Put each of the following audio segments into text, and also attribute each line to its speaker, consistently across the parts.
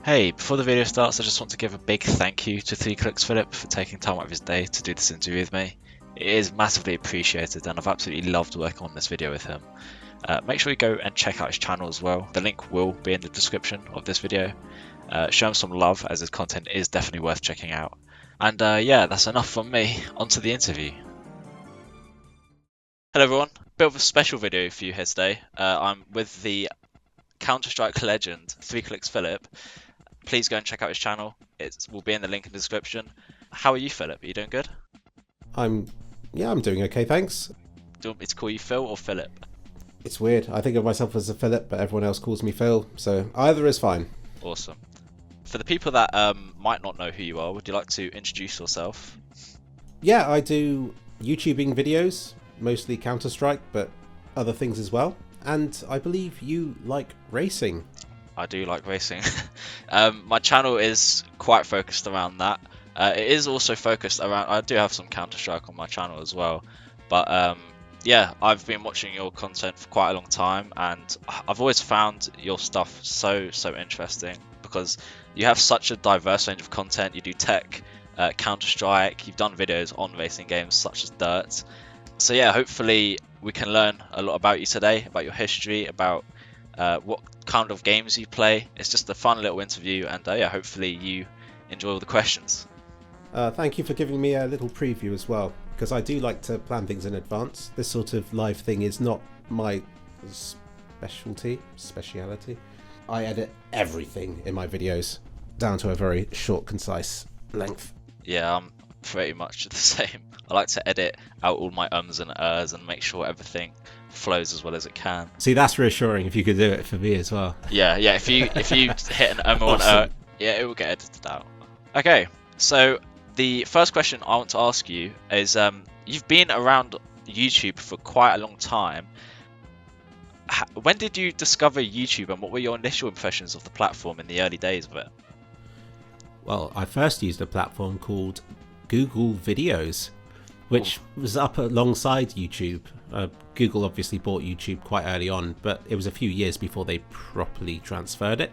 Speaker 1: Hey, before the video starts, I just want to give a big thank you to 3kliksphilip for taking time out of his day to do this interview with me. It is massively appreciated and I've absolutely loved working on this video with him. Make sure you go and check out his channel as well. The link will be in the description of this video. Show him some love as his content is definitely worth checking out. And yeah, that's enough from me. On to the interview. Hello everyone, bit of a special video for you here today. I'm with the Counter-Strike legend 3kliksphilip. Please go and check out his channel. It will be in the link in the description. How are you, Philip? Are you doing good?
Speaker 2: I'm doing okay, thanks.
Speaker 1: Do you want me to call you Phil or Philip?
Speaker 2: It's weird. I think of myself as a Philip, but everyone else calls me Phil, so either is fine.
Speaker 1: Awesome. For the people that might not know who you are, would you like to introduce yourself?
Speaker 2: Yeah, I do YouTubing videos, mostly Counter-Strike, but other things as well. And I believe you like racing.
Speaker 1: I do like racing. My channel is quite focused around that. It is also focused around, I do have some Counter-Strike on my channel as well. But yeah, I've been watching your content for quite a long time and I've always found your stuff so interesting because you have such a diverse range of content. You do tech, Counter-Strike, you've done videos on racing games such as Dirt. So yeah, hopefully we can learn a lot about you today, about your history, about what kind of games you play. It's just a fun little interview and yeah, hopefully you enjoy all the questions.
Speaker 2: Thank you for giving me a little preview as well, because I do like to plan things in advance. This sort of live thing is not my speciality. I edit everything in my videos down to a very short, concise length.
Speaker 1: Yeah, I'm pretty much the same. I like to edit out all my ums and ers and make sure everything flows as well as it can.
Speaker 2: See, that's reassuring if you could do it for me as well.
Speaker 1: Yeah, if you hit an or an yeah, it will get edited out. Okay, so the first question I want to ask you is, you've been around YouTube for quite a long time. When did you discover YouTube and what were your initial impressions of the platform in the early days of it?
Speaker 2: Well, I first used a platform called Google Videos, which was up alongside YouTube. Google obviously bought YouTube quite early on, but it was a few years before they properly transferred it.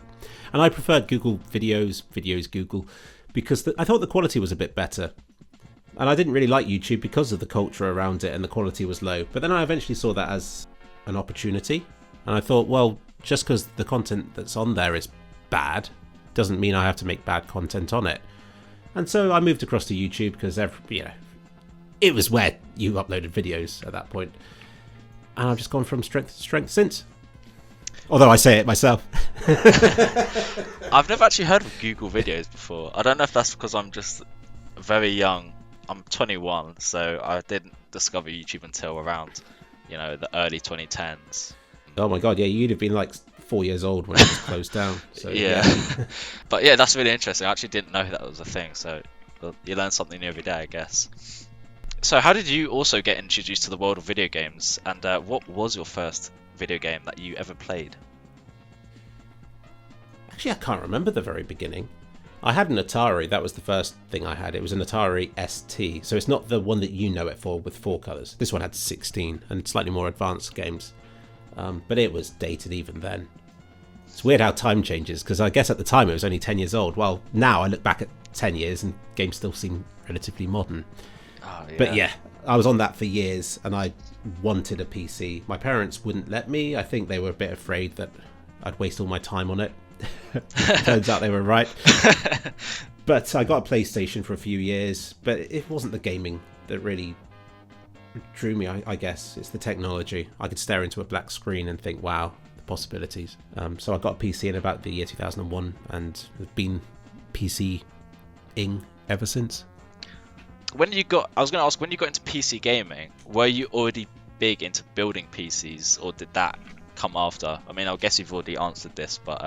Speaker 2: And I preferred Google Videos Google, because I thought the quality was a bit better. And I didn't really like YouTube because of the culture around it and the quality was low. But then I eventually saw that as an opportunity. And I thought, well, just because the content that's on there is bad doesn't mean I have to make bad content on it. And so I moved across to YouTube because it was where you uploaded videos at that point. And I've just gone from strength to strength since. Although I say it myself.
Speaker 1: I've never actually heard of Google Videos before. I don't know if that's because I'm just very young. I'm 21, so I didn't discover YouTube until around, the early 2010s.
Speaker 2: Oh my god, yeah, you'd have been like 4 years old when it was closed down. So
Speaker 1: yeah. But yeah, that's really interesting. I actually didn't know that was a thing, so you learn something new every day, I guess. So how did you also get introduced to the world of video games, and what was your first video game that you ever played?
Speaker 2: Actually, I can't remember the very beginning. I had an Atari. That was the first thing I had. It was an Atari ST, so it's not the one that you know it for with 4 colours. This one had 16 and slightly more advanced games, but it was dated even then. It's weird how time changes, because I guess at the time it was only 10 years old. Well, now I look back at 10 years and games still seem relatively modern.
Speaker 1: Oh, yeah.
Speaker 2: But yeah, I was on that for years and I wanted a PC. My parents wouldn't let me. I think they were a bit afraid that I'd waste all my time on it. Turns out they were right. But I got a PlayStation for a few years, but it wasn't the gaming that really drew me, I guess. It's the technology. I could stare into a black screen and think, wow, the possibilities. So I got a PC in about the year 2001 and have been PC-ing ever since.
Speaker 1: I was going to ask, when you got into PC gaming, were you already big into building PCs, or did that come after? I mean, I guess you've already answered this, but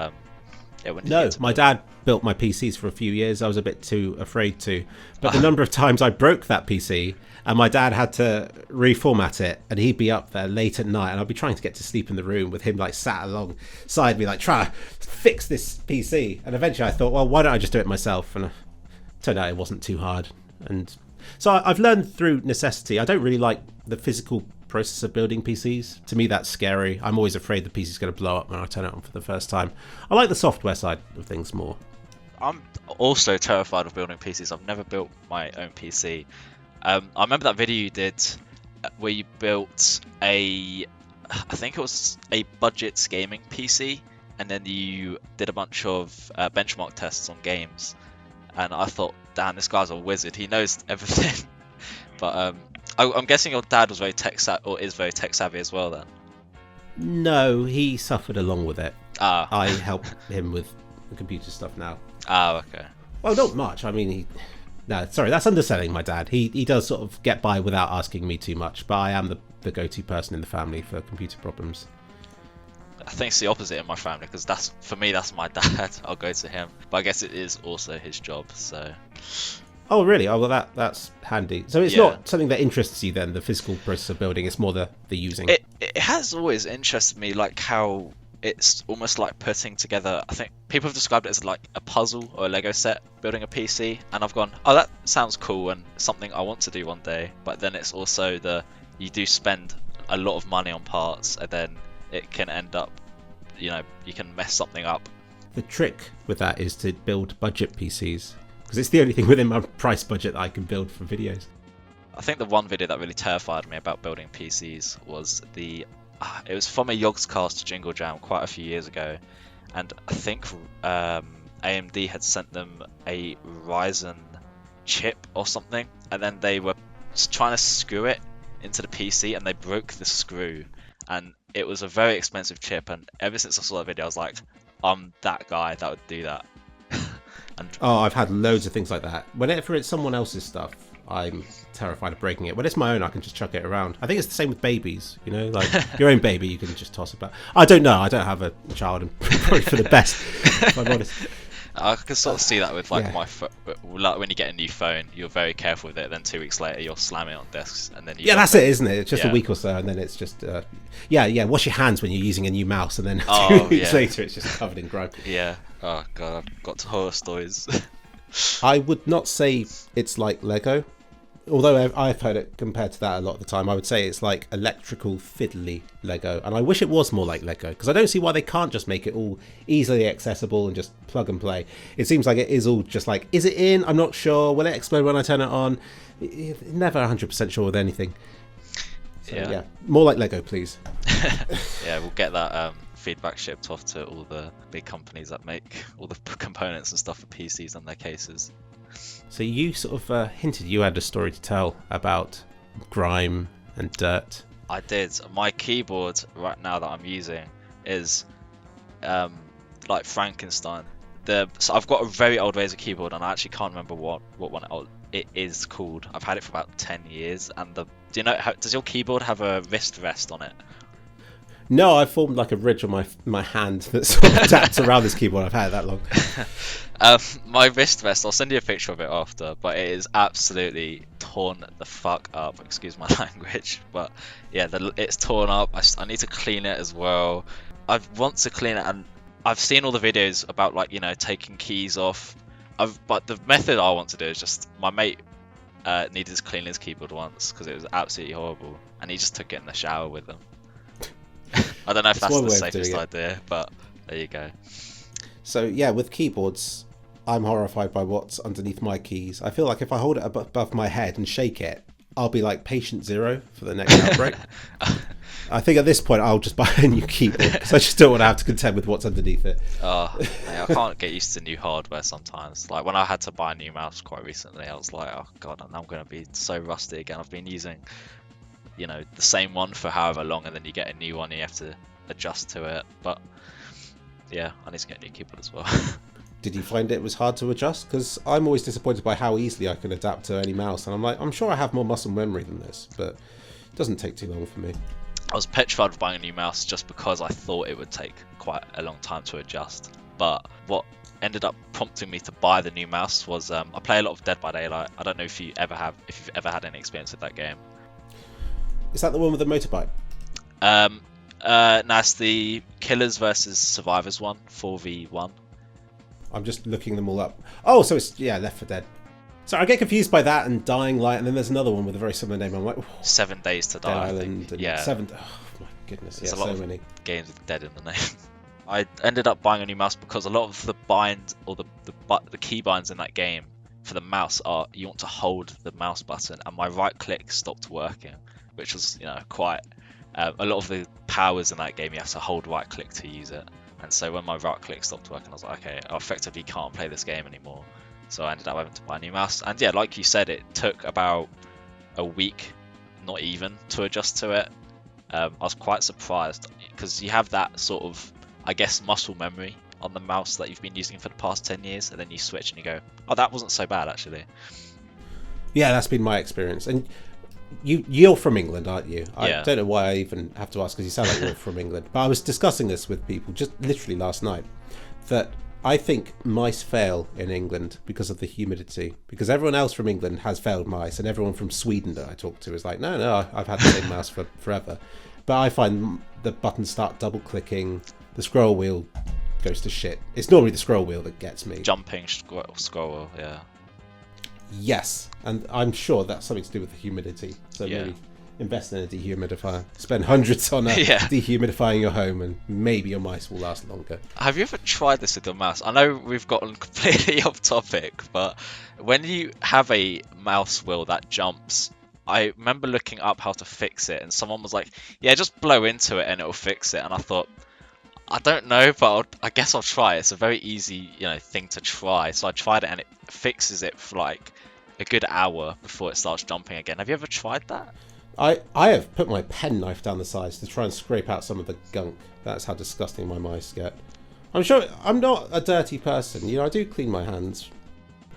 Speaker 1: yeah, when did you get to
Speaker 2: my dad built my PCs for a few years. I was a bit too afraid to, but the number of times I broke that PC and my dad had to reformat it, and he'd be up there late at night and I'd be trying to get to sleep in the room with him like sat alongside me like, try to fix this PC. And eventually I thought, well, why don't I just do it myself? And it turned out it wasn't too hard. And so I've learned through necessity. I don't really like the physical process of building PCs. To me, that's scary. I'm always afraid the PC's going to blow up when I turn it on for the first time. I like the software side of things more.
Speaker 1: I'm also terrified of building PCs. I've never built my own PC. I remember that video you did where you built I think it was a budget gaming PC, and then you did a bunch of benchmark tests on games, and I thought, damn, this guy's a wizard. He knows everything. But I'm guessing your dad was very tech savvy, or is very tech savvy as well then.
Speaker 2: No, he suffered along with it.
Speaker 1: Ah.
Speaker 2: I help him with the computer stuff now.
Speaker 1: Ah, okay.
Speaker 2: Well, not much. I mean, no, sorry, that's underselling my dad. He does sort of get by without asking me too much, but I am the go-to person in the family for computer problems.
Speaker 1: I think it's the opposite in my family, because for me that's my dad. I'll go to him, but I guess it is also his job. So.
Speaker 2: Oh, really? Oh, well, that's handy. So it's not something that interests you then, the physical process of building. It's more the using.
Speaker 1: It has always interested me, like how it's almost like putting together. I think people have described it as like a puzzle or a Lego set, building a PC, and I've gone, oh, that sounds cool and something I want to do one day. But then it's also you do spend a lot of money on parts, and then it can end up, you can mess something up.
Speaker 2: The trick with that is to build budget PCs, because it's the only thing within my price budget that I can build for videos.
Speaker 1: I think the one video that really terrified me about building PCs was it was from a Yogscast Jingle Jam quite a few years ago, and I think AMD had sent them a Ryzen chip or something, and then they were trying to screw it into the PC, and they broke the screw, and it was a very expensive chip, and ever since I saw that video I was like, I'm that guy that would do that.
Speaker 2: I've had loads of things like that. Whenever it's someone else's stuff, I'm terrified of breaking it. When it's my own, I can just chuck it around. I think it's the same with babies, like your own baby, you can just toss about. I don't know, I don't have a child, and probably for the best, if I'm honest.
Speaker 1: I can sort of see that with my phone. Like when you get a new phone, you're very careful with it, then 2 weeks later you're slamming it on desks, and then
Speaker 2: that's it, isn't it? It's just a week or so, and then it's just wash your hands when you're using a new mouse, and then 2 weeks later it's just covered in grime.
Speaker 1: Oh god, I've got horror stories.
Speaker 2: I would not say it's like Lego, although I've heard it compared to that a lot of the time. I would say it's like electrical fiddly Lego, and I wish it was more like Lego, because I don't see why they can't just make it all easily accessible and just plug and play. It seems like it is all just like, is it in? I'm not sure. Will it explode when I turn it on? Never 100% sure with anything. So, more like Lego, please.
Speaker 1: We'll get that feedback shipped off to all the big companies that make all the components and stuff for PCs and their cases.
Speaker 2: So you sort of hinted you had a story to tell about grime and dirt.
Speaker 1: I did. My keyboard right now that I'm using is like Frankenstein. So I've got a very old Razer keyboard, and I actually can't remember what one it is called. I've had it for about 10 years, and does your keyboard have a wrist rest on it?
Speaker 2: No, I formed like a ridge on my hand that sort of taps around this keyboard. I've had it that long.
Speaker 1: My wrist vest, I'll send you a picture of it after, but it is absolutely torn the fuck up. Excuse my language, but yeah, it's torn up. I need to clean it as well. I want to clean it, and I've seen all the videos about taking keys off. But the method I want to do is just, my mate needed to clean his keyboard once because it was absolutely horrible, and he just took it in the shower with him. I don't know if that's the safest idea, but there you go.
Speaker 2: So yeah, with keyboards, I'm horrified by what's underneath my keys. I feel like if I hold it above my head and shake it, I'll be like patient zero for the next outbreak. I think at this point I'll just buy a new keyboard, because I just don't want to have to contend with what's underneath it.
Speaker 1: I can't get used to new hardware sometimes. Like when I had to buy a new mouse quite recently, I was like, oh god, I'm going to be so rusty again. I've been using the same one for however long, and then you get a new one and you have to adjust to it. But yeah, I need to get a new keyboard as well.
Speaker 2: Did you find it was hard to adjust? Because I'm always disappointed by how easily I can adapt to any mouse, and I'm sure I have more muscle memory than this, but it doesn't take too long for me.
Speaker 1: I was petrified of buying a new mouse just because I thought it would take quite a long time to adjust. But what ended up prompting me to buy the new mouse was I play a lot of Dead by Daylight. I don't know if you've ever had any experience with that game.
Speaker 2: Is that the one with the motorbike?
Speaker 1: No, it's the Killers versus Survivors one, 4v1.
Speaker 2: I'm just looking them all up. Oh, so it's Left 4 Dead. So I get confused by that and Dying Light, and then there's another one with a very similar name. I'm like,
Speaker 1: 7 Days to Die.
Speaker 2: Dead Island. And
Speaker 1: yeah.
Speaker 2: 7. Oh my goodness.
Speaker 1: There's
Speaker 2: yeah,
Speaker 1: a lot
Speaker 2: so
Speaker 1: of
Speaker 2: many
Speaker 1: games with dead in the name. I ended up buying a new mouse because a lot of the bind or the key binds in that game for the mouse are you want to hold the mouse button, and my right click stopped working, which was quite a lot of the powers in that game you have to hold right click to use it. And so when my right click stopped working, I was like, okay, I effectively can't play this game anymore. So I ended up having to buy a new mouse. And yeah, like you said, it took about a week, not even, to adjust to it. I was quite surprised because you have that sort of, I guess, muscle memory on the mouse that you've been using for the past 10 years, and then you switch and you go, oh, that wasn't so bad actually.
Speaker 2: Yeah, that's been my experience. And you're from England, aren't you?
Speaker 1: Yeah.
Speaker 2: I don't know why I even have to ask, because you sound like you're from England. But I was discussing this with people just literally last night, that I think mice fail in England because of the humidity. Because everyone else from England has failed mice, and everyone from Sweden that I talk to is like, no, I've had the same mouse for forever. But I find the buttons start double clicking, the scroll wheel goes to shit. It's normally the scroll wheel that gets me.
Speaker 1: Jumping scroll wheel, yeah.
Speaker 2: Yes, and I'm sure that's something to do with the humidity. So
Speaker 1: Yeah.
Speaker 2: maybe invest in a dehumidifier. Spend hundreds on dehumidifying your home, and maybe your mice will last longer.
Speaker 1: Have you ever tried this with your mouse? I know we've gotten completely off topic, but when you have a mouse wheel that jumps, I remember looking up how to fix it, and someone was like, yeah, just blow into it and it'll fix it. And I thought, I don't know, but I guess I'll try. It's a very easy, thing to try. So I tried it, and it fixes it for like a good hour before it starts jumping again. Have you ever tried that?
Speaker 2: I have put my penknife down the sides to try and scrape out some of the gunk. That's how disgusting my mice get. I'm sure I'm not a dirty person. I do clean my hands.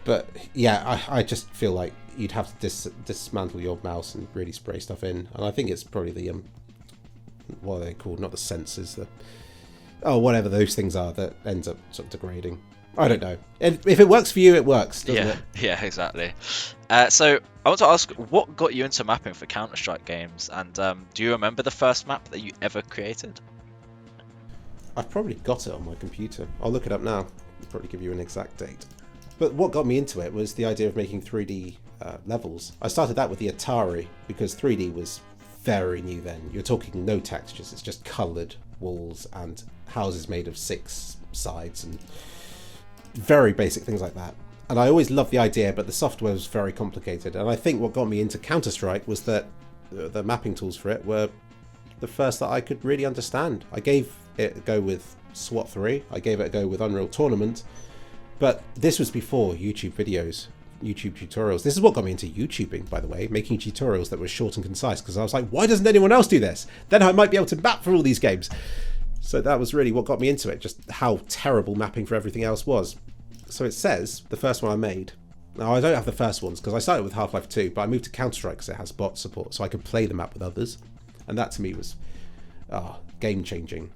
Speaker 2: But yeah, I just feel like you'd have to dismantle your mouse and really spray stuff in. And I think it's probably the, what are they called? Not the sensors, whatever those things are that ends up sort of degrading. I don't know. If it works for you, it works, doesn't it?
Speaker 1: Yeah, exactly. So I want to ask, what got you into mapping for Counter-Strike games? And do you remember the first map that you ever created?
Speaker 2: I've probably got it on my computer. I'll look it up now. I'll probably give you an exact date. But what got me into it was the idea of making 3D levels. I started that with the Atari because 3D was very new then. You're talking no textures. It's just coloured walls and houses made of 6 sides and very basic things like that. And I always loved the idea, but the software was very complicated. And I think what got me into Counter-Strike was that the mapping tools for it were the first that I could really understand. I gave it a go with SWAT 3. I gave it a go with Unreal Tournament. But this was before YouTube videos, YouTube tutorials. This is what got me into YouTubing, by the way, making tutorials that were short and concise, because I was like, why doesn't anyone else do this? Then I might be able to map for all these games. So that was really what got me into it, just how terrible mapping for everything else was. So it says, the first one I made, now I don't have the first ones because I started with Half-Life 2, but I moved to Counter-Strike because it has bot support, so I could play the map with others. And that to me was game-changing.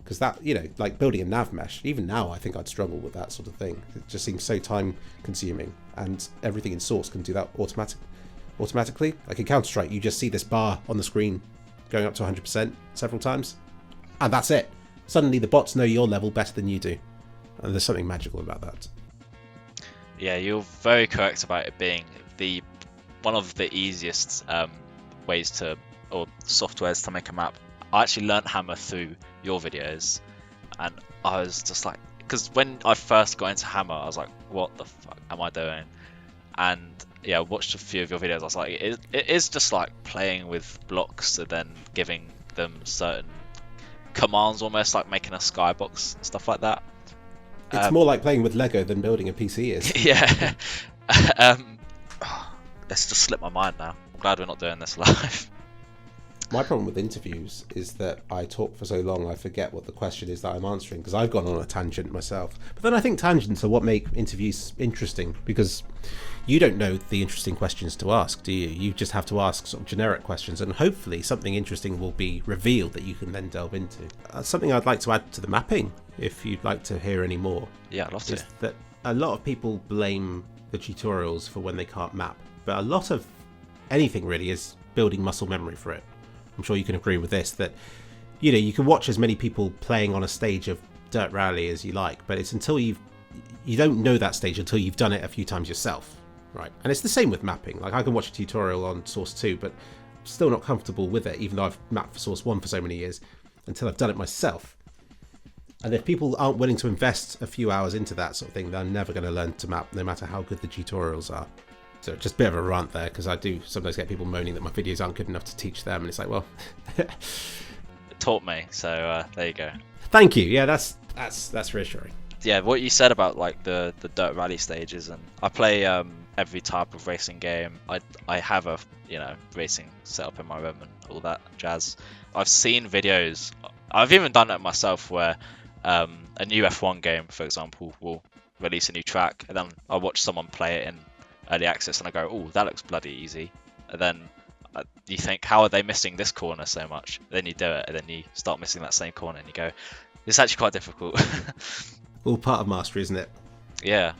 Speaker 2: Because that, like building a nav mesh, even now I think I'd struggle with that sort of thing. It just seems so time-consuming, and everything in Source can do that automatically. Like in Counter-Strike, you just see this bar on the screen going up to 100% several times. And that's it. Suddenly the bots know your level better than you do. And there's something magical about that.
Speaker 1: Yeah, you're very correct about it being one of the easiest ways to, or softwares to make a map. I actually learned Hammer through your videos, and I was just like, because when I first got into Hammer, I was like, what the fuck am I doing? And yeah, I watched a few of your videos. I was like, it is just like playing with blocks and then giving them certain commands, almost like making a skybox and stuff like that.
Speaker 2: It's more like playing with Lego than building a PC is.
Speaker 1: Yeah. It's just slipped my mind now. I'm glad we're not doing this live.
Speaker 2: My problem with interviews is that I talk for so long I forget what the question is that I'm answering, because I've gone on a tangent myself. But then I think tangents are what make interviews interesting, because you don't know the interesting questions to ask, do you? You just have to ask sort of generic questions, and hopefully something interesting will be revealed that you can then delve into. Something I'd like to add to the mapping, if you'd like to hear any more.
Speaker 1: Yeah, I'd love to.
Speaker 2: Is that a lot of people blame the tutorials for when they can't map, but a lot of anything really is building muscle memory for it. I'm sure you can agree with this, that you can watch as many people playing on a stage of Dirt Rally as you like, but it's until you don't know that stage until you've done it a few times yourself, right? And it's the same with mapping. Like, I can watch a tutorial on Source 2, but I'm still not comfortable with it, even though I've mapped for Source 1 for so many years, until I've done it myself. And if people aren't willing to invest a few hours into that sort of thing, they're never going to learn to map, no matter how good the tutorials are. So just a bit of a rant there, because I do sometimes get people moaning that my videos aren't good enough to teach them, and it's like, well,
Speaker 1: It taught me, so there you go.
Speaker 2: Thank you. Yeah, that's reassuring.
Speaker 1: Yeah, what you said about like the dirt rally stages, and I play every type of racing game. I have a racing setup in my room and all that jazz. I've seen videos. I've even done it myself where a new F1 game, for example, will release a new track, and then I watch someone play it in early access, and I go, "Oh, that looks bloody easy." And then you think, "How are they missing this corner so much?" Then you do it, and then you start missing that same corner, and you go, "It's actually quite difficult."
Speaker 2: All part of mastery, isn't it?
Speaker 1: Yeah.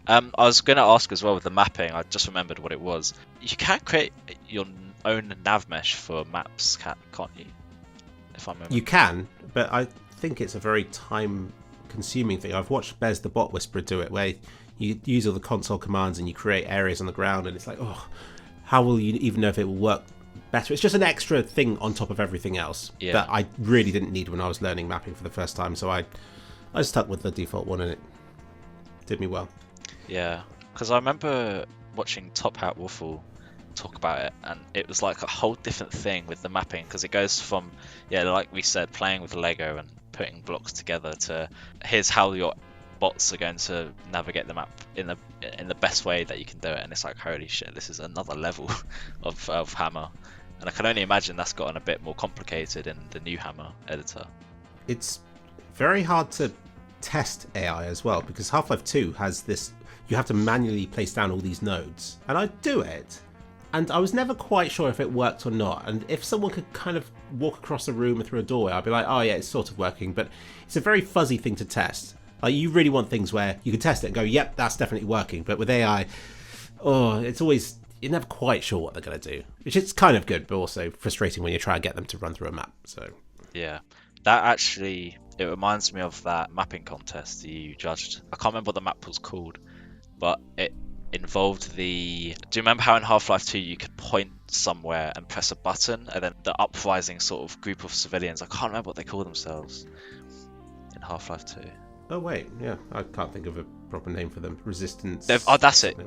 Speaker 1: I was going to ask as well with the mapping. I just remembered what it was. You can create your own nav mesh for maps, can't you? If I remember.
Speaker 2: You can, but I think it's a very time-consuming thing. I've watched Bez the Bot Whisperer do it, where you use all the console commands and you create areas on the ground, and it's like, oh, how will you even know if it will work better? It's just an extra thing on top of everything else that I really didn't need when I was learning mapping for the first time. So I stuck with the default one, and it did me well.
Speaker 1: Yeah, because I remember watching Top Hat Waffle talk about it, and it was like a whole different thing with the mapping, because it goes from, like we said, playing with Lego and putting blocks together, to here's how your bots are going to navigate the map in the best way that you can do it. And it's like, holy shit, this is another level of Hammer. And I can only imagine that's gotten a bit more complicated in the new Hammer editor.
Speaker 2: It's very hard to test AI as well, because Half-Life 2 has this, you have to manually place down all these nodes, and I do it, and I was never quite sure if it worked or not. And if someone could kind of walk across the room and through a doorway, I'd be like, oh yeah, it's sort of working. But it's a very fuzzy thing to test. Like, you really want things where you can test it and go, yep, that's definitely working. But with AI, it's always, you're never quite sure what they're going to do, which is kind of good, but also frustrating when you try and get them to run through a map. So
Speaker 1: yeah, that actually, it reminds me of that mapping contest you judged. I can't remember what the map was called, but it involved do you remember how in Half-Life 2 you could point somewhere and press a button, and then the uprising sort of group of civilians, I can't remember what they call themselves in Half-Life 2.
Speaker 2: Oh wait, yeah, I can't think of a proper name for them. Resistance.
Speaker 1: That's it.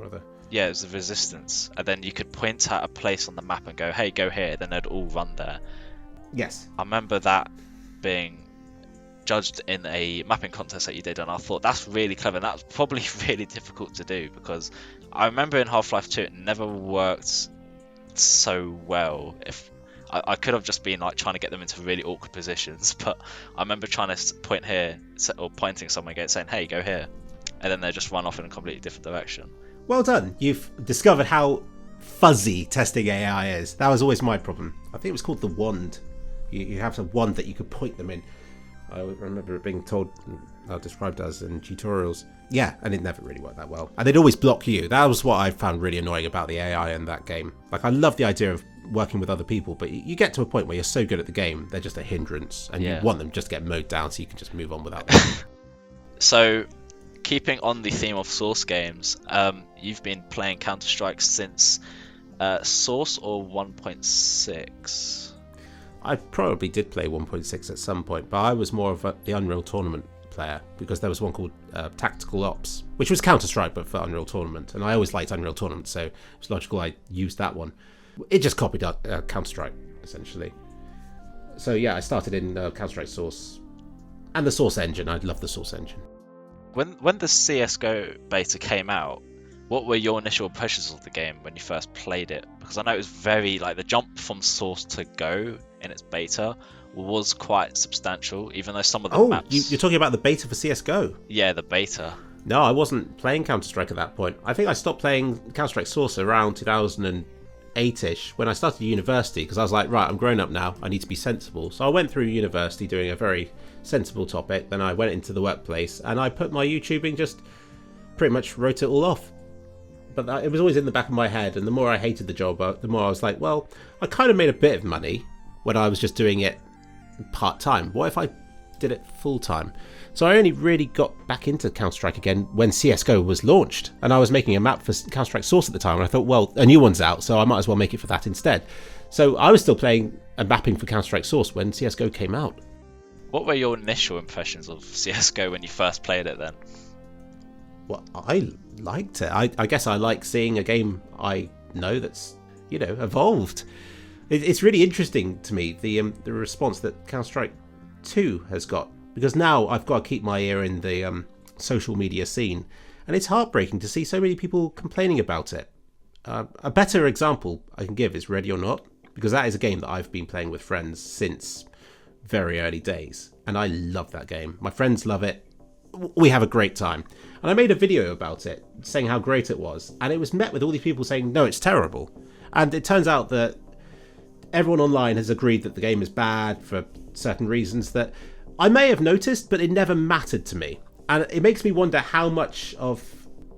Speaker 1: Yeah, it was the Resistance, and then you could point at a place on the map and go, hey, go here, then they'd all run there.
Speaker 2: Yes.
Speaker 1: I remember that being judged in a mapping contest that you did, and I thought, that's really clever, and that's probably really difficult to do, because I remember in Half-Life 2 it never worked so well. If I could have just been like trying to get them into really awkward positions, but I remember trying to point here, or pointing somewhere again, saying, hey, go here, and then they just run off in a completely different direction.
Speaker 2: Well done. You've discovered how fuzzy testing AI is. That was always my problem. I think it was called the wand. You have a wand that you could point them in. I remember it being told, described as in tutorials. Yeah, and it never really worked that well. And they'd always block you. That was what I found really annoying about the AI in that game. Like, I love the idea of working with other people, but you get to a point where you're so good at the game, they're just a hindrance, and you want them just to get mowed down so you can just move on without them.
Speaker 1: So, keeping on the theme of Source games, you've been playing Counter-Strike since Source or 1.6?
Speaker 2: I probably did play 1.6 at some point, but I was more of the Unreal Tournament player, because there was one called Tactical Ops, which was Counter-Strike but for Unreal Tournament, and I always liked Unreal Tournament, so it was logical I used that one. It just copied Counter-Strike, essentially. So yeah, I started in Counter-Strike Source, and the Source engine. I love the Source engine.
Speaker 1: When the CSGO beta came out, what were your initial impressions of the game when you first played it? Because I know it was very, like, the jump from Source to Go in its beta was quite substantial, even though some of the maps...
Speaker 2: you're talking about the beta for CSGO?
Speaker 1: Yeah, the beta.
Speaker 2: No, I wasn't playing Counter-Strike at that point. I think I stopped playing Counter-Strike Source around 2008-ish, when I started university, because I was like, right, I'm grown up now, I need to be sensible. So I went through university doing a very sensible topic, then I went into the workplace, and I put my YouTubing, just pretty much wrote it all off. But it was always in the back of my head, and the more I hated the job, the more I was like, well, I kind of made a bit of money when I was just doing it part-time. What if I did it full-time? So I only really got back into Counter-Strike again when CSGO was launched, and I was making a map for Counter-Strike Source at the time, and I thought, well, a new one's out, so I might as well make it for that instead. So I was still playing and mapping for Counter-Strike Source when CSGO came out.
Speaker 1: What were your initial impressions of CSGO when you first played it then?
Speaker 2: Well, I liked it. I guess I like seeing a game I know that's, evolved. It's really interesting to me, the response that Counter-Strike 2 has got, because now I've got to keep my ear in the social media scene, and it's heartbreaking to see so many people complaining about it. A better example I can give is Ready or Not, because that is a game that I've been playing with friends since very early days, and I love that game. My friends love it. We have a great time. And I made a video about it, saying how great it was, and it was met with all these people saying, no, it's terrible. And it turns out that everyone online has agreed that the game is bad for certain reasons that I may have noticed, but it never mattered to me. And it makes me wonder how much of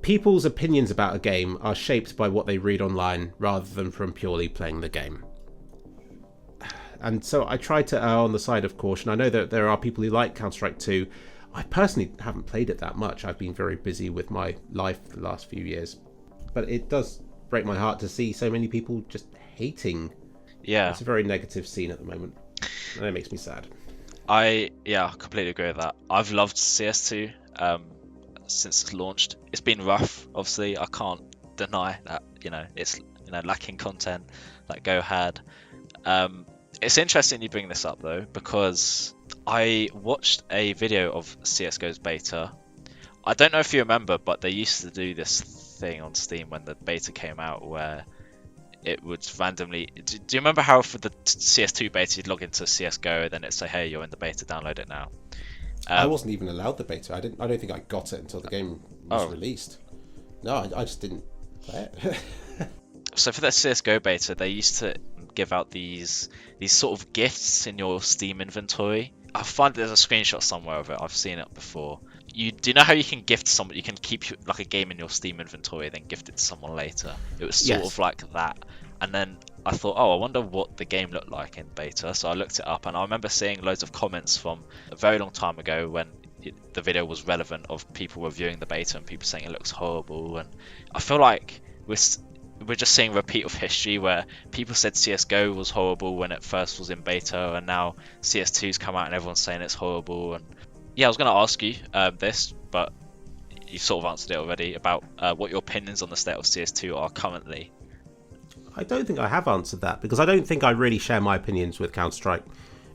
Speaker 2: people's opinions about a game are shaped by what they read online rather than from purely playing the game. And so I try to err on the side of caution. I know that there are people who like Counter-Strike 2. I personally haven't played it that much. I've been very busy with my life the last few years. But it does break my heart to see so many people just hating.
Speaker 1: Yeah.
Speaker 2: It's a very negative scene at the moment. And it makes me sad.
Speaker 1: I completely agree with that. I've loved CS2 since it's launched. It's been rough, obviously. I can't deny that, it's lacking content that Go had. It's interesting you bring this up though, because I watched a video of CSGO's beta. I don't know if you remember, but they used to do this thing on Steam when the beta came out where it would randomly... Do you remember how for the CS2 beta you'd log into CSGO, then it'd say, hey, you're in the beta, download it now?
Speaker 2: I wasn't even allowed the beta. I don't think I got it until the game was released. No, I just didn't play it.
Speaker 1: So for that CSGO beta, they used to give out these sort of gifts in your Steam inventory. I find there's a screenshot somewhere of it. I've seen it before. Do you know how you can gift someone? You can keep like a game in your Steam inventory, then gift it to someone later. It was sort of like that. And then I thought, I wonder what the game looked like in beta. So I looked it up, and I remember seeing loads of comments from a very long time ago when the video was relevant of people reviewing the beta and people saying it looks horrible. And I feel like we're just seeing a repeat of history where people said CSGO was horrible when it first was in beta, and now CS2's come out and everyone's saying it's horrible. And yeah, I was going to ask you this, but you sort of answered it already, about what your opinions on the state of CS2 are currently.
Speaker 2: I don't think I have answered that, because I don't think I really share my opinions with Counter-Strike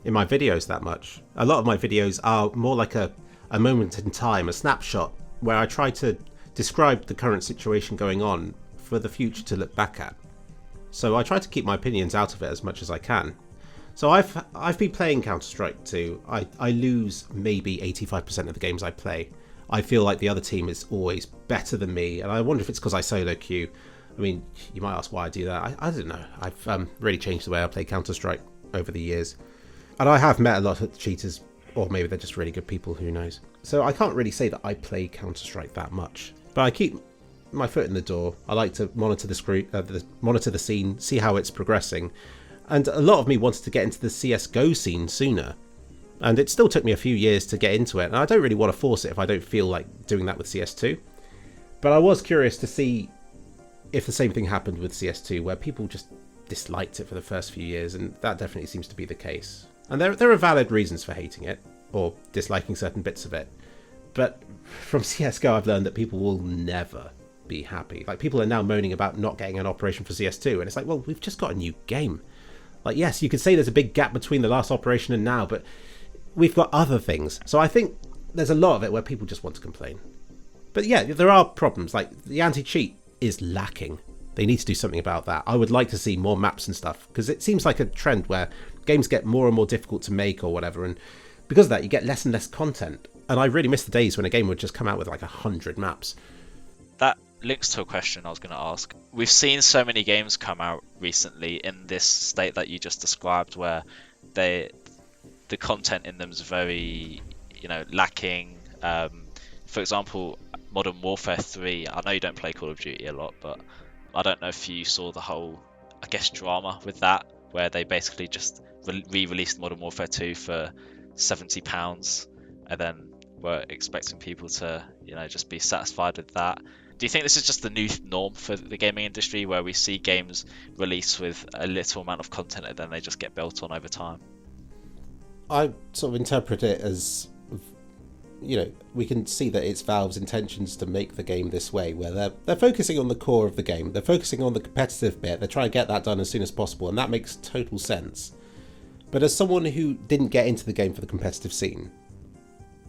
Speaker 2: in my videos that much. A lot of my videos are more like a moment in time, a snapshot, where I try to describe the current situation going on for the future to look back at. So I try to keep my opinions out of it as much as I can. So I've been playing Counter-Strike 2. I lose maybe 85% of the games I play. I feel like the other team is always better than me, and I wonder if it's because I solo queue. I mean, you might ask why I do that. I don't know. I've really changed the way I play Counter-Strike over the years. And I have met a lot of cheaters, or maybe they're just really good people, who knows. So I can't really say that I play Counter-Strike that much. But I keep my foot in the door. I like to monitor the scene, see how it's progressing. And a lot of me wanted to get into the CSGO scene sooner. And it still took me a few years to get into it. And I don't really want to force it if I don't feel like doing that with CS2. But I was curious to see if the same thing happened with CS2, where people just disliked it for the first few years, and that definitely seems to be the case. And there are valid reasons for hating it, or disliking certain bits of it. But from CSGO, I've learned that people will never be happy. Like, people are now moaning about not getting an operation for CS2, and it's like, well, we've just got a new game. Like, yes, you could say there's a big gap between the last operation and now, but we've got other things. So I think there's a lot of it where people just want to complain. But yeah, there are problems. Like, the anti-cheat is lacking. They need to do something about that. I would like to see more maps and stuff, because it seems like a trend where games get more and more difficult to make or whatever, and because of that you get less and less content. And I really miss the days when a game would just come out with like 100 maps. That
Speaker 1: links to a question I was going to ask. We've seen so many games come out recently in this state that you just described, where the content in them is very, lacking. For example, Modern Warfare 3, I know you don't play Call of Duty a lot, but I don't know if you saw the whole, drama with that, where they basically just re-released Modern Warfare 2 for £70, and then were expecting people to, just be satisfied with that. Do you think this is just the new norm for the gaming industry, where we see games released with a little amount of content and then they just get built on over time?
Speaker 2: I sort of interpret it as, we can see that it's Valve's intentions to make the game this way, where they're focusing on the core of the game. They're focusing on the competitive bit. They're trying to get that done as soon as possible, and that makes total sense. But as someone who didn't get into the game for the competitive scene,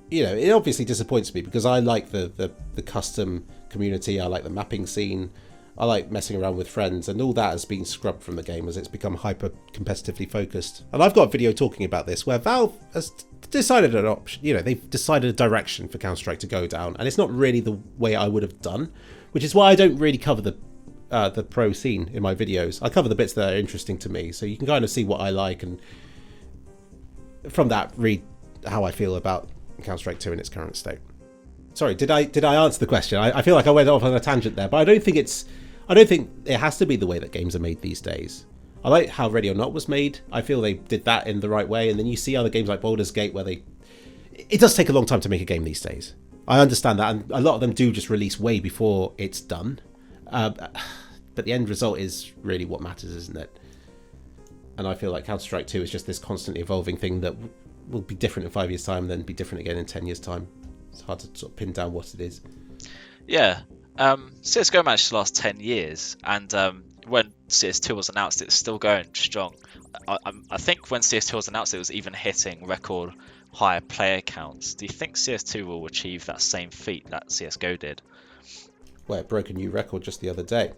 Speaker 2: it obviously disappoints me, because I like the custom community. I like the mapping scene. I like messing around with friends, and all that has been scrubbed from the game as it's become hyper competitively focused. And I've got a video talking about this where Valve has decided an option. They've decided a direction for Counter-Strike to go down, and it's not really the way I would have done, which is why I don't really cover the pro scene in my videos. I cover the bits that are interesting to me, so you can kind of see what I like, and from that read how I feel about Counter-Strike 2 in its current state. Sorry, did I answer the question? I feel like I went off on a tangent there, but I don't think it has to be the way that games are made these days. I like how Ready or Not was made. I feel they did that in the right way, and then you see other games like Baldur's Gate where it does take a long time to make a game these days. I understand that, and a lot of them do just release way before it's done. But the end result is really what matters, isn't it? And I feel like Counter-Strike 2 is just this constantly evolving thing that will be different in 5 years' time, then be different again in 10 years' time. It's hard to sort of pin down what it is.
Speaker 1: Yeah. CSGO managed to last 10 years, and when CS2 was announced, it's still going strong. I think when CS2 was announced, it was even hitting record high player counts. Do you think CS2 will achieve that same feat that CSGO did?
Speaker 2: Well, it broke a new record just the other day.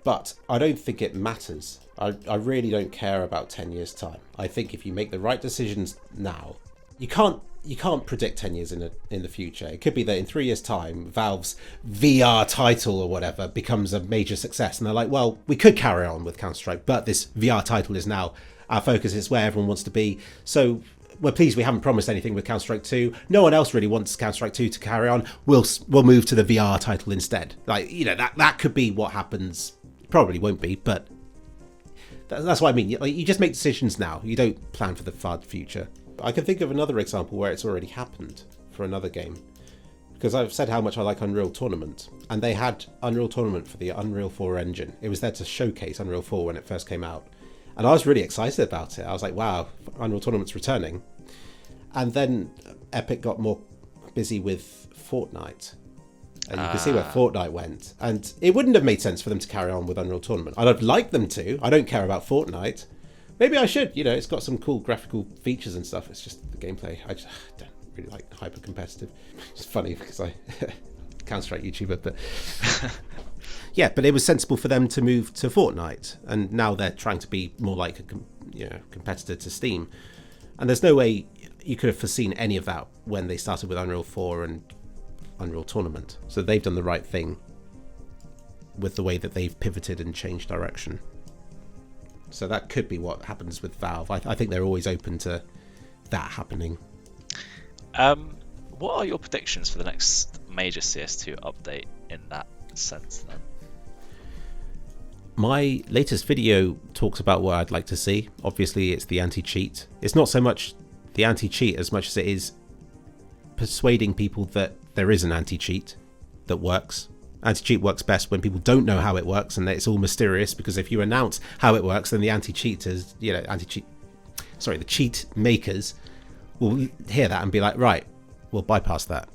Speaker 2: But I don't think it matters. I really don't care about 10 years' time. I think if you make the right decisions now, you can't predict 10 years in the future. It could be that in 3 years' time, Valve's VR title or whatever becomes a major success, and they're like, well, we could carry on with Counter-Strike, but this VR title is now our focus. It's where everyone wants to be. So we're pleased we haven't promised anything with Counter-Strike 2. No one else really wants Counter-Strike 2 to carry on. We'll move to the VR title instead. That could be what happens. Probably won't be, but that's what I mean. You just make decisions now. You don't plan for the far future. I can think of another example where it's already happened for another game, because I've said how much I like Unreal Tournament, and they had Unreal Tournament for the Unreal 4 engine. It was there to showcase Unreal 4 when it first came out, and I was really excited about it. I was like, wow, Unreal Tournament's returning. And then Epic got more busy with Fortnite, and you can see where Fortnite went, and it wouldn't have made sense for them to carry on with Unreal Tournament. I'd have liked them to. I don't care about Fortnite. Maybe I should. It's got some cool graphical features and stuff. It's just the gameplay. I just don't really like hyper competitive. It's funny because I Counter-Strike YouTuber, but yeah. But it was sensible for them to move to Fortnite, and now they're trying to be more like a competitor to Steam. And there's no way you could have foreseen any of that when they started with Unreal 4 and Unreal Tournament. So they've done the right thing with the way that they've pivoted and changed direction. So that could be what happens with Valve. I think they're always open to that happening.
Speaker 1: What are your predictions for the next major CS2 update in that sense then?
Speaker 2: My latest video talks about what I'd like to see. Obviously, it's the anti-cheat. It's not so much the anti-cheat as much as it is persuading people that there is an anti-cheat that works. Anti-cheat works best when people don't know how it works and it's all mysterious, because if you announce how it works, then the anti-cheaters, the cheat makers will hear that and be like, right, we'll bypass that.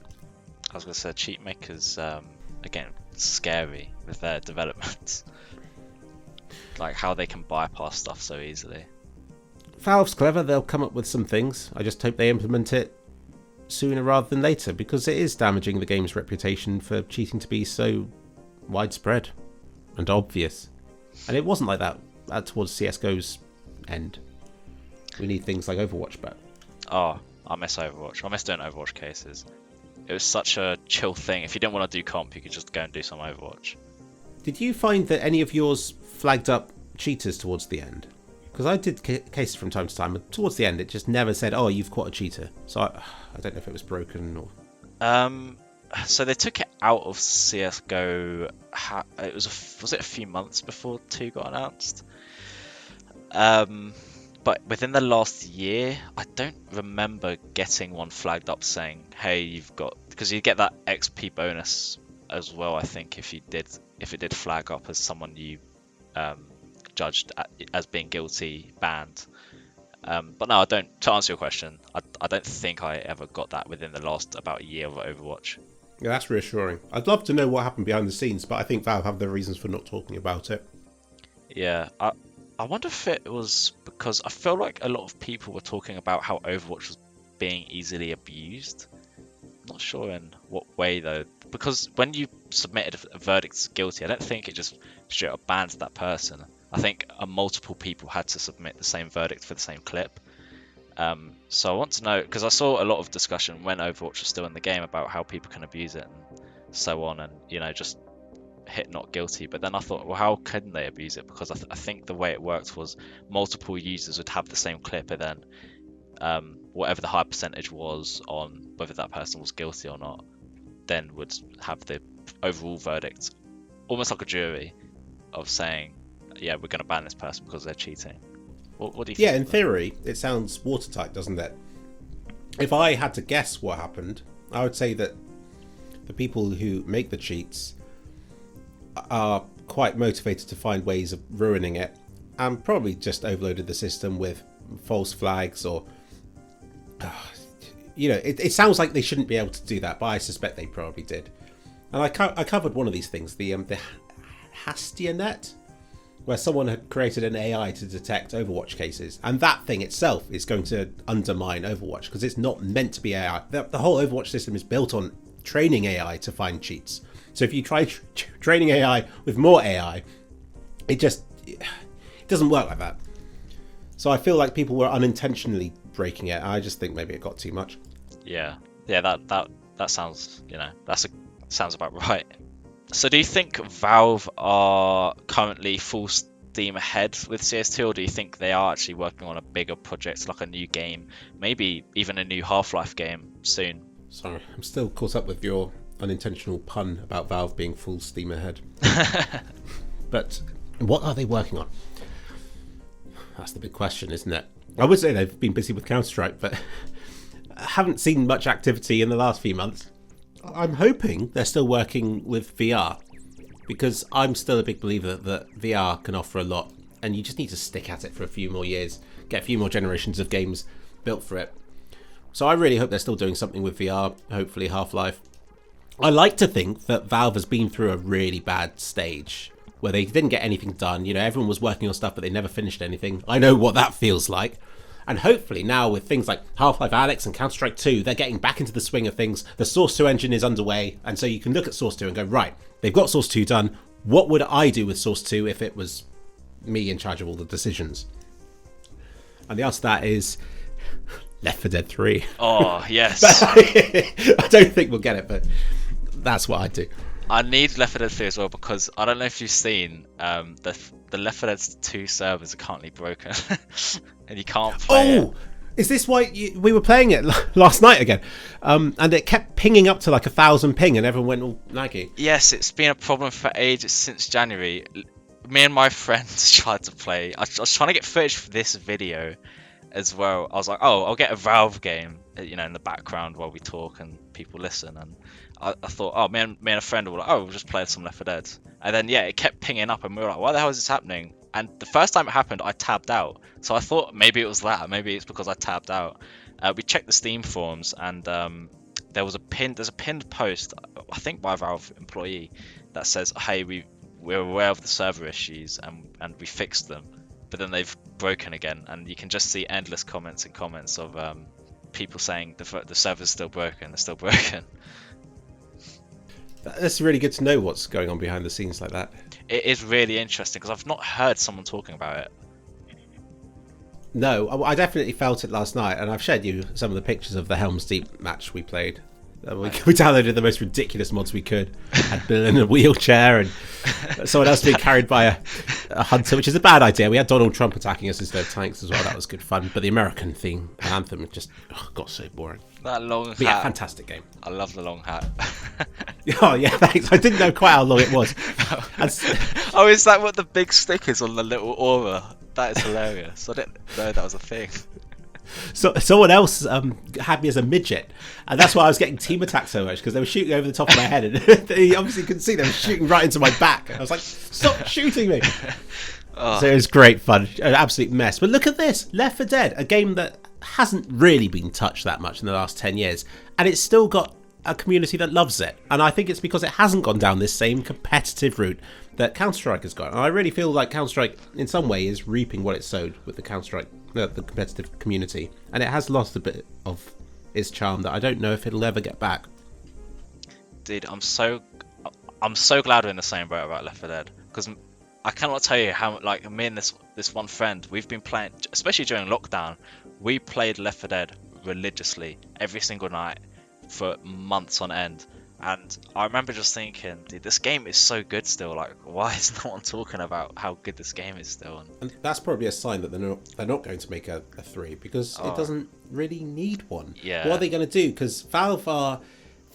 Speaker 1: I was going to say, cheat makers, again, scary with their developments. Like how they can bypass stuff so easily.
Speaker 2: Valve's clever. They'll come up with some things. I just hope they implement it sooner rather than later, because it is damaging the game's reputation for cheating to be so widespread and obvious. And it wasn't like that towards CSGO's end. We need things like Overwatch back.
Speaker 1: Oh, I miss Overwatch. I miss doing Overwatch cases. It was such a chill thing. If you didn't want to do comp, you could just go and do some Overwatch. Did
Speaker 2: you find that any of yours flagged up cheaters towards the end? Because I did cases from time to time, and towards the end it just never said, oh, you've caught a cheater. So I don't know if it was broken or...
Speaker 1: So they took it out of CSGO, was it a few months before 2 got announced? But within the last year, I don't remember getting one flagged up saying, hey, you've got... Because you get that XP bonus as well, I think, if it did flag up as someone you judged as being guilty, banned. But no, I don't. To answer your question, I don't think I ever got that within the last about a year of Overwatch.
Speaker 2: Yeah, that's reassuring. I'd love to know what happened behind the scenes, but I think Valve have their reasons for not talking about it.
Speaker 1: Yeah, I wonder if it was because I feel like a lot of people were talking about how Overwatch was being easily abused. Not sure in what way though, because when you submitted a verdict as guilty, I don't think it just straight up bans that person. I think multiple people had to submit the same verdict for the same clip. So I want to know, because I saw a lot of discussion when Overwatch was still in the game about how people can abuse it and so on, and just hit not guilty. But then I thought, well, how can they abuse it? Because I think the way it worked was multiple users would have the same clip, and then whatever the high percentage was on whether that person was guilty or not, then would have the overall verdict, almost like a jury, of saying, yeah, we're going to ban this person because they're cheating. What do you think?
Speaker 2: Yeah, in theory, it sounds watertight, doesn't it? If I had to guess what happened, I would say that the people who make the cheats are quite motivated to find ways of ruining it, and probably just overloaded the system with false flags or... it sounds like they shouldn't be able to do that, but I suspect they probably did. And I covered one of these things, the HastiaNet, where someone had created an AI to detect Overwatch cases, and that thing itself is going to undermine Overwatch because it's not meant to be AI. The whole Overwatch system is built on training AI to find cheats. So if you try training AI with more AI, it doesn't work like that. So I feel like people were unintentionally breaking it. I just think maybe it got too much.
Speaker 1: Yeah, that sounds, sounds about right. So do you think Valve are currently full steam ahead with CS2, or do you think they are actually working on a bigger project, like a new game, maybe even a new Half-Life game soon?
Speaker 2: Sorry, I'm still caught up with your unintentional pun about Valve being full steam ahead. But what are they working on? That's the big question, isn't it? I would say they've been busy with Counter-Strike, but I haven't seen much activity in the last few months. I'm hoping they're still working with VR, because I'm still a big believer that VR can offer a lot, and you just need to stick at it for a few more years, get a few more generations of games built for it. So I really hope they're still doing something with VR, hopefully Half-Life. I like to think that Valve has been through a really bad stage where they didn't get anything done. Everyone was working on stuff, but they never finished anything. I know what that feels like. And hopefully now with things like Half-Life Alyx and Counter-Strike 2, they're getting back into the swing of things. The Source 2 engine is underway, and so you can look at Source 2 and go, right, they've got Source 2 done. What would I do with Source 2 if it was me in charge of all the decisions? And the answer to that is Left 4 Dead 3.
Speaker 1: Oh, yes.
Speaker 2: I don't think we'll get it, but that's what I'd do.
Speaker 1: I need Left 4 Dead 3 as well, because I don't know if you've seen the Left 4 Dead 2 servers are currently broken. And you can't play it.
Speaker 2: Is this why we were playing it last night again? And it kept pinging up to like 1,000 ping, and everyone went all laggy.
Speaker 1: Yes, it's been a problem for ages, since January. Me and my friends tried to play. I was trying to get footage for this video as well. I was like, oh, I'll get a Valve game, in the background while we talk and people listen. And I thought, oh, me and a friend were like, oh, we'll just play some Left 4 Dead. And then, yeah, it kept pinging up, and we were like, why the hell is this happening? And the first time it happened, I tabbed out. So I thought maybe it was that. Maybe it's because I tabbed out. We checked the Steam forums, and there's a pinned post, I think by a Valve employee, that says, hey, we're aware of the server issues, and we fixed them. But then they've broken again, and you can just see endless comments of people saying the server's still broken, they're still broken.
Speaker 2: That's really good to know what's going on behind the scenes like that.
Speaker 1: It is really interesting, because I've not heard someone talking about it.
Speaker 2: No, I definitely felt it last night, and I've shared you some of the pictures of the Helm's Deep match we played. We downloaded the most ridiculous mods we could. Had Bill in a wheelchair, and someone else being carried by a hunter, which is a bad idea. We had Donald Trump attacking us instead of tanks as well. That was good fun. But the American theme anthem just got so boring.
Speaker 1: That long hat.
Speaker 2: Yeah, fantastic game.
Speaker 1: I love the long hat.
Speaker 2: Oh yeah, thanks. I didn't know quite how long it was.
Speaker 1: Oh, is that what the big stick is on the little aura? That is hilarious. I didn't know that was a thing.
Speaker 2: So someone else had me as a midget, and that's why I was getting team attacked so much, because they were shooting over the top of my head, and they obviously couldn't see. They were shooting right into my back. And I was like, "Stop shooting me!"
Speaker 1: Oh.
Speaker 2: So it was great fun, an absolute mess. But look at this, Left 4 Dead, a game that hasn't really been touched that much in the last 10 years, and it's still got a community that loves it. And I think it's because it hasn't gone down this same competitive route that Counter-Strike has gone. And I really feel like Counter-Strike, in some way, is reaping what it sowed with the Counter-Strike, the competitive community. And it has lost a bit of its charm that I don't know if it'll ever get back.
Speaker 1: Dude, I'm so glad we're in the same boat about Left 4 Dead, because I cannot tell you how, like, me and this one friend, we've been playing, especially during lockdown, we played Left 4 Dead religiously every single night for months on end. And I remember just thinking, dude, this game is so good still. Like, why is no one talking about how good this game is still?
Speaker 2: And that's probably a sign that they're not going to make a 3, because it doesn't really need one.
Speaker 1: Yeah.
Speaker 2: What are they going to do? Because Valve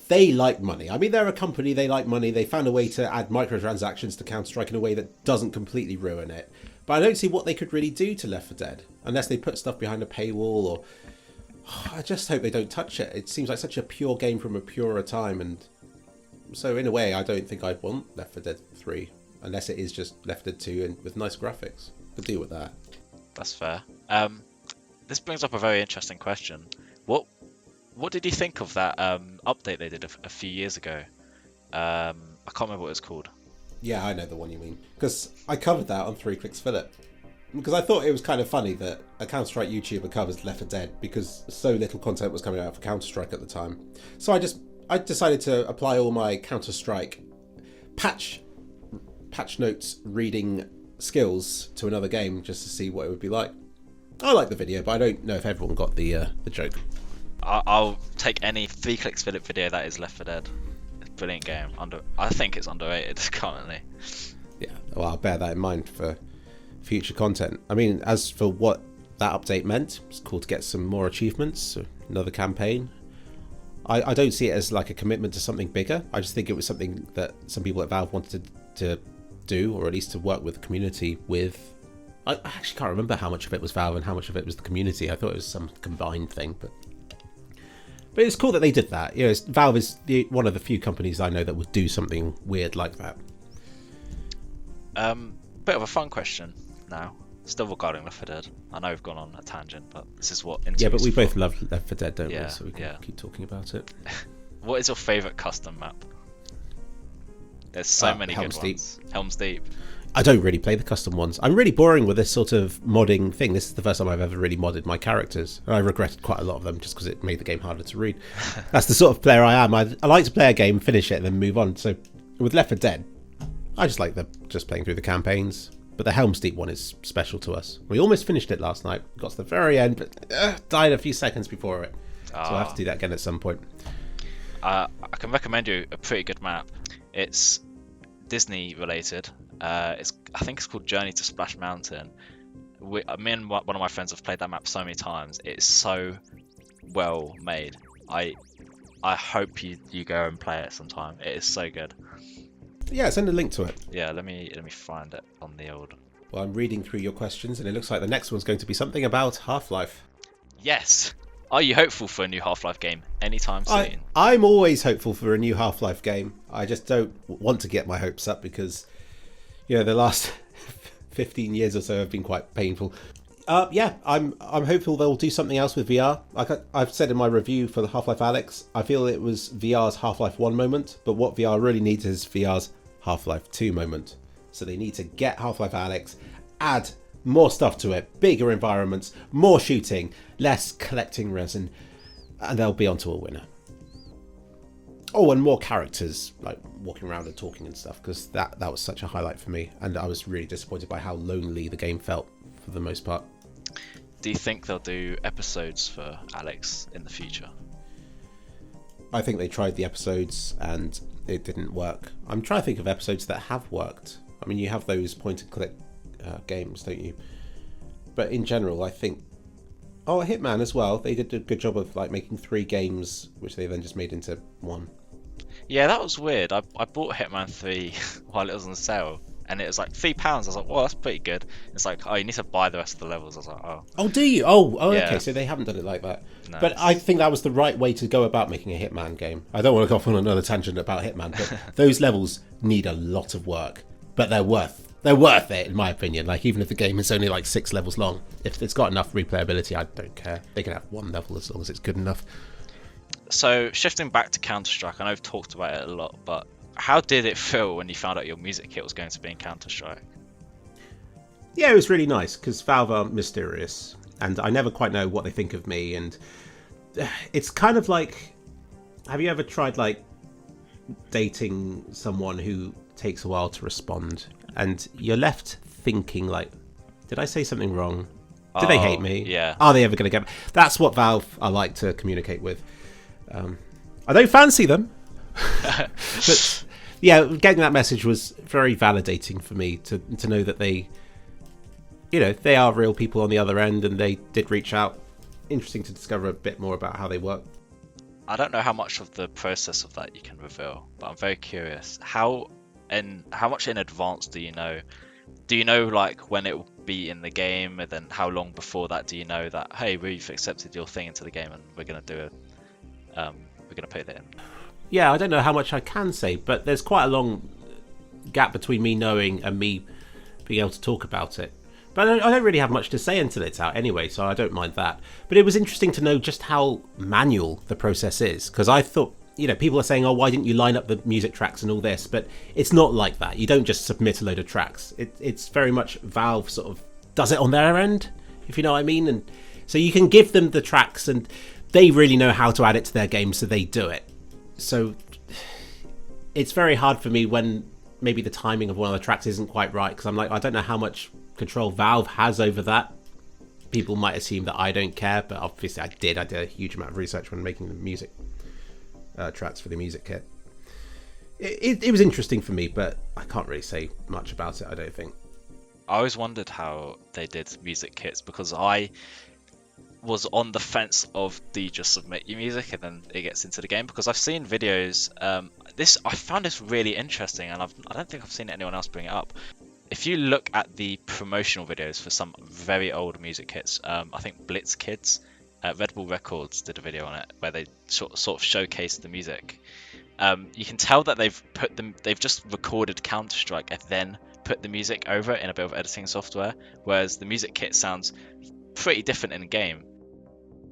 Speaker 2: they like money. I mean, they're a company, they like money. They found a way to add microtransactions to Counter-Strike in a way that doesn't completely ruin it. But I don't see what they could really do to Left 4 Dead, unless they put stuff behind a paywall, or... I just hope they don't touch it. It seems like such a pure game from a purer time, and so in a way, I don't think I'd want Left 4 Dead 3, unless it is just Left 4Dead 2 and with nice graphics. Could deal with that.
Speaker 1: That's fair. This brings up a very interesting question. What did you think of that update they did a few years ago? I can't remember what it was called.
Speaker 2: Yeah, I know the one you mean, because I covered that on 3kliksphilip. Because I thought it was kind of funny that a Counter-Strike YouTuber covers Left 4 Dead, because so little content was coming out for Counter-Strike at the time. So I decided to apply all my Counter-Strike patch notes reading skills to another game just to see what it would be like. I like the video, but I don't know if everyone got the joke.
Speaker 1: I'll take any 3kliksphilip video that is Left 4 Dead. It's a brilliant game. I think it's underrated currently.
Speaker 2: Yeah, well, I'll bear that in mind for future content. I mean, as for what that update meant, it's cool to get some more achievements, another campaign. I don't see it as like a commitment to something bigger. I just think it was something that some people at Valve wanted to do, or at least to work with the community with. I actually can't remember how much of it was Valve and how much of it was the community. I thought it was some combined thing, but it's cool that they did that. You know, Valve is one of the few companies I know that would do something weird like that.
Speaker 1: Bit of a fun question now, still regarding Left 4 Dead. I know we've gone on a tangent, but this is what.
Speaker 2: Yeah, but we both love Left 4 Dead, don't we? So we can keep talking about it.
Speaker 1: What is your favourite custom map? There's so many good ones. Helm's Deep.
Speaker 2: I don't really play the custom ones. I'm really boring with this sort of modding thing. This is the first time I've ever really modded my characters. And I regretted quite a lot of them just because it made the game harder to read. That's the sort of player I am. I like to play a game, finish it, and then move on. So with Left 4 Dead, I just like just playing through the campaigns. But the Helm's Deep one is special to us. We almost finished it last night. Got to the very end, but died a few seconds before it. So I'll have to do that again at some point. I
Speaker 1: can recommend you a pretty good map. It's Disney related. I think it's called Journey to Splash Mountain. Me and one of my friends have played that map so many times. It's so well made. I hope you go and play it sometime. It is so good.
Speaker 2: Yeah, send a link to it.
Speaker 1: Yeah, let me find it on the old.
Speaker 2: Well, I'm reading through your questions, and it looks like the next one's going to be something about Half-Life.
Speaker 1: Yes. Are you hopeful for a new Half-Life game anytime soon?
Speaker 2: I'm always hopeful for a new Half-Life game. I just don't want to get my hopes up because, you know, the last 15 years or so have been quite painful. Yeah, I'm hopeful they'll do something else with VR. Like I've said in my review for the Half-Life Alyx, I feel it was VR's Half-Life 1 moment, but what VR really needs is VR's Half-Life 2 moment. So they need to get Half-Life Alyx, add more stuff to it, bigger environments, more shooting, less collecting resin, and they'll be onto a winner. Oh, and more characters, like walking around and talking and stuff, because that was such a highlight for me, and I was really disappointed by how lonely the game felt for the most part.
Speaker 1: Do you think they'll do episodes for Alyx in the future?
Speaker 2: I think they tried the episodes and it didn't work. I'm trying to think of episodes that have worked. I mean, you have those point-and-click games, don't you? But in general, I think... Oh, Hitman as well. They did a good job of like making 3 games, which they then just made into 1.
Speaker 1: Yeah, that was weird. I bought Hitman 3 while it was on sale, and it was like £3. I was like, well, that's pretty good. It's like, oh, you need to buy the rest of the levels. I was like, oh.
Speaker 2: Oh, do you? Oh,
Speaker 1: yeah.
Speaker 2: Okay. So they haven't done it like that.
Speaker 1: No,
Speaker 2: but I think that was the right way to go about making a Hitman game. I don't want to go off on another tangent about Hitman, but those levels need a lot of work, but they're worth they're worth it in my opinion. Like even if the game is only like 6 levels long, if it's got enough replayability, I don't care. They can have 1 level as long as it's good enough.
Speaker 1: So shifting back to Counter-Strike, I know I've talked about it a lot, but how did it feel when you found out your music kit was going to be in Counter-Strike?
Speaker 2: Yeah, it was really nice because Valve are mysterious and I never quite know what they think of me, and it's kind of like, have you ever tried like dating someone who takes a while to respond and you're left thinking like, did I say something wrong? Do they hate me?
Speaker 1: Yeah.
Speaker 2: Are they ever going to get me? That's what Valve I like to communicate with. I don't fancy them. But yeah, getting that message was very validating for me to know that they, you know, they are real people on the other end and they did reach out. Interesting to discover a bit more about how they work.
Speaker 1: I don't know how much of the process of that you can reveal, but I'm very curious. How much in advance do you know? Do you know like when it will be in the game, and then how long before that do you know that, hey, we've accepted your thing into the game and we're gonna do it? We're gonna put it in.
Speaker 2: Yeah, I don't know how much I can say, but there's quite a long gap between me knowing and me being able to talk about it. But I don't really have much to say until it's out anyway, so I don't mind that. But it was interesting to know just how manual the process is, because I thought, you know, people are saying, oh, why didn't you line up the music tracks and all this? But it's not like that. You don't just submit a load of tracks. It's very much Valve sort of does it on their end, if you know what I mean. And so you can give them the tracks and they really know how to add it to their game, so they do it. So it's very hard for me when maybe the timing of one of the tracks isn't quite right, because I'm like, I don't know how much control Valve has over that. People might assume that I don't care, but obviously I did a huge amount of research when making the music tracks for the music kit. It was interesting for me, but I can't really say much about it, I don't think.
Speaker 1: I always wondered how they did music kits, because I was on the fence of, do you just submit your music and then it gets into the game? Because I've seen videos, I found this really interesting, and I don't think I've seen anyone else bring it up. If you look at the promotional videos for some very old music kits, I think Blitz Kids, Red Bull Records did a video on it where they sort of showcased the music. You can tell that they've just recorded Counter-Strike and then put the music over it in a bit of editing software, whereas the music kit sounds pretty different in game.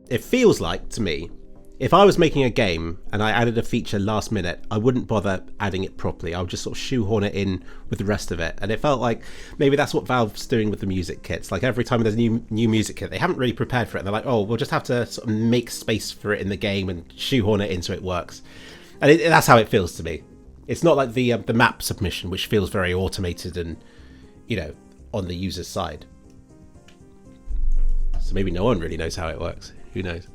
Speaker 2: It feels like, to me, if I was making a game and I added a feature last minute, I wouldn't bother adding it properly. I would just sort of shoehorn it in with the rest of it. And it felt like maybe that's what Valve's doing with the music kits. Like every time there's a new music kit, they haven't really prepared for it. They're like, oh, we'll just have to sort of make space for it in the game and shoehorn it in so it works. And that's how it feels to me. It's not like the map submission, which feels very automated and, you know, on the user's side. So maybe no one really knows how it works. Who knows?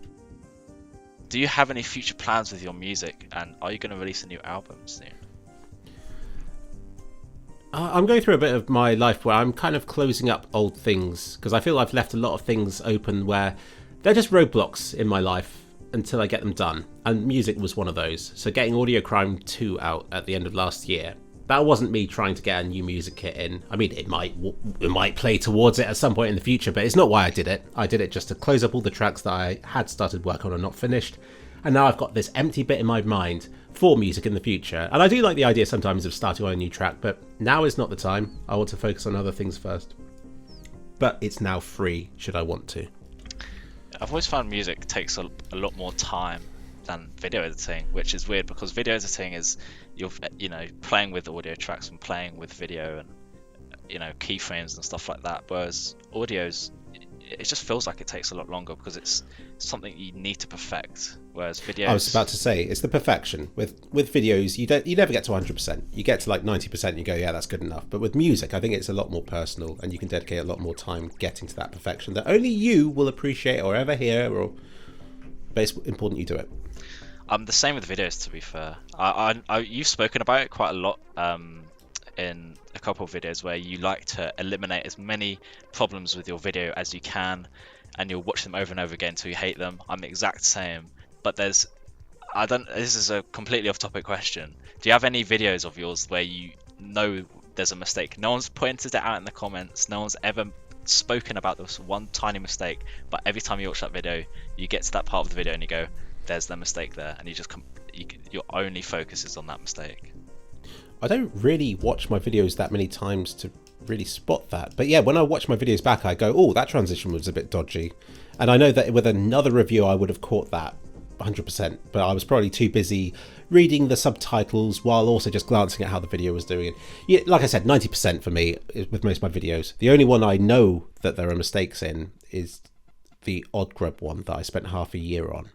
Speaker 1: Do you have any future plans with your music, and are you going to release a new album soon?
Speaker 2: I'm going through a bit of my life where I'm kind of closing up old things, because I feel I've left a lot of things open where they're just roadblocks in my life until I get them done, and music was one of those. So getting Audio Crime 2 out at the end of last year, that wasn't me trying to get a new music kit in. I mean, it might play towards it at some point in the future, but it's not why I did it. I did it just to close up all the tracks that I had started work on and not finished. And now I've got this empty bit in my mind for music in the future. And I do like the idea sometimes of starting on a new track, but now is not the time. I want to focus on other things first. But it's now free, should I want to.
Speaker 1: I've always found music takes a lot more time than video editing, which is weird, because video editing is you're playing with audio tracks and playing with video and keyframes and stuff like that, whereas audio's, it just feels like it takes a lot longer because it's something you need to perfect, whereas videos,
Speaker 2: I was about to say, it's the perfection. With videos, you never get to 100%. You get to like 90%, you go, yeah, that's good enough. But with music, I think it's a lot more personal, and you can dedicate a lot more time getting to that perfection that only you will appreciate or ever hear, but it's important you do it.
Speaker 1: The same with videos, to be fair. You've spoken about it quite a lot in a couple of videos where you like to eliminate as many problems with your video as you can, and you'll watch them over and over again until you hate them. I'm the exact same, but this is a completely off-topic question. Do you have any videos of yours where you know there's a mistake? No one's pointed it out in the comments, no one's ever spoken about this one tiny mistake, but every time you watch that video, you get to that part of the video and you go, there's the mistake there, and your only focus is on that mistake.
Speaker 2: I don't really watch my videos that many times to really spot that. But yeah, when I watch my videos back, I go, oh, that transition was a bit dodgy. And I know that with another review, I would have caught that 100%, but I was probably too busy reading the subtitles while also just glancing at how the video was doing. And yeah, like I said, 90% for me with most of my videos. The only one I know that there are mistakes in is the Odd Grub one that I spent half a year on.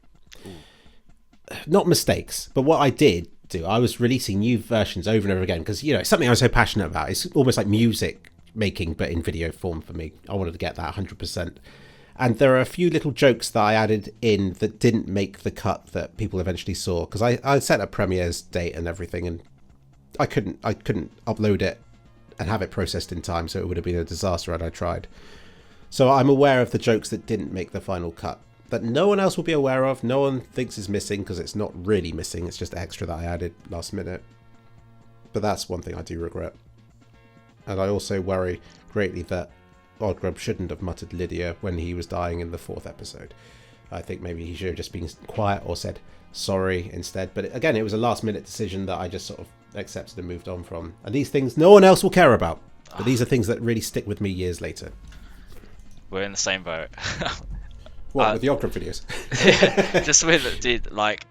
Speaker 2: Ooh. Not mistakes, but what I did do, I was releasing new versions over and over again because, you know, it's something I was so passionate about. It's almost like music making, but in video form for me. I wanted to get that 100%. And there are a few little jokes that I added in that didn't make the cut that people eventually saw, because I set a premiere's date and everything, and I couldn't upload it and have it processed in time, so it would have been a disaster had I tried. So I'm aware of the jokes that didn't make the final cut, that no one else will be aware of, no one thinks is missing, because it's not really missing, it's just extra that I added last minute. But that's one thing I do regret. And I also worry greatly that Oddgrub shouldn't have muttered Lydia when he was dying in the 4th episode. I think maybe he should have just been quiet or said sorry instead. But again, it was a last minute decision that I just sort of accepted and moved on from. And these things no one else will care about. But these are things that really stick with me years later.
Speaker 1: We're in the same boat.
Speaker 2: What, with the Oddgrub videos?
Speaker 1: Just with, dude, like,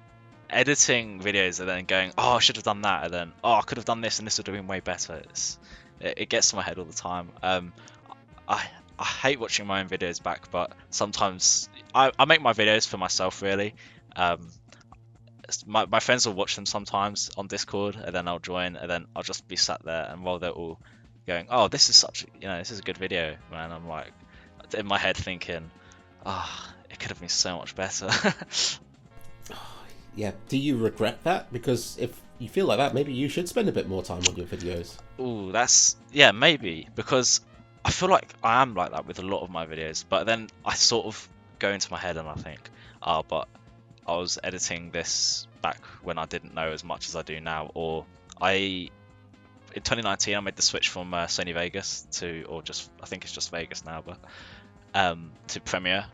Speaker 1: editing videos and then going, oh, I should have done that. And then, oh, I could have done this and this would have been way better. It gets to my head all the time. I hate watching my own videos back, but sometimes I make my videos for myself, really. My friends will watch them sometimes on Discord, and then I'll join, and then I'll just be sat there, and while they're all going, oh, this is this is a good video, man, I'm like, in my head thinking, it could have been so much better.
Speaker 2: Yeah, do you regret that? Because if you feel like that, maybe you should spend a bit more time on your videos.
Speaker 1: Ooh, yeah, maybe, because I feel like I am like that with a lot of my videos, but then I sort of go into my head and I think, but I was editing this back when I didn't know as much as I do now, or in 2019 I made the switch from Sony Vegas I think it's just Vegas now, but to Premiere,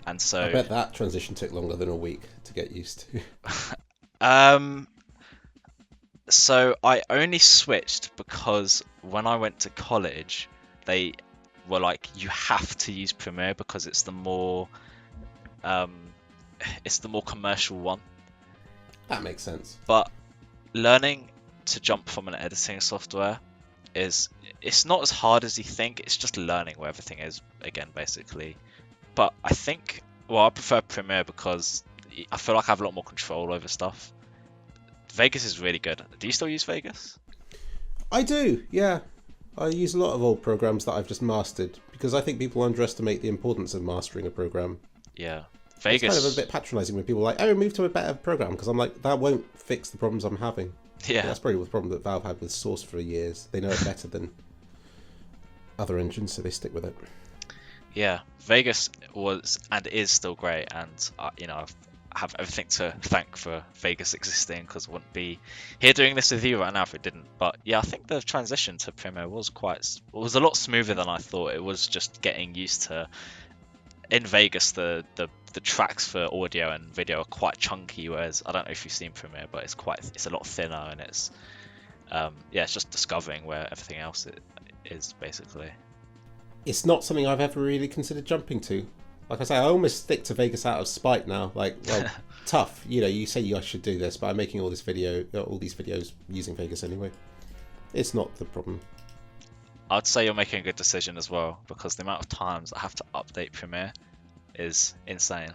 Speaker 1: and so
Speaker 2: I bet that transition took longer than a week to get used to.
Speaker 1: So I only switched because when I went to college, they were like, you have to use Premiere because it's the more commercial one.
Speaker 2: That makes sense.
Speaker 1: But learning to jump from an editing software it's not as hard as you think. It's just learning where everything is again, basically. But I think, I prefer Premiere because I feel like I have a lot more control over stuff. Vegas is really good. Do you still use Vegas?
Speaker 2: I do, yeah. I use a lot of old programs that I've just mastered because I think people underestimate the importance of mastering a program.
Speaker 1: Yeah. Vegas.
Speaker 2: It's kind of a bit patronising when people are like, oh, move to a better program, because I'm like, that won't fix the problems I'm having.
Speaker 1: Yeah.
Speaker 2: That's probably the problem that Valve had with Source for years. They know it better than other engines, so they stick with it.
Speaker 1: Yeah, Vegas was and is still great, and I have everything to thank for Vegas existing, because I wouldn't be here doing this with you right now if it didn't. But yeah, I think the transition to Premiere was a lot smoother than I thought. It was just getting used to. In Vegas, the tracks for audio and video are quite chunky, whereas I don't know if you've seen Premiere, but it's a lot thinner, and it's just discovering where everything else is basically.
Speaker 2: It's not something I've ever really considered jumping to. Like I say, I almost stick to Vegas out of spite now. Like, well, tough. You say I should do this, but I'm making all these videos using Vegas anyway. It's not the problem.
Speaker 1: I'd say you're making a good decision as well, because the amount of times I have to update Premiere is insane.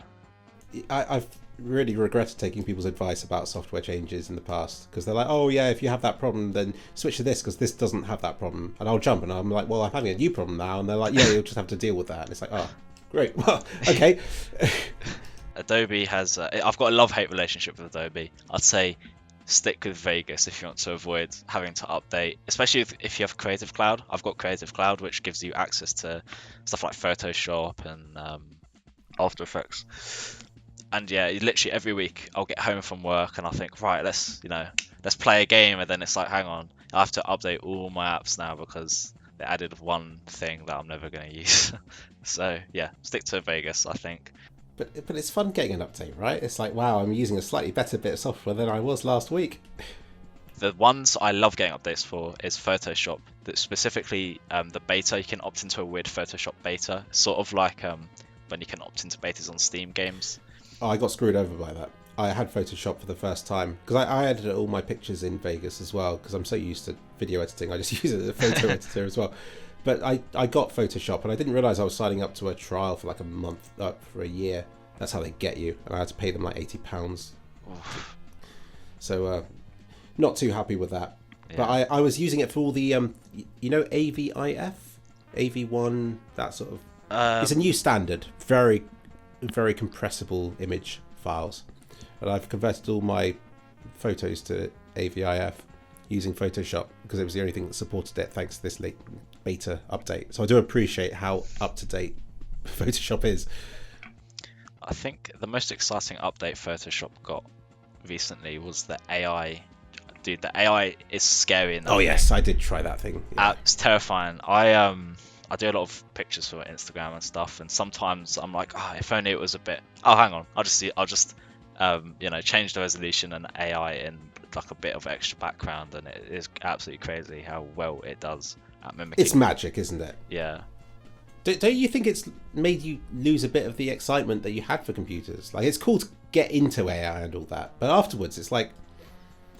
Speaker 2: I've really regretted taking people's advice about software changes in the past, because they're like, oh yeah, if you have that problem, then switch to this because this doesn't have that problem. And I'll jump, and I'm like, well, I'm having a new problem now. And they're like, yeah, you'll just have to deal with that. And it's like, oh, great. Well, okay.
Speaker 1: Adobe has... I've got a love-hate relationship with Adobe. I'd say stick with Vegas if you want to avoid having to update, especially if you have Creative Cloud. I've got Creative Cloud, which gives you access to stuff like Photoshop and After Effects. And yeah, literally every week I'll get home from work and I'll think, right, let's play a game, and then it's like, hang on, I have to update all my apps now because they added one thing that I'm never going to use. So yeah, stick to Vegas, I think.
Speaker 2: But it's fun getting an update, right? It's like, wow, I'm using a slightly better bit of software than I was last week.
Speaker 1: The ones I love getting updates for is Photoshop. That specifically the beta, you can opt into a weird Photoshop beta, sort of like when you can opt into betas on Steam games.
Speaker 2: Oh, I got screwed over by that. I had Photoshop for the first time because I edited all my pictures in Vegas as well because I'm so used to video editing. I just use it as a photo editor as well. But I got Photoshop and I didn't realise I was signing up to a trial for like a month, for a year. That's how they get you. And I had to pay them like £80. So not too happy with that. Yeah. But I was using it for all the, AVIF? AV1, that sort of... it's a new standard. Very, very compressible image files. And I've converted all my photos to AVIF using Photoshop because it was the only thing that supported it thanks to this late beta update. So I do appreciate how up-to-date Photoshop is.
Speaker 1: I think the most exciting update Photoshop got recently was the AI. Dude, the AI is scary in that thing.
Speaker 2: Yes, I did try that thing. Yeah.
Speaker 1: It's terrifying. I do a lot of pictures for Instagram and stuff, and sometimes I'm like, if only it was a bit. Oh, hang on, I'll just change the resolution and AI in like a bit of extra background, and it is absolutely crazy how well it does at mimicking.
Speaker 2: It's magic, isn't it?
Speaker 1: Yeah.
Speaker 2: Don't you think it's made you lose a bit of the excitement that you had for computers? Like, it's cool to get into AI and all that, but afterwards it's like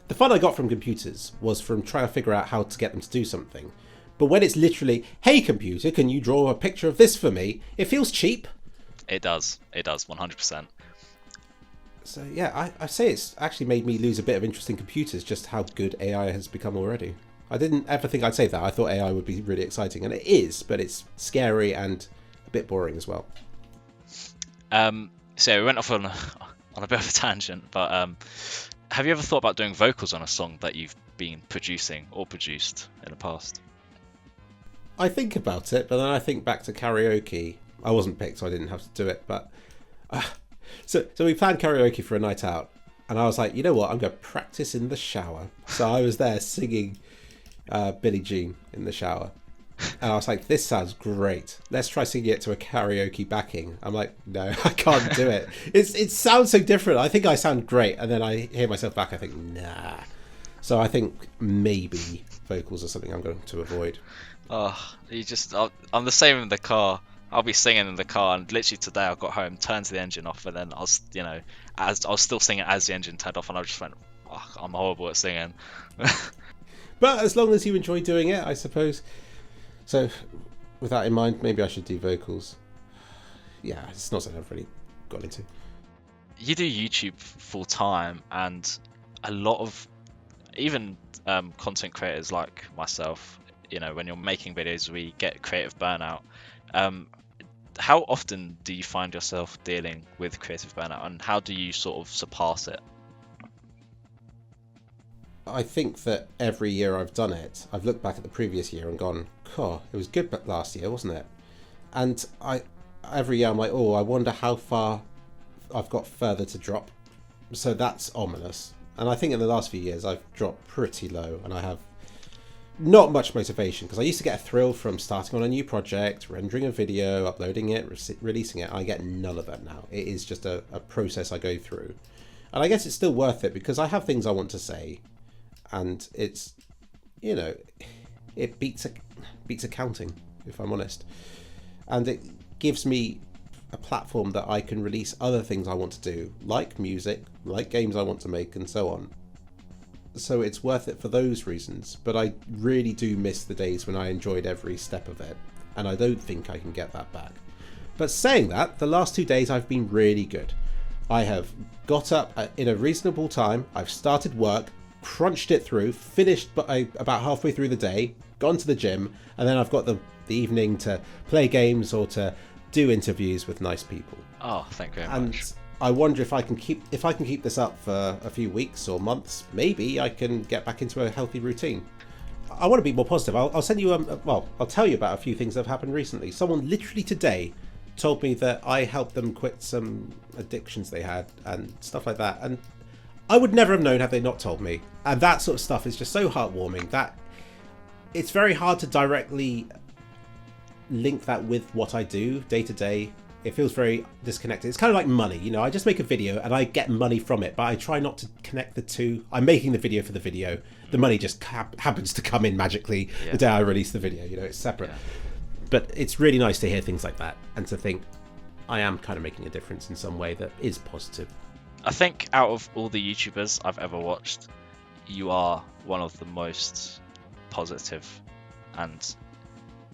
Speaker 2: the fun I got from computers was from trying to figure out how to get them to do something. But when it's literally, hey computer, can you draw a picture of this for me? It feels cheap.
Speaker 1: It does 100%.
Speaker 2: So yeah, I say it's actually made me lose a bit of interest in computers, just how good AI has become already. I didn't ever think I'd say that. I thought AI would be really exciting, and it is, but it's scary and a bit boring as well.
Speaker 1: So we went off on a bit of a tangent, but have you ever thought about doing vocals on a song that you've been producing or produced in the past?
Speaker 2: I think about it, but then I think back to karaoke. I wasn't picked, so I didn't have to do it, but... So we planned karaoke for a night out, and I was like, you know what, I'm going to practice in the shower. So I was there singing Billie Jean in the shower, and I was like, this sounds great. Let's try singing it to a karaoke backing. I'm like, no, I can't do it. It sounds so different. I think I sound great, and then I hear myself back, I think, nah. So I think maybe vocals are something I'm going to avoid.
Speaker 1: Oh, I'm the same in the car. I'll be singing in the car, and literally today I got home, turned the engine off, and then I was still singing as the engine turned off, and I just went, I'm horrible at singing.
Speaker 2: But as long as you enjoy doing it, I suppose. So, with that in mind, maybe I should do vocals. Yeah, it's not something I've really got into.
Speaker 1: You do YouTube full time, and a lot of even content creators like myself, when you're making videos, we get creative burnout. How often do you find yourself dealing with creative burnout, and how do you sort of surpass it?
Speaker 2: I think that every year I've done it, I've looked back at the previous year and gone, it was good last year, wasn't it? And every year I'm like, I wonder how far I've got further to drop. So that's ominous. And I think in the last few years I've dropped pretty low, and I have not much motivation, because I used to get a thrill from starting on a new project, rendering a video, uploading it, releasing it. I get none of that now. It is just a process I go through. And I guess it's still worth it because I have things I want to say, and it's, it beats accounting, if I'm honest. And it gives me a platform that I can release other things I want to do, like music, like games I want to make, and so on. So it's worth it for those reasons, but I really do miss the days when I enjoyed every step of it, and I don't think I can get that back. But saying that, the last 2 days I've been really good. I have got up in a reasonable time, I've started work, crunched it through, finished about halfway through the day, gone to the gym, and then I've got the evening to play games or to do interviews with nice people.
Speaker 1: Oh, thank you very much.
Speaker 2: I wonder if I can keep this up for a few weeks or months. Maybe I can get back into a healthy routine. I want to be more positive. I'll send you I'll tell you about a few things that have happened recently. Someone literally today told me that I helped them quit some addictions they had and stuff like that, and I would never have known had they not told me. And that sort of stuff is just so heartwarming that it's very hard to directly link that with what I do day to day. It feels very disconnected. It's kind of like money, I just make a video and I get money from it, but I try not to connect the two. I'm making the video for the video, The money just happens to come in magically the day I release the video. You know, it's separate. Yeah. But it's really nice to hear things like that and to think I am kind of making a difference in some way that is positive.
Speaker 1: I think out of all the YouTubers I've ever watched, you are one of the most positive and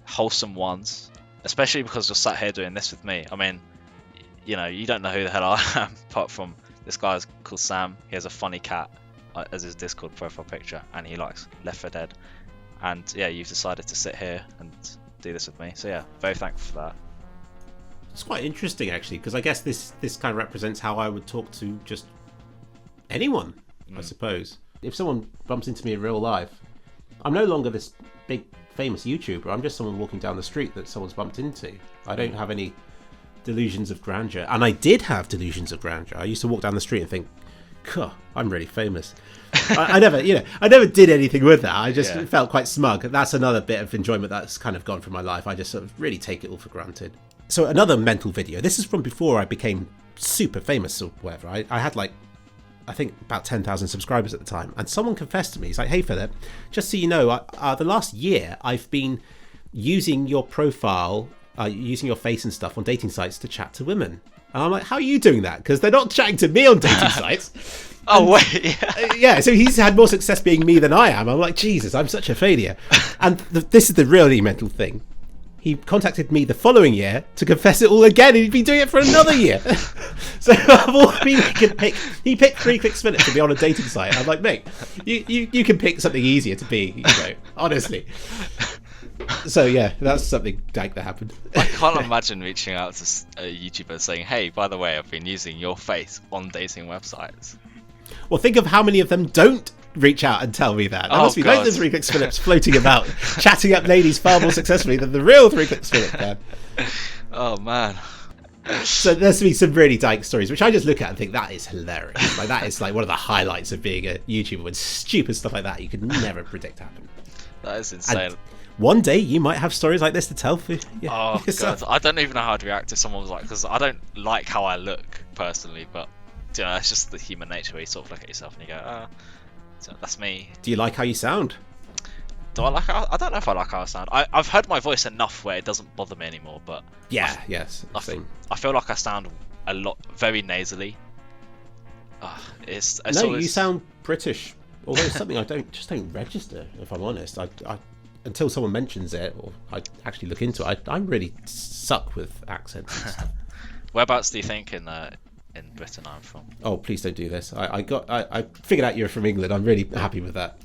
Speaker 1: wholesome ones, especially because you're sat here doing this with me. I mean, you know, you don't know who the hell I am apart from this guy's called Sam. He has a funny cat as his Discord profile picture, and he likes Left 4 Dead. And yeah, you've decided to sit here and do this with me. So yeah, very thankful for that.
Speaker 2: It's quite interesting actually, because I guess this kind of represents how I would talk to just anyone, I suppose. If someone bumps into me in real life, I'm no longer this big famous YouTuber. I'm just someone walking down the street that someone's bumped into. I don't have any delusions of grandeur. And I did have delusions of grandeur. I used to walk down the street and think, "God, I'm really famous." I never did anything with that. I just felt quite smug. That's another bit of enjoyment that's kind of gone from my life. I just sort of really take it all for granted. So another mental video. This is from before I became super famous or whatever. I had like, I think about 10,000 subscribers at the time. And someone confessed to me, he's like, "Hey Philip, just so you know, the last year I've been using your profile, using your face and stuff on dating sites to chat to women." And I'm like, "How are you doing that? Because they're not chatting to me on dating sites."
Speaker 1: Oh, wait.
Speaker 2: Yeah, so he's had more success being me than I am. I'm like, Jesus, I'm such a failure. And this is the really mental thing. He contacted me the following year to confess it all again, and he'd been doing it for another year. So of all people he picked 3kliksphilip to be on a dating site. I'm like, mate, you can pick something easier to be, you know, honestly. So yeah, that's something dank that happened.
Speaker 1: I can't imagine reaching out to a YouTuber saying, "Hey, by the way, I've been using your face on dating websites."
Speaker 2: Well, think of how many of them don't reach out and tell me that. There must be loads of 3kliksphilips floating about, chatting up ladies far more successfully than the real 3kliksphilip can.
Speaker 1: Oh man.
Speaker 2: So there's to be some really dank stories, which I just look at and think that is hilarious. Like that is like one of the highlights of being a YouTuber, when stupid stuff like that you could never predict happen.
Speaker 1: That is insane.
Speaker 2: And one day you might have stories like this to tell for
Speaker 1: yourself. God, I don't even know how to react if someone was like, because I don't like how I look personally, but you know, it's just the human nature where you sort of look at yourself and you go, so that's me.
Speaker 2: Do you like how you sound?
Speaker 1: Do I like how, I don't know if I like how I sound. I've heard my voice enough where it doesn't bother me anymore, but
Speaker 2: same.
Speaker 1: I feel like I sound very nasally.
Speaker 2: You sound British, although it's something I don't register, if I'm honest. I until someone mentions it or I actually look into it, I really suck with accents and stuff.
Speaker 1: Whereabouts do you think in Britain I'm from?
Speaker 2: Oh, please don't do this. I figured out you're from England. I'm really happy with that.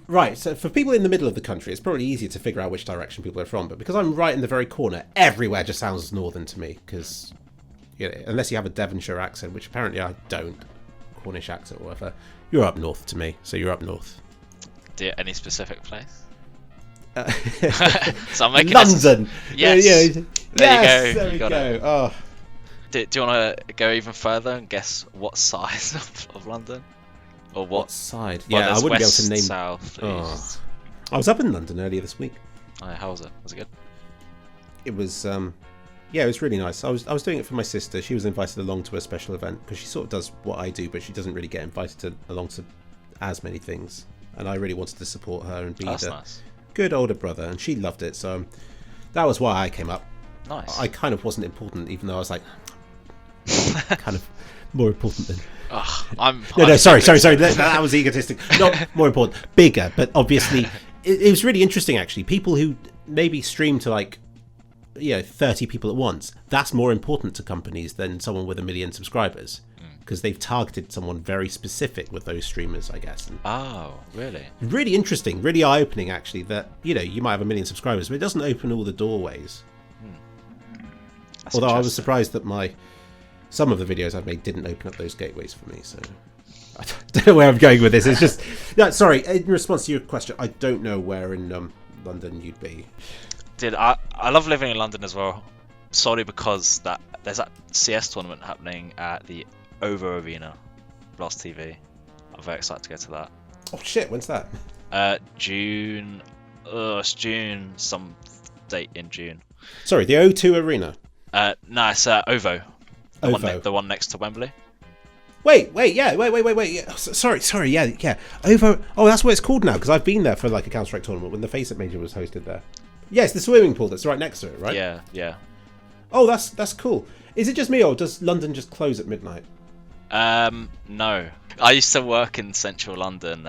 Speaker 2: Right, so for people in the middle of the country, it's probably easier to figure out which direction people are from. But because I'm right in the very corner, everywhere just sounds northern to me. Because, you know, unless you have a Devonshire accent, which apparently I don't, Cornish accent or whatever, you're up north to me. So you're up north.
Speaker 1: Any specific place? So I'm making
Speaker 2: London.
Speaker 1: Yes.
Speaker 2: There you go. Oh.
Speaker 1: Do you want to go even further and guess what side of London? Or what
Speaker 2: side?
Speaker 1: Well,
Speaker 2: I wouldn't
Speaker 1: west,
Speaker 2: be able to name.
Speaker 1: South, east.
Speaker 2: I was up in London earlier this week.
Speaker 1: Oh, how was it? Was it good?
Speaker 2: It was, it was really nice. I was doing it for my sister. She was invited along to a special event because she sort of does what I do, but she doesn't really get invited along to as many things. And I really wanted to support her and be
Speaker 1: nice.
Speaker 2: Good older brother, and she loved it. So that was why I came up.
Speaker 1: Nice.
Speaker 2: I kind of wasn't important, even though I was like kind of more important than. Sorry. That was egotistic. Not more important, bigger, but obviously it was really interesting actually. People who maybe stream to 30 people at once, that's more important to companies than someone with 1 million subscribers, because they've targeted someone very specific with those streamers, I guess. And
Speaker 1: oh, really?
Speaker 2: Really interesting, really eye-opening actually, that you might have 1 million subscribers, but it doesn't open all the doorways. Although I was surprised that some of the videos I've made didn't open up those gateways for me, so I don't know where I'm going with this. It's just, sorry, in response to your question, I don't know where in London you'd be.
Speaker 1: I love living in London as well, solely because there's that CS tournament happening at the Over Arena, Blast TV. I'm very excited to go to that.
Speaker 2: Oh shit, when's that?
Speaker 1: June. It's June, some date in June.
Speaker 2: Sorry, the O2 Arena?
Speaker 1: No, it's OVO.
Speaker 2: OVO.
Speaker 1: The one next to Wembley.
Speaker 2: Wait, yeah, wait. Yeah. Sorry, yeah. Oh, that's what it's called now, because I've been there for like a Counter-Strike tournament when the Face It Major was hosted there. Yes, the swimming pool that's right next to it, right?
Speaker 1: Yeah.
Speaker 2: Oh, that's cool. Is it just me, or does London just close at midnight?
Speaker 1: No. I used to work in central London.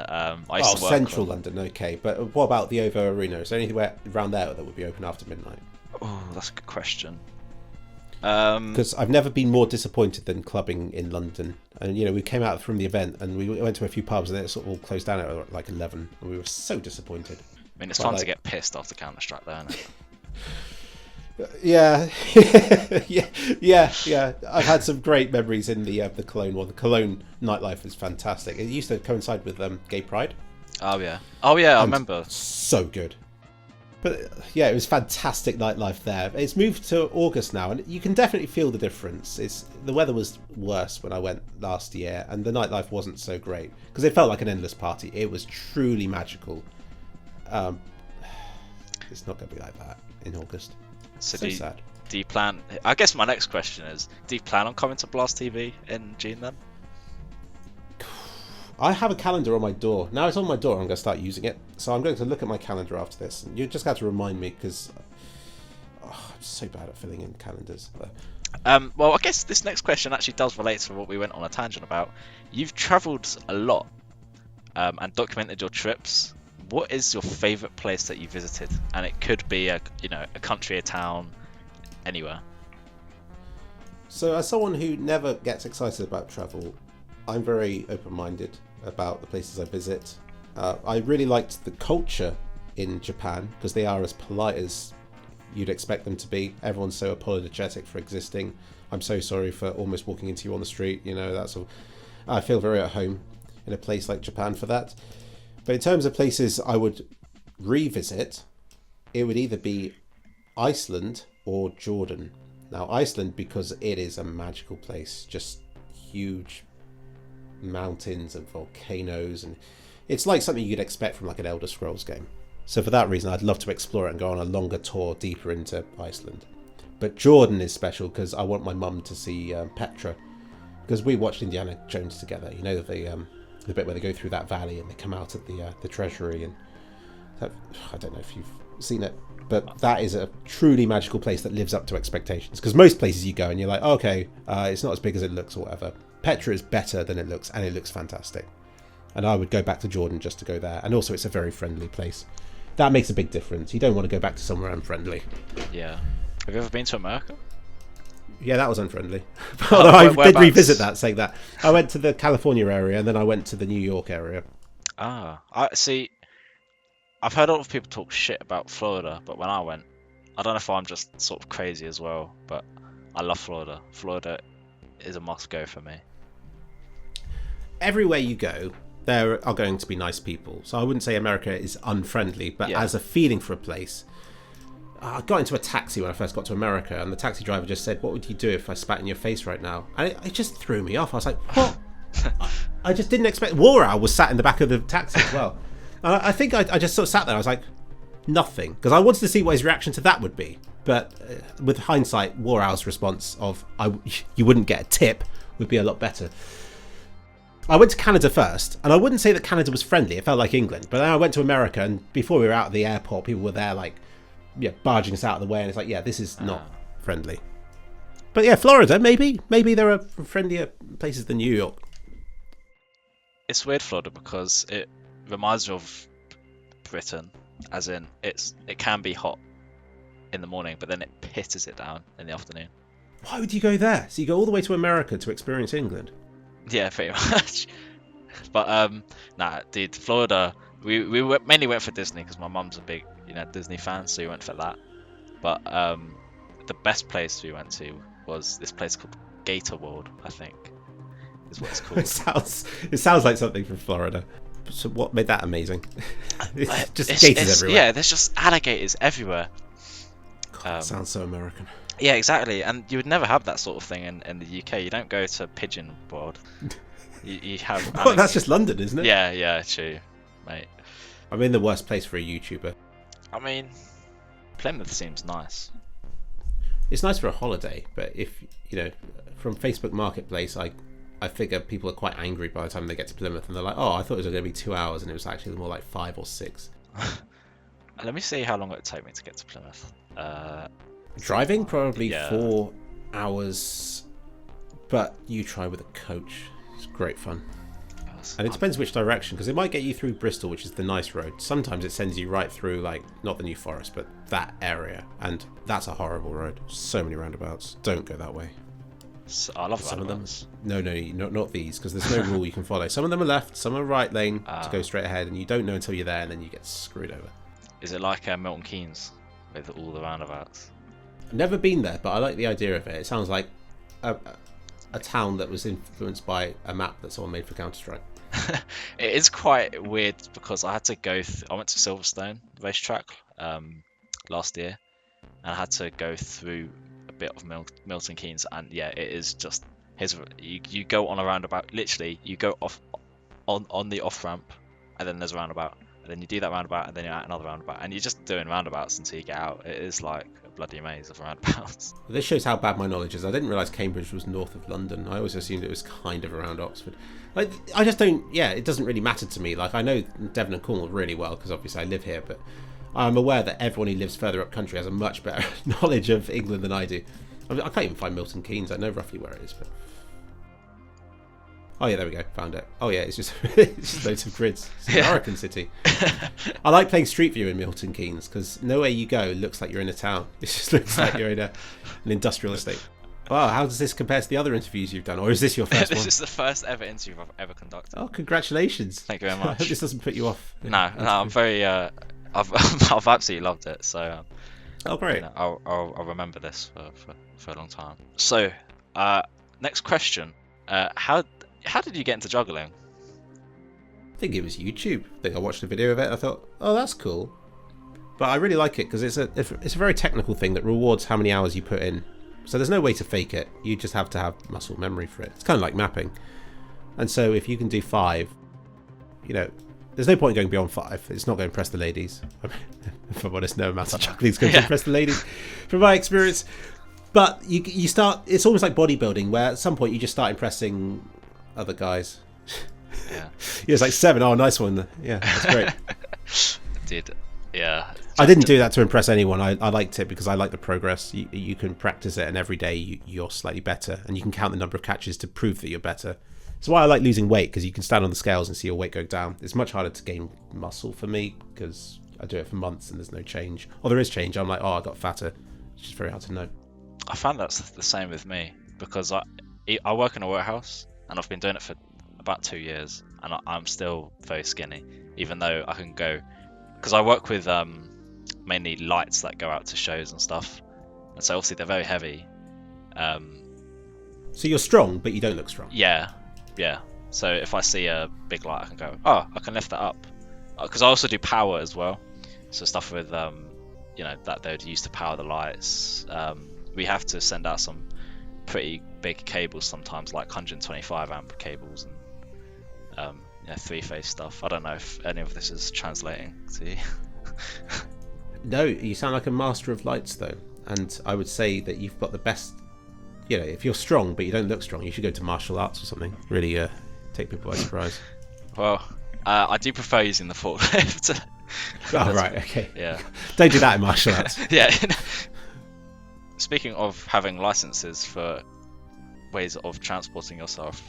Speaker 2: Central London, okay. But what about the OVO Arena? Is there anywhere around there that would be open after midnight?
Speaker 1: Oh, that's a good question.
Speaker 2: Because I've never been more disappointed than clubbing in London. And, we came out from the event and we went to a few pubs and it sort of all closed down at like 11. And we were so disappointed.
Speaker 1: I mean, it's fun to get pissed after Counter-Strike there, isn't it?
Speaker 2: Yeah. I've had some great memories in the Cologne one. The Cologne nightlife is fantastic. It used to coincide with Gay Pride.
Speaker 1: Oh yeah, I remember.
Speaker 2: So good. But yeah, it was fantastic nightlife there. It's moved to August now, and you can definitely feel the difference. The weather was worse when I went last year, and the nightlife wasn't so great because it felt like an endless party. It was truly magical. It's not going to be like that in August. So sad.
Speaker 1: Do you plan? I guess my next question is: do you plan on coming to Blast TV in June then?
Speaker 2: I have a calendar on my door. Now it's on my door, I'm going to start using it. So I'm going to look at my calendar after this. And you just have to remind me because I'm so bad at filling in calendars.
Speaker 1: Well, I guess this next question actually does relate to what we went on a tangent about. You've travelled a lot and documented your trips. What is your favourite place that you visited? And it could be a country, a town, anywhere.
Speaker 2: So as someone who never gets excited about travel, I'm very open-minded about the places I visit. I really liked the culture in Japan because they are as polite as you'd expect them to be. Everyone's so apologetic for existing. I'm so sorry for almost walking into you on the street. That's all. I feel very at home in a place like Japan for that. But in terms of places I would revisit, it would either be Iceland or Jordan. Now, Iceland because it is a magical place, just huge mountains and volcanoes, and it's like something you'd expect from like an Elder Scrolls game. So for that reason, I'd love to explore it and go on a longer tour deeper into Iceland. But Jordan is special because I want my mum to see Petra, because we watched Indiana Jones together. The bit where they go through that valley and they come out at the treasury, and I don't know if you've seen it, but that is a truly magical place that lives up to expectations. Because most places you go and you're like, okay, it's not as big as it looks or whatever. Petra is better than it looks, and it looks fantastic. And I would go back to Jordan just to go there. And also, it's a very friendly place. That makes a big difference. You don't want to go back to somewhere unfriendly.
Speaker 1: Yeah. Have you ever been to America?
Speaker 2: Yeah, that was unfriendly. Although I did revisit that, saying that. I went to the California area, and then I went to the New York area.
Speaker 1: I see. I've heard a lot of people talk shit about Florida, but when I went, I don't know if I'm just sort of crazy as well, but I love Florida. Florida is a must-go for me.
Speaker 2: Everywhere you go, there are going to be nice people. So I wouldn't say America is unfriendly, but as a feeling for a place. I got into a taxi when I first got to America, and the taxi driver just said, "What would you do if I spat in your face right now?" And it just threw me off. I was like, what? I just didn't expect... War Owl was sat in the back of the taxi as well. And I think I just sort of sat there. I was like, nothing. Because I wanted to see what his reaction to that would be. But with hindsight, War Owl's response of, you wouldn't get a tip, would be a lot better. I went to Canada first, and I wouldn't say that Canada was friendly. It felt like England. But then I went to America, and before we were out of the airport, people were there like, barging us out of the way, and it's like, this is not friendly. But yeah, Florida, maybe there are friendlier places than New York.
Speaker 1: It's weird, Florida, because it reminds me of Britain, as in it can be hot in the morning, but then it pisses it down in the afternoon.
Speaker 2: Why would you go there? So you go all the way to America to experience England?
Speaker 1: Yeah, pretty much. But nah, dude, Florida. We mainly went for Disney because my mum's a big Disney fan, so we went for that. But the best place we went to was this place called Gator World, I think, is what it's called.
Speaker 2: It sounds like something from Florida. So what made that amazing? It's just gators everywhere.
Speaker 1: Yeah, there's just alligators everywhere.
Speaker 2: God, sounds so American.
Speaker 1: Yeah, exactly. And you would never have that sort of thing in the UK. You don't go to Pigeon World. You have.
Speaker 2: Well, that's just London, isn't it?
Speaker 1: Yeah, true, mate.
Speaker 2: I'm in the worst place for a YouTuber.
Speaker 1: I mean, Plymouth seems nice.
Speaker 2: It's nice for a holiday, but if from Facebook Marketplace, I I figure people are quite angry by the time they get to Plymouth, and they're like, "Oh, I thought it was going to be 2 hours, and it was actually more like 5 or 6."
Speaker 1: Let me see how long it would take me to get to Plymouth.
Speaker 2: Driving probably
Speaker 1: Yeah.
Speaker 2: 4 hours, but you try with a coach. It's great fun. And it depends which direction, because it might get you through Bristol, which is the nice road. Sometimes it sends you right through, like, not the New Forest, but that area. And that's a horrible road. So many roundabouts. Don't go that way.
Speaker 1: I love
Speaker 2: Some
Speaker 1: roundabouts.
Speaker 2: of them. No, not these, because there's no rule you can follow. Some of them are left, some are right lane to go straight ahead, and you don't know until you're there, and then you get screwed over.
Speaker 1: Is it like Milton Keynes with all the roundabouts?
Speaker 2: Never been there, but I like the idea of it. It sounds like a town that was influenced by a map that someone made for Counter-Strike.
Speaker 1: It is quite weird because I had to go. I went to Silverstone racetrack last year, and I had to go through a bit of Milton Keynes, and yeah, it is just you go on a roundabout. Literally, you go off on the off ramp, and then there's a roundabout, and then you do that roundabout, and then you're at another roundabout, and you're just doing roundabouts until you get out. It is like a bloody maze of roundabouts.
Speaker 2: This shows how bad my knowledge is. I didn't realise Cambridge was north of London. I always assumed it was kind of around Oxford. Like, I just don't. Yeah, it doesn't really matter to me. Like, I know Devon and Cornwall really well because obviously I live here, but I'm aware that everyone who lives further up country has a much better knowledge of England than I do. I mean, I can't even find Milton Keynes. I know roughly where it is, but oh yeah, there we go. Found it. Oh yeah, it's just it's just loads of grids. It's an American city. I like playing Street View in Milton Keynes because nowhere you go looks like you're in a town. It just looks like you're in an industrial estate. Wow, how does this compare to the other interviews you've done, or is this your first one?
Speaker 1: This is the first ever interview I've ever conducted.
Speaker 2: Oh, congratulations!
Speaker 1: Thank you very
Speaker 2: I hope
Speaker 1: much.
Speaker 2: this doesn't put you off.
Speaker 1: No, I'm very. I've I've absolutely loved it. So
Speaker 2: Oh, great.
Speaker 1: you know, I'll remember this for a long time. So, next question. How did you get into juggling?
Speaker 2: I think it was YouTube. I think I watched a video of it and I thought, oh, that's cool. But I really like it because it's a very technical thing that rewards how many hours you put in. So there's no way to fake it. You just have to have muscle memory for it. It's kind of like mapping. And so if you can do 5, you know, there's no point in going beyond 5. It's not going to impress the ladies. I mean, if I'm honest, no amount of juggling is going to impress the ladies from my experience. But you start, it's almost like bodybuilding where at some point you just start impressing other guys.
Speaker 1: Yeah.
Speaker 2: It's like 7. Oh, nice one. Yeah, that's great.
Speaker 1: Did yeah.
Speaker 2: I didn't do that to impress anyone. I liked it because I like the progress. You can practice it, and every day you're slightly better, and you can count the number of catches to prove that you're better. That's why I like losing weight, because you can stand on the scales and see your weight go down. It's much harder to gain muscle for me because I do it for months and there's no change. Or there is change. I'm like, oh, I got fatter. It's just very hard to know.
Speaker 1: I found that's the same with me because I work in a warehouse and I've been doing it for about 2 years, and I'm still very skinny, even though I can go, because I work with mainly lights that go out to shows and stuff, and so obviously they're very heavy.
Speaker 2: So you're strong, but you don't look strong.
Speaker 1: Yeah. So if I see a big light, I can go, oh, I can lift that up, because I also do power as well. So stuff with you know, that they would use to power the lights. We have to send out some pretty big cables sometimes, like 125 amp cables and you know, 3-phase stuff. I don't know if any of this is translating to you.
Speaker 2: No, you sound like a master of lights, though. And I would say that you've got the best. You know, if you're strong but you don't look strong, you should go to martial arts or something. Really take people by surprise.
Speaker 1: Well, I do prefer using the forklift.
Speaker 2: Oh, right, okay.
Speaker 1: Yeah.
Speaker 2: Don't do that in martial arts.
Speaker 1: Yeah. Speaking of having licenses for ways of transporting yourself,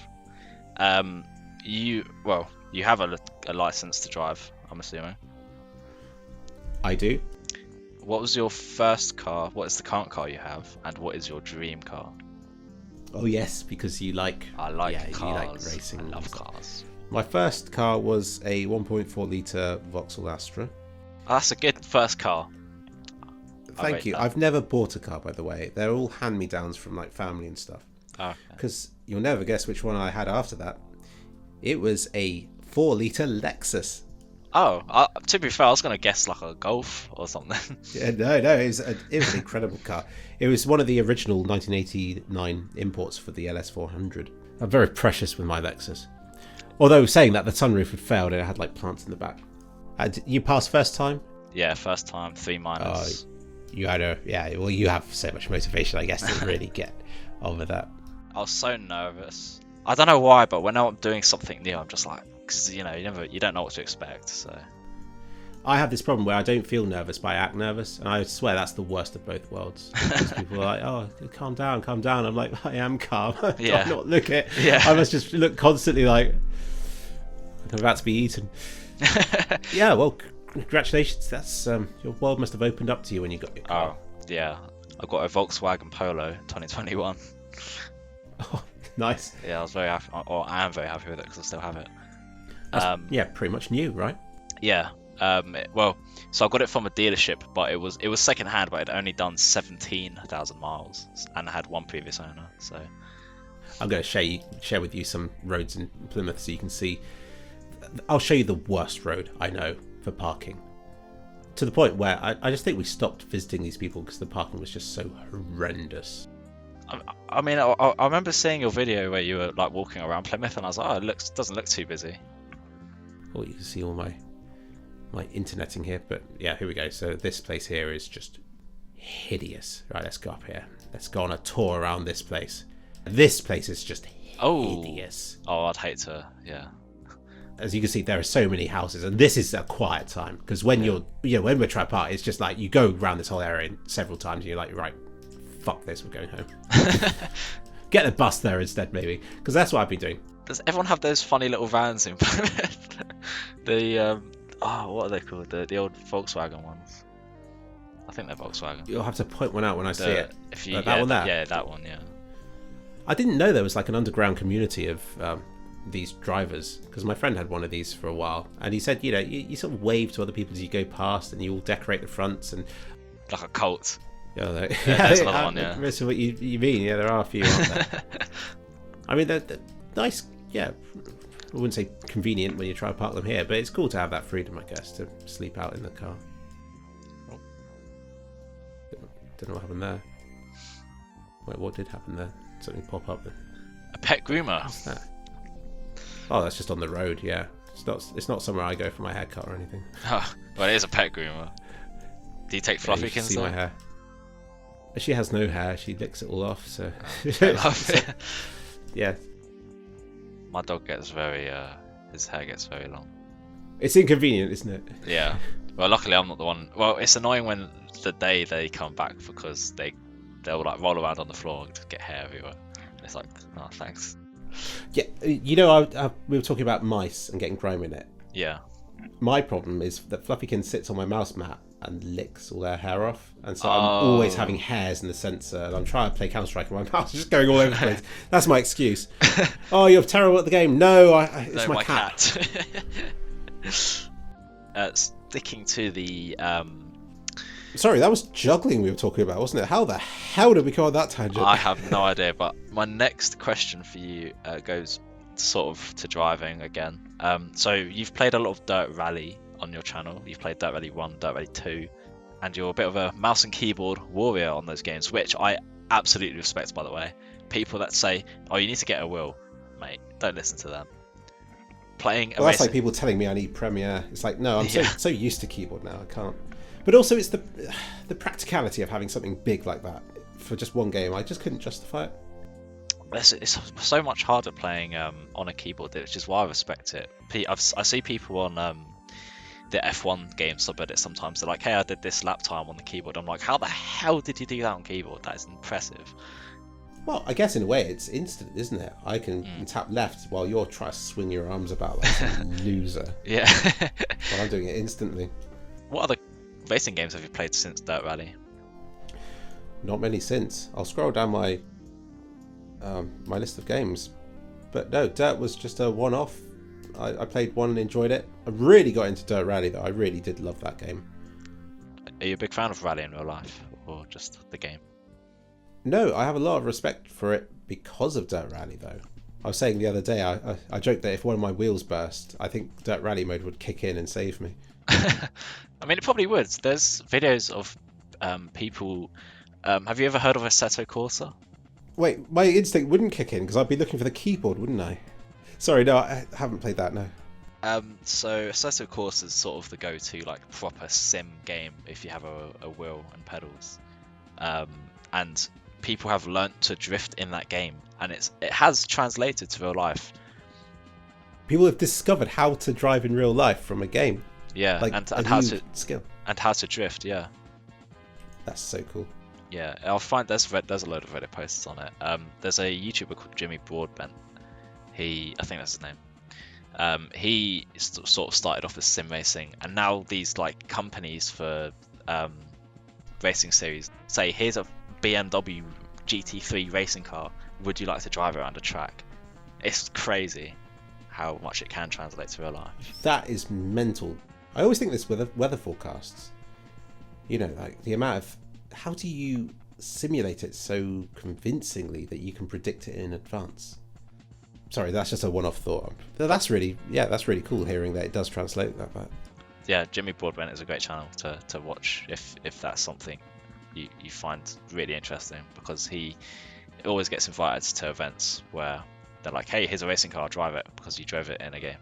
Speaker 1: you have a license to drive, I'm assuming.
Speaker 2: I do.
Speaker 1: What was your first car? What is the current car you have? And what is your dream car?
Speaker 2: Oh yes, because you like.
Speaker 1: I like
Speaker 2: cars.
Speaker 1: cars.
Speaker 2: You like racing.
Speaker 1: I love cars.
Speaker 2: My first car was a 1.4 litre Vauxhall Astra.
Speaker 1: Oh, that's a good first car.
Speaker 2: Thank you.
Speaker 1: that.
Speaker 2: I've never bought a car, by the way. They're all hand-me-downs from like family and stuff.
Speaker 1: Okay.
Speaker 2: Because you'll never guess which one I had after that. It was a 4 litre Lexus.
Speaker 1: Oh, to be fair, I was going to guess like a Golf or something.
Speaker 2: Yeah, no, it was an incredible car. It was one of the original 1989 imports for the LS400. I'm very precious with my Lexus. Although saying that, the sunroof had failed and it had like plants in the back. You passed first time?
Speaker 1: Yeah, first time, 3 minus.
Speaker 2: You had you have so much motivation, I guess, to really get over that.
Speaker 1: I was so nervous I don't know why, but when I'm doing something new, I'm just like, because you don't know what to expect. So
Speaker 2: I have this problem where I don't feel nervous, but I act nervous, and I swear that's the worst of both worlds. Because people are like, "Oh, calm down, calm down." I'm like, I am calm.
Speaker 1: Yeah.
Speaker 2: Do not look it.
Speaker 1: Yeah.
Speaker 2: I must just look constantly like I'm about to be eaten. Yeah. Well, congratulations. That's your world must have opened up to you when you got your car.
Speaker 1: Oh yeah, I got a Volkswagen Polo 2021.
Speaker 2: Oh, nice.
Speaker 1: Yeah, I was very happy. Or I am very happy with it because I still have it.
Speaker 2: Yeah, pretty much new, right?
Speaker 1: Yeah. Well, so I got it from a dealership, but it was second hand, but it had only done 17,000 miles, and I had one previous owner. So
Speaker 2: I'm going to share with you some roads in Plymouth so you can see. I'll show you the worst road I know for parking. To the point where I just think we stopped visiting these people because the parking was just so horrendous.
Speaker 1: I mean, I remember seeing your video where you were like walking around Plymouth, and I was like, oh, it doesn't look too busy.
Speaker 2: Oh, you can see all my interneting here, but yeah, here we go. So this place here is just hideous. Right, let's go up here. Let's go on a tour around this place. This place is just hideous.
Speaker 1: Oh, I'd hate to, yeah.
Speaker 2: As you can see, there are so many houses, and this is a quiet time because when when we're trying to park, it's just like you go around this whole area several times, and you're like, right, fuck this, we're going home. Get the bus there instead, maybe, because that's what I've been doing.
Speaker 1: Does everyone have those funny little vans in the what are they called? The old Volkswagen ones. I think they're Volkswagen.
Speaker 2: You'll have to point one out when I see it.
Speaker 1: If you,
Speaker 2: that one there?
Speaker 1: Yeah, that one, yeah.
Speaker 2: I didn't know there was like an underground community of these drivers, because my friend had one of these for a while, and he said, you sort of wave to other people as you go past, and you all decorate the fronts and
Speaker 1: like a cult.
Speaker 2: Yeah,
Speaker 1: there's another one. Yeah,
Speaker 2: that's what you mean. Yeah, there are a few, aren't there? I mean, they're nice. Yeah, I wouldn't say convenient when you try to park them here, but it's cool to have that freedom, I guess, to sleep out in the car. Oh. Don't know what happened there. Wait, what did happen there? Something pop up then.
Speaker 1: A pet groomer.
Speaker 2: What's that? Oh, that's just on the road. Yeah, it's not somewhere I go for my haircut or anything.
Speaker 1: Oh, well, it is a pet groomer. Do you take Fluffykins?
Speaker 2: See my hair. She has no hair. She licks it all off. So
Speaker 1: I love it.
Speaker 2: Yeah.
Speaker 1: My dog gets his hair gets very long.
Speaker 2: It's inconvenient, isn't it?
Speaker 1: Yeah. Well, luckily I'm not the one. Well, it's annoying when the day they come back because they'll like roll around on the floor and get hair everywhere. And it's like, oh, thanks.
Speaker 2: Yeah, we were talking about mice and getting grime in it.
Speaker 1: Yeah.
Speaker 2: My problem is that Fluffykin sits on my mouse mat and licks all their hair off, and so I'm always having hairs in the sensor, and I'm trying to play Counter-Strike and my mouse is just going all over the place. That's my excuse. Oh, you're terrible at the game. No, it's my cat.
Speaker 1: Sticking to the
Speaker 2: Sorry, that was juggling we were talking about, wasn't it? How the hell did we go on that tangent?
Speaker 1: I have no idea, but my next question for you goes sort of to driving again. So you've played a lot of Dirt Rally on your channel. You've played Dirt Rally 1, Dirt Rally 2, and you're a bit of a mouse and keyboard warrior on those games, which I absolutely respect, by the way. People that say, oh, you need to get a wheel, mate, don't listen to them.
Speaker 2: Well, that's like people telling me I need Premiere. It's like, no, I'm so used to keyboard now, I can't. But also it's the practicality of having something big like that for just one game. I just couldn't justify it.
Speaker 1: It's so much harder playing on a keyboard, which is why I respect it. I see people on the F1 game subreddit sometimes. They're like, hey, I did this lap time on the keyboard. I'm like, how the hell did you do that on keyboard? That is impressive.
Speaker 2: Well, I guess in a way it's instant, isn't it? I can tap left while you're trying to swing your arms about like some loser.
Speaker 1: Yeah.
Speaker 2: While I'm doing it instantly.
Speaker 1: What other racing games have you played since Dirt Rally?
Speaker 2: Not many since. I'll scroll down my my list of games, but no, Dirt was just a one-off. I played one and enjoyed it. I really got into Dirt Rally though. I really did love that game.
Speaker 1: Are you a big fan of Rally in real life, or just the game?
Speaker 2: No, I have a lot of respect for it because of Dirt Rally though. I was saying the other day, I joked that if one of my wheels burst, I think Dirt Rally mode would kick in and save me.
Speaker 1: I mean, it probably would. There's videos of people. Have you ever heard of Assetto Corsa?
Speaker 2: Wait, my instinct wouldn't kick in because I'd be looking for the keyboard, wouldn't I? Sorry, no, I haven't played that, no.
Speaker 1: So Assetto Corsa is sort of the go-to like proper sim game if you have a wheel and pedals. And people have learnt to drift in that game, and it has translated to real life.
Speaker 2: People have discovered how to drive in real life from a game.
Speaker 1: Yeah,
Speaker 2: like
Speaker 1: and how to
Speaker 2: skill.
Speaker 1: And how to drift. Yeah.
Speaker 2: That's so cool.
Speaker 1: Yeah, I'll find there's a load of Reddit posts on it. There's a YouTuber called Jimmy Broadbent. I think that's his name. He sort of started off as sim racing, and now these like companies for racing series say, here's a BMW GT3 racing car. Would you like to drive around a track? It's crazy how much it can translate to real life.
Speaker 2: That is mental. I always think this with weather forecasts. You know, like the amount of, how do you simulate it so convincingly that you can predict it in advance? Sorry, that's just a one-off thought. That's really cool hearing that it does translate that way.
Speaker 1: Yeah, Jimmy Broadbent is a great channel to watch if that's something you find really interesting, because he always gets invited to events where they're like, hey, here's a racing car, drive it, because you drove it in a game.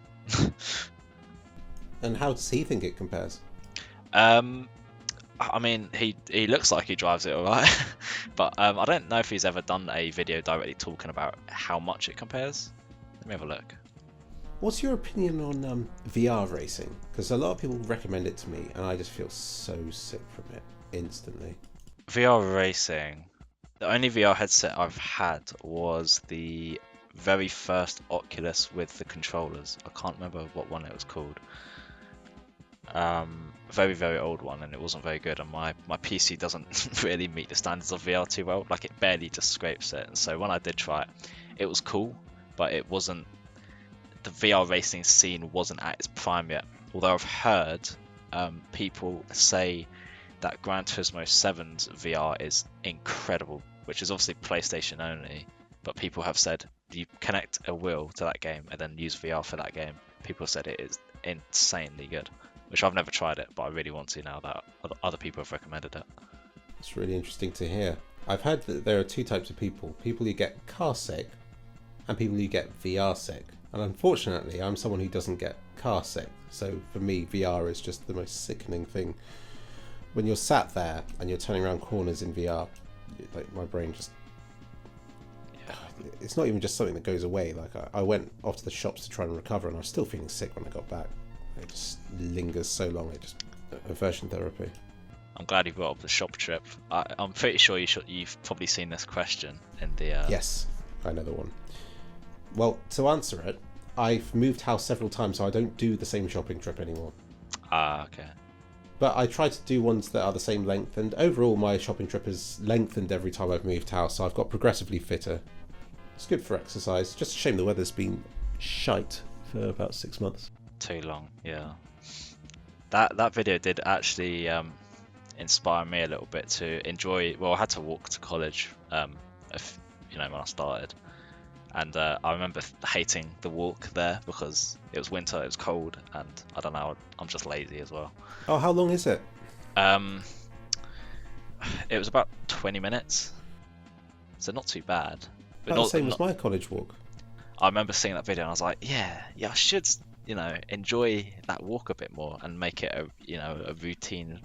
Speaker 2: And how does he think it compares?
Speaker 1: I mean, he looks like he drives it alright, but I don't know if he's ever done a video directly talking about how much it compares. Let me have a look.
Speaker 2: What's your opinion on VR racing? Because a lot of people recommend it to me, and I just feel so sick from it instantly.
Speaker 1: VR racing. The only VR headset I've had was the very first Oculus with the controllers. I can't remember what one it was called. Very, very old one, and it wasn't very good, and my PC doesn't really meet the standards of VR too well. Like, it barely just scrapes it, and so when I did try it, it was cool, but it wasn't, the VR racing scene wasn't at its prime yet. Although I've heard people say that Gran Turismo 7's VR is incredible, which is obviously PlayStation only, but people have said you connect a wheel to that game and then use VR for that game. People said it is insanely good, which I've never tried it, but I really want to now that other people have recommended it.
Speaker 2: It's really interesting to hear. I've heard that there are two types of people who get car sick and people who get VR sick. And unfortunately, I'm someone who doesn't get car sick. So for me, VR is just the most sickening thing. When you're sat there and you're turning around corners in VR, like my brain just... It's not even just something that goes away. Like I went off to the shops to try and recover, and I was still feeling sick when I got back. It just lingers so long. It just aversion therapy.
Speaker 1: I'm glad you brought up the shop trip. I'm pretty sure you've probably seen this question in the...
Speaker 2: Yes, I know the one. Well, to answer it, I've moved house several times, so I don't do the same shopping trip anymore.
Speaker 1: Okay.
Speaker 2: But I try to do ones that are the same length, and overall my shopping trip has lengthened every time I've moved house, so I've got progressively fitter. It's good for exercise. Just a shame the weather's been shite for about 6 months.
Speaker 1: Too long, yeah. That video did actually inspire me a little bit to enjoy. Well, I had to walk to college, when I started, and I remember hating the walk there because it was winter, it was cold, and I don't know, I'm just lazy as well.
Speaker 2: Oh, how long is it?
Speaker 1: It was about 20 minutes, so not too bad. But
Speaker 2: About the same as my college walk.
Speaker 1: I remember seeing that video and I was like, yeah, I should, enjoy that walk a bit more and make it a routine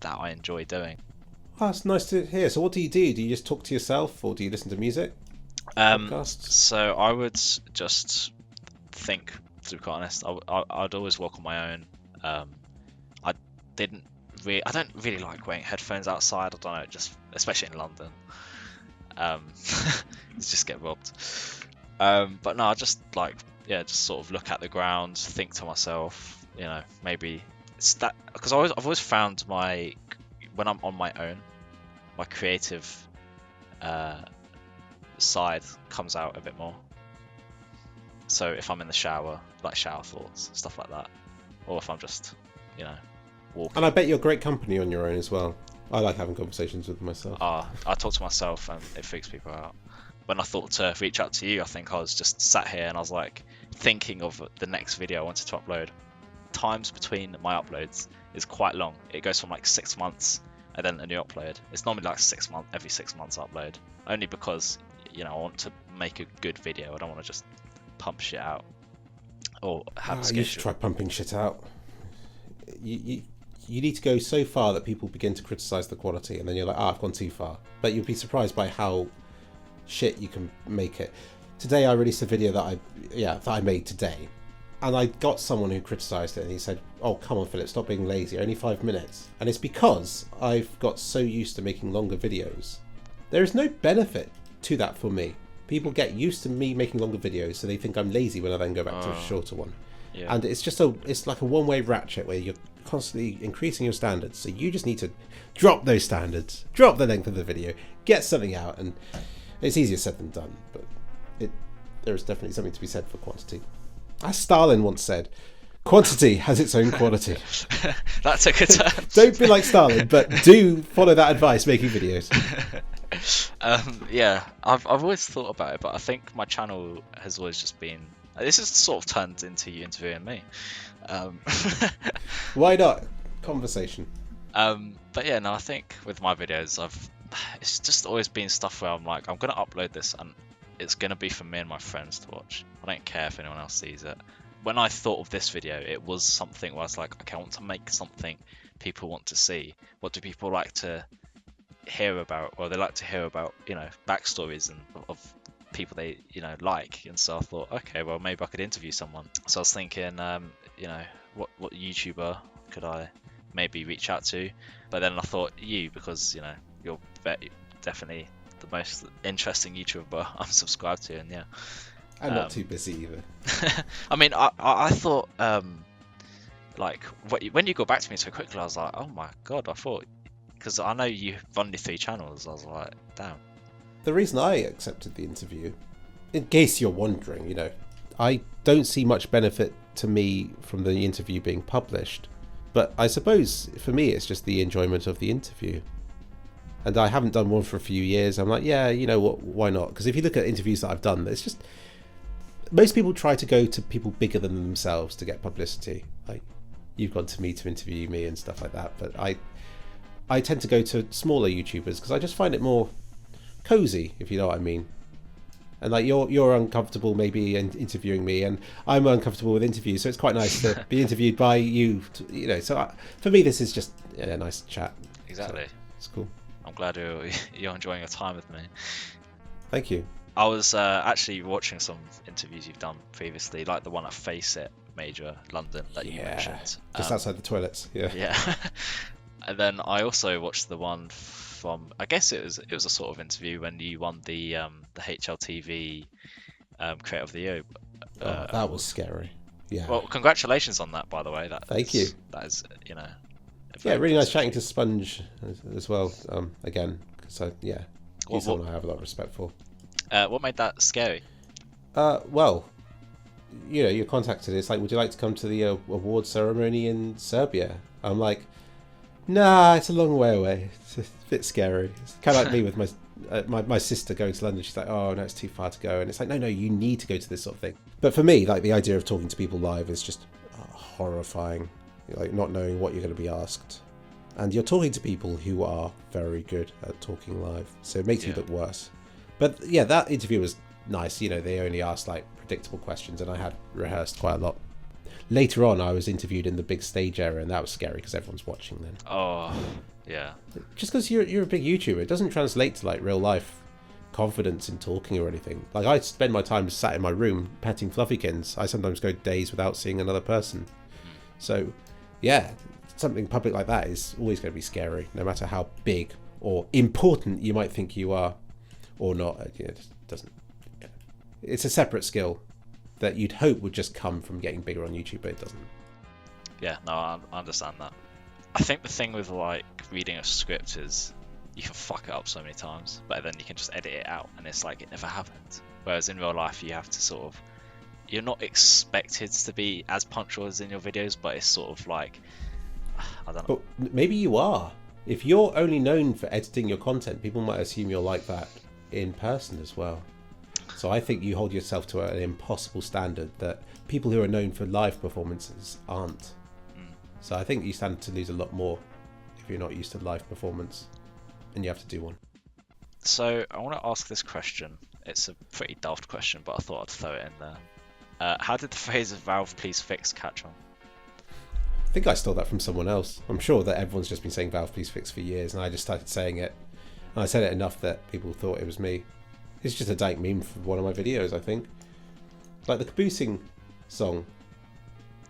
Speaker 1: that I enjoy doing.
Speaker 2: Oh, that's nice to hear. So what do? Do you just talk to yourself, or do you listen to music? Podcasts?
Speaker 1: So I would just think, to be quite honest, I'd always walk on my own. I don't really like wearing headphones outside. I don't know, just especially in London. Just get robbed. But no, I just sort of look at the ground, think to myself, maybe it's that, because I've always found when I'm on my own, my creative side comes out a bit more. So if I'm in the shower, like shower thoughts, stuff like that, or if I'm just, walking.
Speaker 2: And I bet you're great company on your own as well. I like having conversations with myself.
Speaker 1: I talk to myself and it freaks people out. When I thought to reach out to you, I think I was just sat here and I was like thinking of the next video I wanted to upload. Times between my uploads is quite long. It goes from like 6 months and then a new upload. It's normally like every 6 months upload. Only because, I want to make a good video. I don't want to just pump shit out or have a schedule.
Speaker 2: You should try pumping shit out. You you need to go so far that people begin to criticize the quality, and then you're like, I've gone too far. But you'll be surprised by how shit you can make it. Today I released a video that I made today, and I got someone who criticized it, and he said, oh, come on, Philip, stop being lazy, only 5 minutes. And it's because I've got so used to making longer videos. There is no benefit to that for me. People get used to me making longer videos, so they think I'm lazy when I then go back to a shorter one. Yeah. And it's like a one-way ratchet where you're constantly increasing your standards. So you just need to drop those standards, drop the length of the video, get something out, and it's easier said than done. But there is definitely something to be said for quantity. As Stalin once said, quantity has its own quality.
Speaker 1: That's a good term.
Speaker 2: Don't be like Stalin, but do follow that advice making videos.
Speaker 1: Yeah, I've always thought about it, but I think my channel has always just been... This has sort of turned into you interviewing me.
Speaker 2: Why not? Conversation.
Speaker 1: But yeah, no, I think with my videos, it's just always been stuff where I'm like, I'm going to upload this and it's going to be for me and my friends to watch. I don't care if anyone else sees it. When I thought of this video, it was something where I was like, okay, I want to make something people want to see. What do people like to hear about? Well, they like to hear about, backstories and of people they, like. And so I thought, okay, well, maybe I could interview someone. So I was thinking, what YouTuber could I maybe reach out to? But then I thought you, because, you're definitely the most interesting YouTuber I'm subscribed to, and yeah.
Speaker 2: I'm not too busy either.
Speaker 1: I mean, I thought, when you got back to me so quickly, I was like, oh my god, I thought, because I know you run your 3 channels, I was like, damn.
Speaker 2: The reason I accepted the interview, in case you're wondering, I don't see much benefit to me from the interview being published, but I suppose for me it's just the enjoyment of the interview. And I haven't done one for a few years. I'm like, yeah, you know what, why not? Because if you look at interviews that I've done, it's just... Most people try to go to people bigger than themselves to get publicity. Like, you've gone to me to interview me and stuff like that. But I tend to go to smaller YouTubers because I just find it more cozy, if you know what I mean. And like you're uncomfortable maybe in interviewing me, and I'm uncomfortable with interviews, so it's quite nice to be interviewed by you. So for me, this is just a nice chat.
Speaker 1: Exactly.
Speaker 2: So it's cool.
Speaker 1: I'm glad you're enjoying your time with me.
Speaker 2: Thank you.
Speaker 1: I was actually watching some interviews you've done previously, like the one at Face It Major London that you mentioned.
Speaker 2: Just outside the toilets. Yeah.
Speaker 1: Yeah. And then I also watched the one from, I guess it was a sort of interview when you won the HLTV Creator of the Year.
Speaker 2: That was scary. Yeah.
Speaker 1: Well, congratulations on that, by the way.
Speaker 2: Thank you.
Speaker 1: That is,
Speaker 2: yeah, really nice chatting to Sponge as well. Again, because he's someone I have a lot of respect for.
Speaker 1: What made that scary?
Speaker 2: Well, you're contacted. It's like, would you like to come to the award ceremony in Serbia? I'm like, nah, it's a long way away. It's a bit scary. It's kind of like me with my sister going to London. She's like, oh no, it's too far to go. And it's like, no, you need to go to this sort of thing. But for me, like the idea of talking to people live is just horrifying. Like not knowing what you're going to be asked. And you're talking to people who are very good at talking live. So it makes you look worse. But yeah, that interview was nice. They only asked like predictable questions and I had rehearsed quite a lot. Later on, I was interviewed in the big stage area and that was scary because everyone's watching then.
Speaker 1: Oh, yeah.
Speaker 2: Just because you're a big YouTuber, it doesn't translate to like real life confidence in talking or anything. Like I spend my time sat in my room petting fluffykins. I sometimes go days without seeing another person. So yeah, something public like that is always going to be scary, no matter how big or important you might think you are or not. It just doesn't. It's a separate skill that you'd hope would just come from getting bigger on YouTube, but it doesn't.
Speaker 1: Yeah, no, I understand that. I think the thing with like reading a script is you can fuck it up so many times, but then you can just edit it out and it's like it never happened. Whereas in real life you have to sort of, you're not expected to be as punctual as in your videos, but it's sort of like, I don't know.
Speaker 2: But maybe you are. If you're only known for editing your content, people might assume you're like that in person as well. So I think you hold yourself to an impossible standard that people who are known for live performances aren't. So I think you stand to lose a lot more if you're not used to live performance and you have to do one.
Speaker 1: So I want to ask this question. It's a pretty daft question, but I thought I'd throw it in there. How did the phrase "Valve, please fix" catch on?
Speaker 2: I think I stole that from someone else. I'm sure that everyone's just been saying Valve Please Fix for years, and I just started saying it. And I said it enough that people thought it was me. It's just a dank meme for one of my videos, I think. Like the Caboosing song.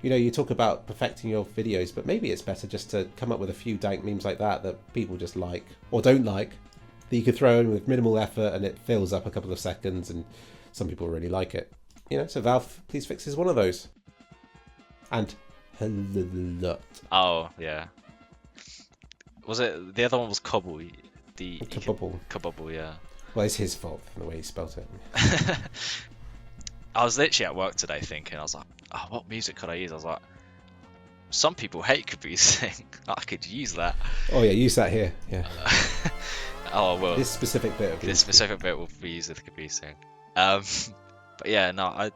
Speaker 2: You know, you talk about perfecting your videos, but maybe it's better just to come up with a few dank memes like that people just like, or don't like, that you could throw in with minimal effort and it fills up a couple of seconds and some people really like it. You know, so Valve Please Fix is one of those. And lot.
Speaker 1: Oh, yeah. Was it, the other one was Cobble? Kabubble, yeah.
Speaker 2: Well, it's his fault for the way he spelt it.
Speaker 1: I was literally at work today thinking, I was like, oh, what music could I use? I was like, some people hate Caboosing. I could use that.
Speaker 2: Oh yeah, use that here. Yeah.
Speaker 1: Oh well.
Speaker 2: This specific bit
Speaker 1: will be used with Caboosing. But yeah, no,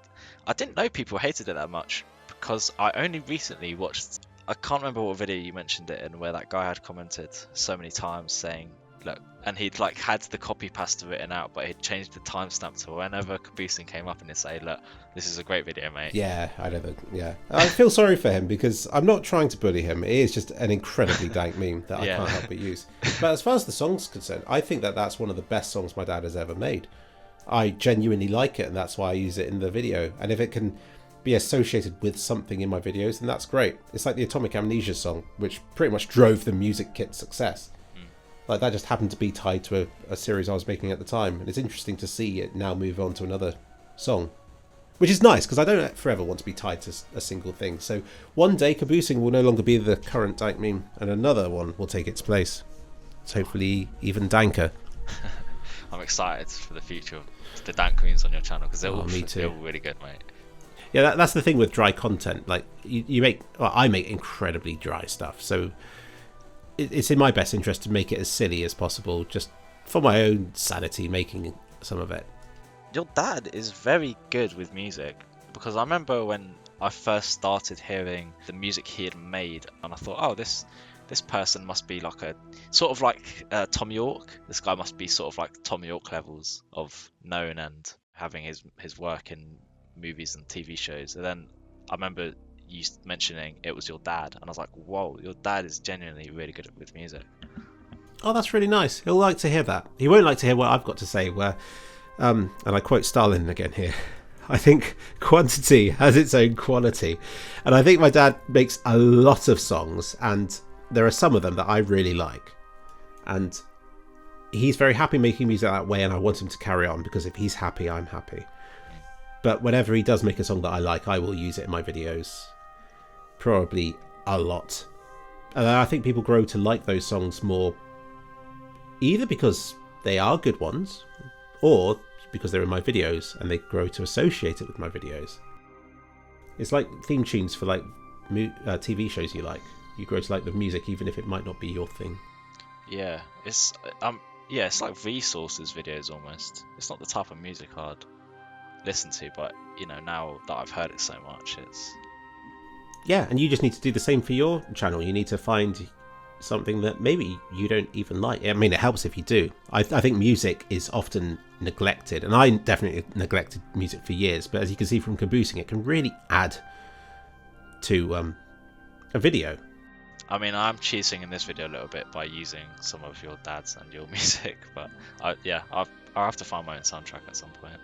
Speaker 1: I didn't know people hated it that much because I only recently watched. I can't remember what video you mentioned it in, where that guy had commented so many times saying, look, and he'd like had the copy pasta written out, but he'd changed the timestamp to whenever Caboosing came up and he'd say, look, this is a great video, mate.
Speaker 2: Yeah, I know that. Yeah, I feel sorry for him because I'm not trying to bully him. It is just an incredibly dank meme that I can't help but use. But as far as the song's concerned, I think that that's one of the best songs my dad has ever made. I genuinely like it, and that's why I use it in the video. And if it can be associated with something in my videos, then that's great. It's like the Atomic Amnesia song, which pretty much drove the music kit's success. Like that just happened to be tied to a series I was making at the time, and it's interesting to see it now move on to another song, which is nice because I don't forever want to be tied to a single thing. So one day Caboosing will no longer be the current dank meme, and another one will take its place. It's hopefully even danker.
Speaker 1: I'm excited for the future, the dank memes on your channel, because they're all really good, mate.
Speaker 2: Yeah, that's the thing with dry content. Like I make incredibly dry stuff, so it's in my best interest to make it as silly as possible, just for my own sanity, making some of it.
Speaker 1: Your dad is very good with music, because I remember when I first started hearing the music he had made, and I thought, oh, this person must be like a sort of like Tom York. This guy must be sort of like Tom York levels of known and having his work in movies and TV shows. And then I remember you mentioning it was your dad, and I was like, whoa, your dad is genuinely really good with music.
Speaker 2: Oh, that's really nice. He'll like to hear that. He won't like to hear what I've got to say, where and I quote Stalin again here, I think quantity has its own quality. And I think my dad makes a lot of songs, and there are some of them that I really like, and he's very happy making music that way, and I want him to carry on, because if he's happy, I'm happy. But whenever he does make a song that I like, I will use it in my videos. Probably a lot. And I think people grow to like those songs more, either because they are good ones, or because they're in my videos and they grow to associate it with my videos. It's like theme tunes for like TV shows you like. You grow to like the music even if it might not be your thing.
Speaker 1: Yeah, it's like resources videos almost. It's not the type of music I'd listen to, but you know, now that I've heard it so much, it's...
Speaker 2: Yeah, and you just need to do the same for your channel. You need to find something that maybe you don't even like. I mean, it helps if you do. I think music is often neglected, and I definitely neglected music for years, but as you can see from Caboosing, it can really add to a video.
Speaker 1: I mean, I'm cheating in this video a little bit by using some of your dad's and your music, but I'll have to find my own soundtrack at some point.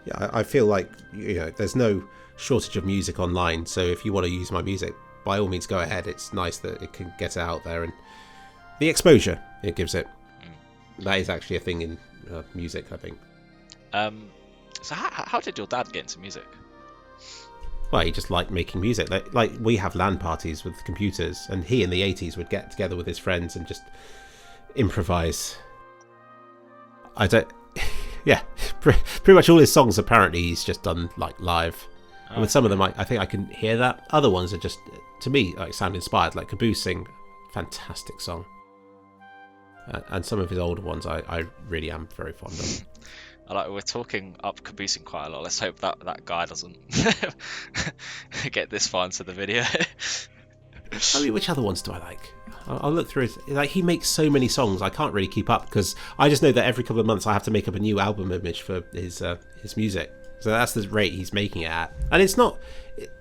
Speaker 2: Yeah, I feel like, you know, there's no shortage of music online, so if you want to use my music, by all means go ahead. It's nice that it can get out there, and the exposure it gives it. That is actually a thing in music, I think.
Speaker 1: So how did your dad get into music?
Speaker 2: Well, he just liked making music. Like we have LAN parties with computers, and he in the 80s would get together with his friends and just improvise. Yeah, pretty much all his songs apparently he's just done like live. And with some of them, I think I can hear that. Other ones are just, to me, like sound inspired. Like Caboosing, fantastic song. And some of his older ones, I really am very fond of.
Speaker 1: We're talking up Caboosing quite a lot. Let's hope that guy doesn't get this far into the video.
Speaker 2: I mean, which other ones do I like? I'll look through it. Like, he makes so many songs, I can't really keep up, because I just know that every couple of months I have to make up a new album image for his music. So that's the rate he's making it at, and it's not.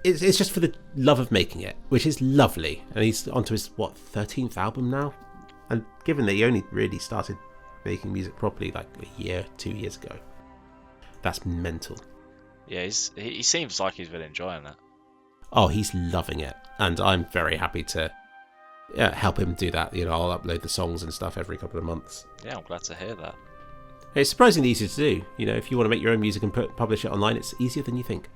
Speaker 2: It's just for the love of making it, which is lovely. And he's onto his 13th album now, and given that he only really started making music properly like a year, 2 years ago, that's mental.
Speaker 1: Yeah, he seems like he's really enjoying it.
Speaker 2: Oh, he's loving it, and I'm very happy to help him do that. I'll upload the songs and stuff every couple of months.
Speaker 1: Yeah, I'm glad to hear that.
Speaker 2: It's surprisingly easy to do. If you want to make your own music and publish it online, it's easier than you think.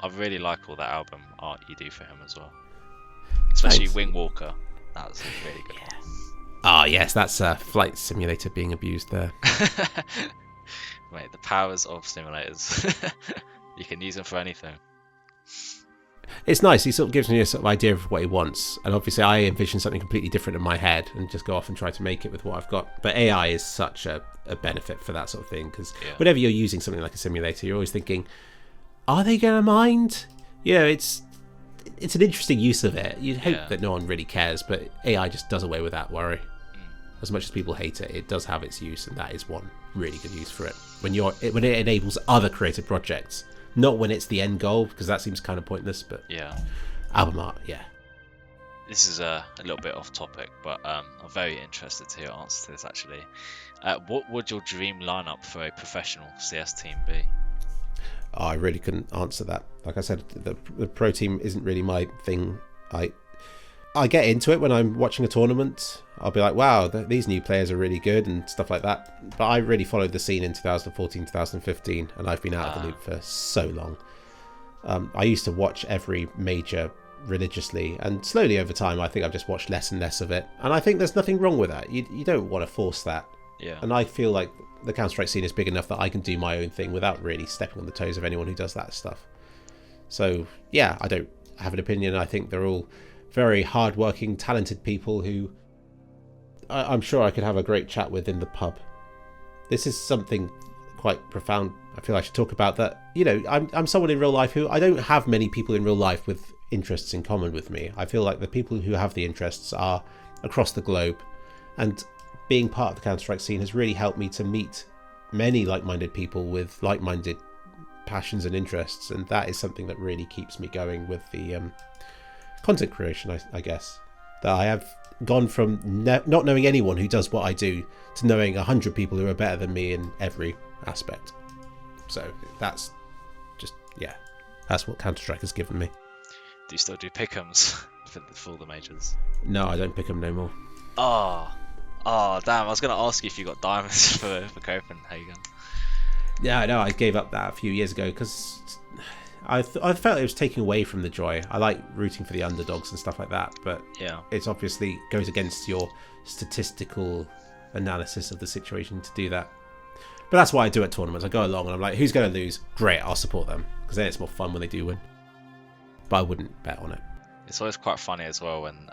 Speaker 1: I really like all that album art you do for him as well. Especially Wing Walker. That's a really good one.
Speaker 2: Ah, yes, that's a flight simulator being abused there.
Speaker 1: Mate, the powers of simulators. You can use them for anything.
Speaker 2: It's nice. He sort of gives me a sort of idea of what he wants, and obviously I envision something completely different in my head and just go off and try to make it with what I've got. But AI is such a benefit for that sort of thing, because whenever you're using something like a simulator, you're always thinking, are they going to mind? It's an interesting use of it. You'd hope that no one really cares, but AI just does away with that worry. As much as people hate it, it does have its use, and that is one really good use for it. When it enables other creative projects, not when it's the end goal, because that seems kind of pointless. But album art,
Speaker 1: This is a little bit off topic, but I'm very interested to hear your answer to this actually. What would your dream lineup for a professional CS team be?
Speaker 2: Oh, I really couldn't answer that. Like I said, the pro team isn't really my thing. I get into it when I'm watching a tournament. I'll be like, wow, these new players are really good and stuff like that. But I really followed the scene in 2014, 2015, and I've been out of the loop for so long. I used to watch every major religiously, and slowly over time I think I've just watched less and less of it. And I think there's nothing wrong with that. You don't want to force that.
Speaker 1: Yeah.
Speaker 2: And I feel like the Counter-Strike scene is big enough that I can do my own thing without really stepping on the toes of anyone who does that stuff. So, yeah, I don't have an opinion. I think they're all very hard-working, talented people who I'm sure I could have a great chat with in the pub. This is something quite profound I feel I should talk about, that, I'm someone in real life who I don't have many people in real life with interests in common with me. I feel like the people who have the interests are across the globe, and being part of the Counter-Strike scene has really helped me to meet many like-minded people with like-minded passions and interests, and that is something that really keeps me going with the content creation, I guess. That I have gone from not knowing anyone who does what I do to knowing 100 people who are better than me in every aspect. So that's just, that's what Counter-Strike has given me.
Speaker 1: Do you still do pick'ems for all the majors?
Speaker 2: No, I don't pick them no more.
Speaker 1: Oh, damn, I was going to ask you if you got diamonds for Copenhagen.
Speaker 2: Yeah, I know, I gave up that a few years ago because I felt it was taking away from the joy. I like rooting for the underdogs and stuff like that, but it's obviously goes against your statistical analysis of the situation to do that. But that's why I do at tournaments. I go along and I'm like, who's going to lose? Great, I'll support them, because then it's more fun when they do win. But I wouldn't bet on it.
Speaker 1: It's always quite funny as well when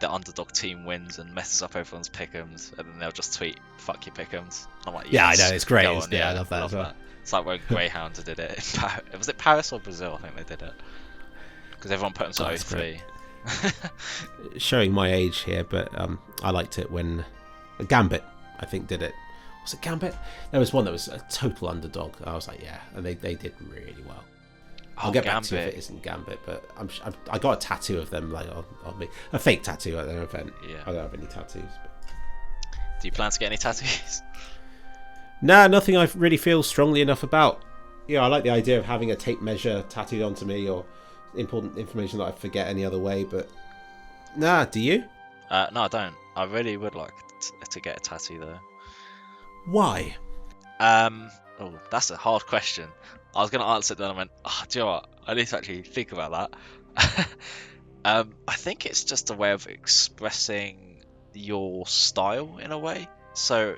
Speaker 1: the underdog team wins and messes up everyone's pick'ems, and then they'll just tweet, fuck your pick'ems. I'm like,
Speaker 2: I know, it's great.
Speaker 1: On,
Speaker 2: I love that as well.
Speaker 1: It's like when Greyhounds did it in Paris. Was it Paris or Brazil? I think they did it. Because everyone put them to 03.
Speaker 2: Showing my age here, but I liked it when Gambit, I think, did it. Was it Gambit? There was one that was a total underdog. I was like, and they did really well. I'll get back to you if it isn't Gambit, but I got a tattoo of them, like on me, a fake tattoo at their event. I don't have any tattoos. But...
Speaker 1: Do you plan to get any tattoos?
Speaker 2: Nah, nothing I really feel strongly enough about. I like the idea of having a tape measure tattooed onto me, or important information that I forget any other way, but nah, do you?
Speaker 1: No, I don't. I really would like to get a tattoo though.
Speaker 2: Why?
Speaker 1: Oh, that's a hard question. I was going to answer it, then I went, do you know what? I need to actually think about that. I think it's just a way of expressing your style in a way. So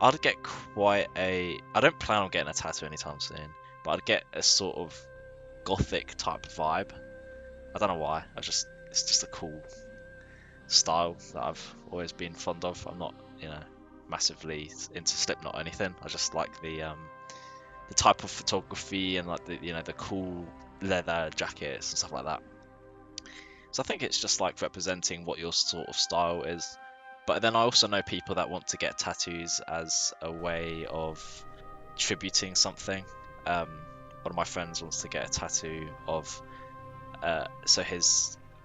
Speaker 1: I'd get quite a... I don't plan on getting a tattoo anytime soon, but I'd get a sort of gothic type vibe. I don't know why. It's just a cool style that I've always been fond of. I'm not, massively into Slipknot or anything. I just like the type of photography and like the cool leather jackets and stuff like that. So I think it's just like representing what your sort of style is. But then I also know people that want to get tattoos as a way of tributing something. One of my friends wants to get a tattoo of so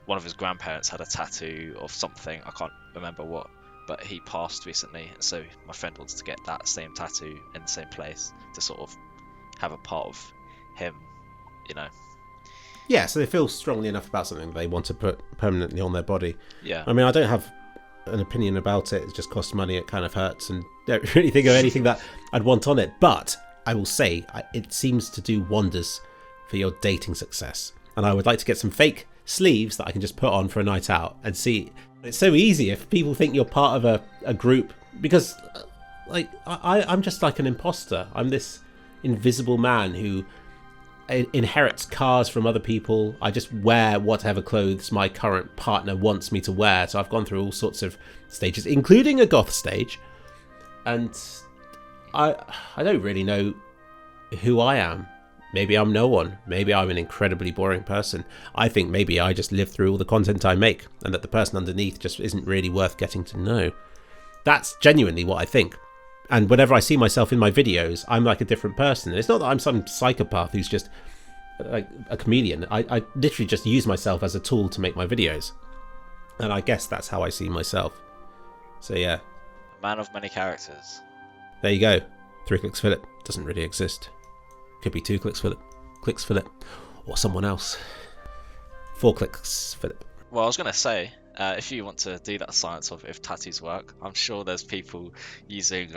Speaker 1: one of his grandparents had a tattoo of something, I can't remember what, but he passed recently, so my friend wants to get that same tattoo in the same place to sort of have a part of him, you know.
Speaker 2: Yeah, so they feel strongly enough about something they want to put permanently on their body.
Speaker 1: Yeah.
Speaker 2: I mean, I don't have an opinion about it. It just costs money. It kind of hurts, and don't really think of anything that I'd want on it. But I will say, it seems to do wonders for your dating success. And I would like to get some fake sleeves that I can just put on for a night out and see. It's so easy if people think you're part of a group, because like I'm just like an imposter. I'm this invisible man who inherits cars from other people. I just wear whatever clothes my current partner wants me to wear. So I've gone through all sorts of stages, including a goth stage, and I don't really know who I am. Maybe I'm no one. Maybe I'm an incredibly boring person. I think maybe I just live through all the content I make, and that the person underneath just isn't really worth getting to know. That's genuinely what I think. And whenever I see myself in my videos, I'm like a different person. It's not that I'm some psychopath who's just like a comedian. I literally just use myself as a tool to make my videos. And I guess that's how I see myself. So yeah.
Speaker 1: Man of many characters.
Speaker 2: There you go. 3kliksphilip doesn't really exist. Could be 2kliksphilip, or someone else. 4kliksphilip.
Speaker 1: Well, I was going to say, if you want to do that science of if tattoos work, I'm sure there's people using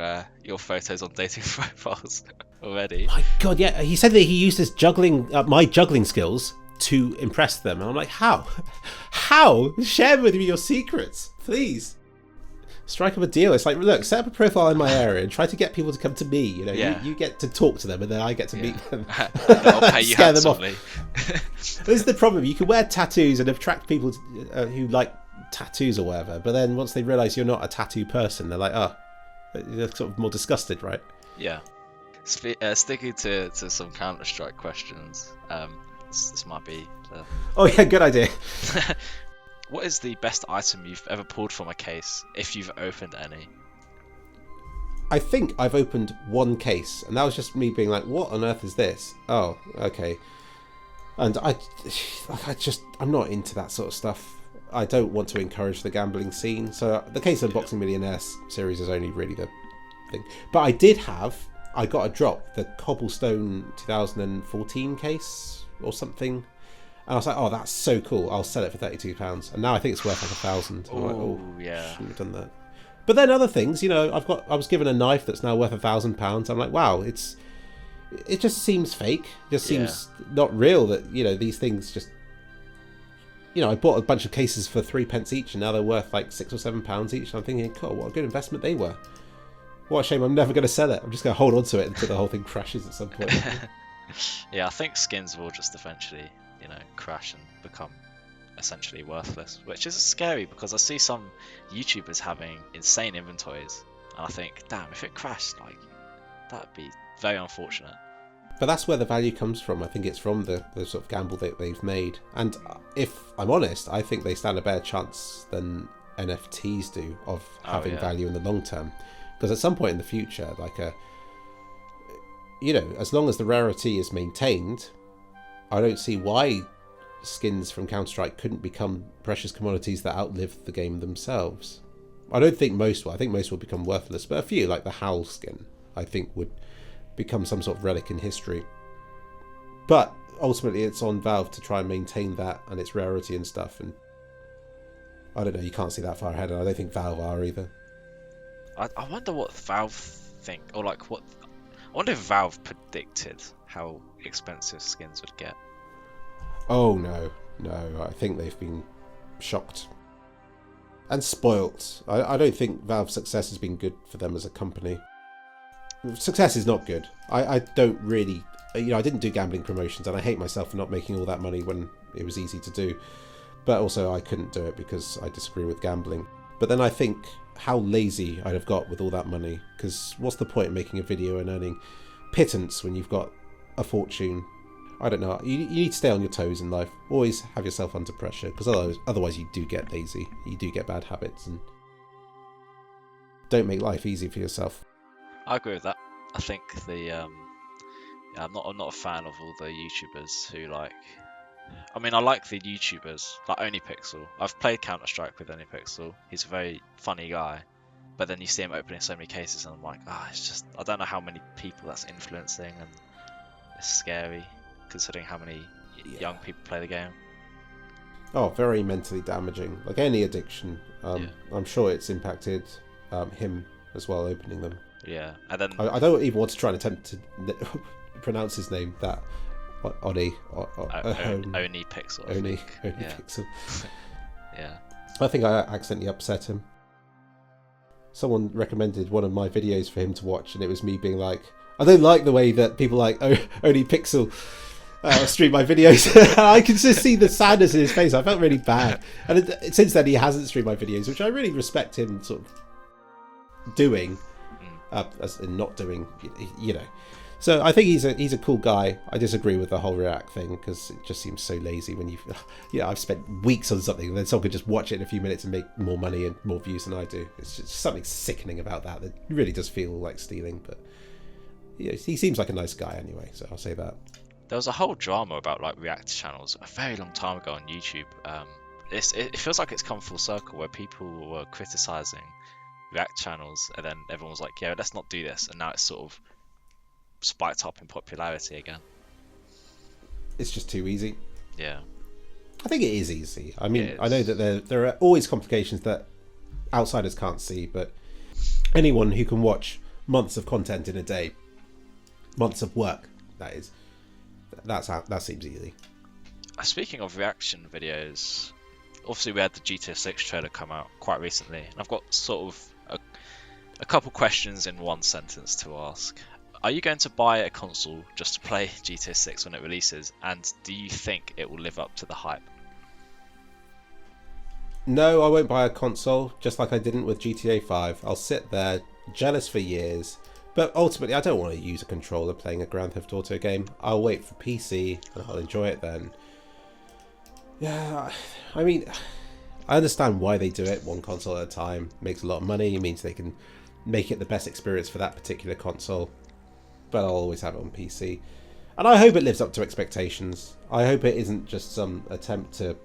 Speaker 1: your photos on dating profiles already.
Speaker 2: My God, yeah. He said that he used his my juggling skills to impress them. And I'm like, how? How? Share with me your secrets, please. Strike up a deal. It's like, look, set up a profile in my area and try to get people to come to me. You know, you get to talk to them, and then I get to meet them.
Speaker 1: I'll pay you
Speaker 2: scare them off.
Speaker 1: handsomely.
Speaker 2: This is the problem. You can wear tattoos and attract people who like tattoos or whatever, but then once they realise you're not a tattoo person, they're like, oh, they're sort of more disgusted, right?
Speaker 1: Yeah. Sticking to some Counter-Strike questions. This might be.
Speaker 2: Oh yeah, good idea.
Speaker 1: What is the best item you've ever pulled from a case, if you've opened any?
Speaker 2: I think I've opened one case, and that was just me being like, what on earth is this? Oh, okay. And I'm not into that sort of stuff. I don't want to encourage the gambling scene. So the case of Boxing Millionaire series is only really the thing. But I got a drop, the Cobblestone 2014 case or something. And I was like, oh, that's so cool. I'll sell it for £32. And now I think it's worth like £1,000. I'm like, oh,
Speaker 1: yeah.
Speaker 2: Shouldn't have done that. But then other things, you know, I was given a knife that's now worth £1,000. I'm like, wow, it just seems fake. It just seems not real that, you know, these things just, you know, I bought a bunch of cases for 3p each, and now they're worth like £6 or £7 each. And I'm thinking, cool, what a good investment they were. What a shame I'm never going to sell it. I'm just going to hold on to it until the whole thing crashes at some point.
Speaker 1: Yeah, I think skins will just eventually, you know, crash and become essentially worthless, which is scary because I see some YouTubers having insane inventories, and I think, damn, if it crashed, like, that'd be very unfortunate.
Speaker 2: But that's where the value comes from. I think it's from the sort of gamble that they've made. And if I'm honest, I think they stand a better chance than NFTs do of having value in the long term. Because at some point in the future, like you know, as long as the rarity is maintained, I don't see why skins from Counter-Strike couldn't become precious commodities that outlive the game themselves. I don't think most will. I think most will become worthless, but a few, like the Howl skin, I think would become some sort of relic in history. But ultimately it's on Valve to try and maintain that and its rarity and stuff, and I don't know, you can't see that far ahead, and I don't think Valve are either.
Speaker 1: I wonder what Valve think, or like what... I wonder if Valve predicted how expensive skins would get.
Speaker 2: Oh no, I think they've been shocked and spoilt. I don't think Valve's success has been good for them as a company. Success is not good. I don't really, you know, I didn't do gambling promotions, and I hate myself for not making all that money when it was easy to do. But also I couldn't do it because I disagree with gambling. But then I think how lazy I'd have got with all that money, because what's the point in making a video and earning pittance when you've got a fortune? I don't know. You need to stay on your toes in life. Always have yourself under pressure, because otherwise you do get lazy. You do get bad habits, and don't make life easy for yourself.
Speaker 1: I agree with that. I think yeah, I'm not a fan of all the YouTubers who like. I mean, I like the YouTubers like OnlyPixel. I've played Counter Strike with OnlyPixel. He's a very funny guy, but then you see him opening so many cases, and I'm like, it's just I don't know how many people that's influencing, and it's scary considering how many young people play the game.
Speaker 2: Oh, very mentally damaging. Like any addiction, I'm sure it's impacted him as well, opening them.
Speaker 1: Yeah, and then
Speaker 2: I don't even want to try and attempt to pronounce his name. That
Speaker 1: Oni Pixel.
Speaker 2: Oni Pixel.
Speaker 1: Yeah.
Speaker 2: I think I accidentally upset him. Someone recommended one of my videos for him to watch, and it was me being like, I don't like the way that people like Oni Pixel stream my videos. I can just see the sadness in his face. I felt really bad. And since then, he hasn't streamed my videos, which I really respect him sort of doing, as in not doing, you know. So I think he's a cool guy. I disagree with the whole React thing because it just seems so lazy when I've spent weeks on something and then someone could just watch it in a few minutes and make more money and more views than I do. It's just something sickening about that. It really does feel like stealing, but he seems like a nice guy anyway, so I'll say that.
Speaker 1: There was a whole drama about like React channels a very long time ago on YouTube. It feels like it's come full circle where people were criticizing React channels and then everyone was like, yeah, let's not do this, and now it's sort of spiked up in popularity again.
Speaker 2: It's just too easy.
Speaker 1: Yeah,
Speaker 2: I think it is easy. I mean, I know that there are always complications that outsiders can't see, but anyone who can watch months of content in a day, months of work, that seems easy.
Speaker 1: Speaking of reaction videos, obviously we had the GTA 6 trailer come out quite recently, and I've got sort of a couple questions in one sentence to ask. Are you going to buy a console just to play GTA 6 when it releases, and do you think it will live up to the hype?
Speaker 2: No, I won't buy a console, just like I didn't with GTA 5. I'll sit there, jealous for years, but ultimately I don't want to use a controller playing a Grand Theft Auto game. I'll wait for PC, and I'll enjoy it then. Yeah, I mean, I understand why they do it, one console at a time. It makes a lot of money, it means they can make it the best experience for that particular console. But I'll always have it on PC. And I hope it lives up to expectations. I hope it isn't just some attempt to...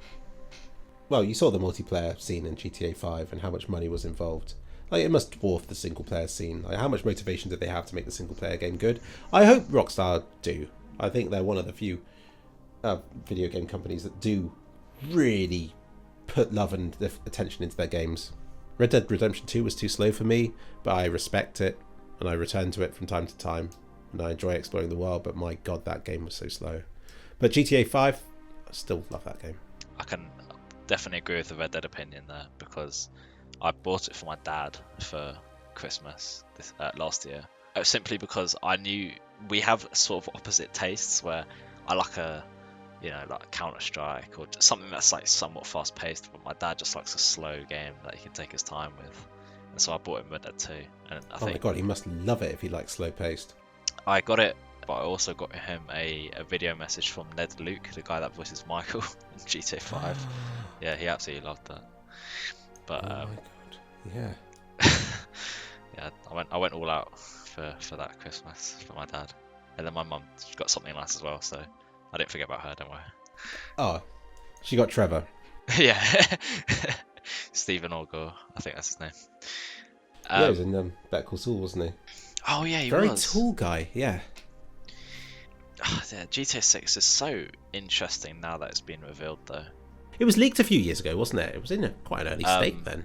Speaker 2: Well, you saw the multiplayer scene in GTA 5 and how much money was involved. Like, it must dwarf the single player scene. Like, how much motivation did they have to make the single player game good? I hope Rockstar do. I think they're one of the few video game companies that do really put love and attention into their games. Red Dead Redemption 2 was too slow for me, but I respect it and I return to it from time to time. And I enjoy exploring the world, but my god, that game was so slow. But GTA 5, I still love that game.
Speaker 1: I can definitely agree with the Red Dead opinion there, because I bought it for my dad for Christmas last year. Simply because I knew we have sort of opposite tastes, where I like like Counter Strike or something that's like somewhat fast paced, but my dad just likes a slow game that he can take his time with. And so I bought him Red Dead 2. And I think,
Speaker 2: my god, he must love it if he likes slow paced.
Speaker 1: I got it, but I also got him a video message from Ned Luke, the guy that voices Michael in GTA 5. Yeah, he absolutely loved that. But
Speaker 2: oh my god, yeah.
Speaker 1: Yeah, I went all out for that Christmas for my dad, and then my mum got something nice as well, so I didn't forget about her. Don't worry.
Speaker 2: Oh, she got Trevor.
Speaker 1: Yeah, Stephen Orgore, I think that's his name.
Speaker 2: Yeah, he was in Better Call Saul, wasn't he?
Speaker 1: Oh yeah, he
Speaker 2: very
Speaker 1: was.
Speaker 2: Tall guy. Yeah.
Speaker 1: Yeah, GTA 6 is so interesting now that it's been revealed, though.
Speaker 2: It was leaked a few years ago, wasn't it? It was in quite an early state then,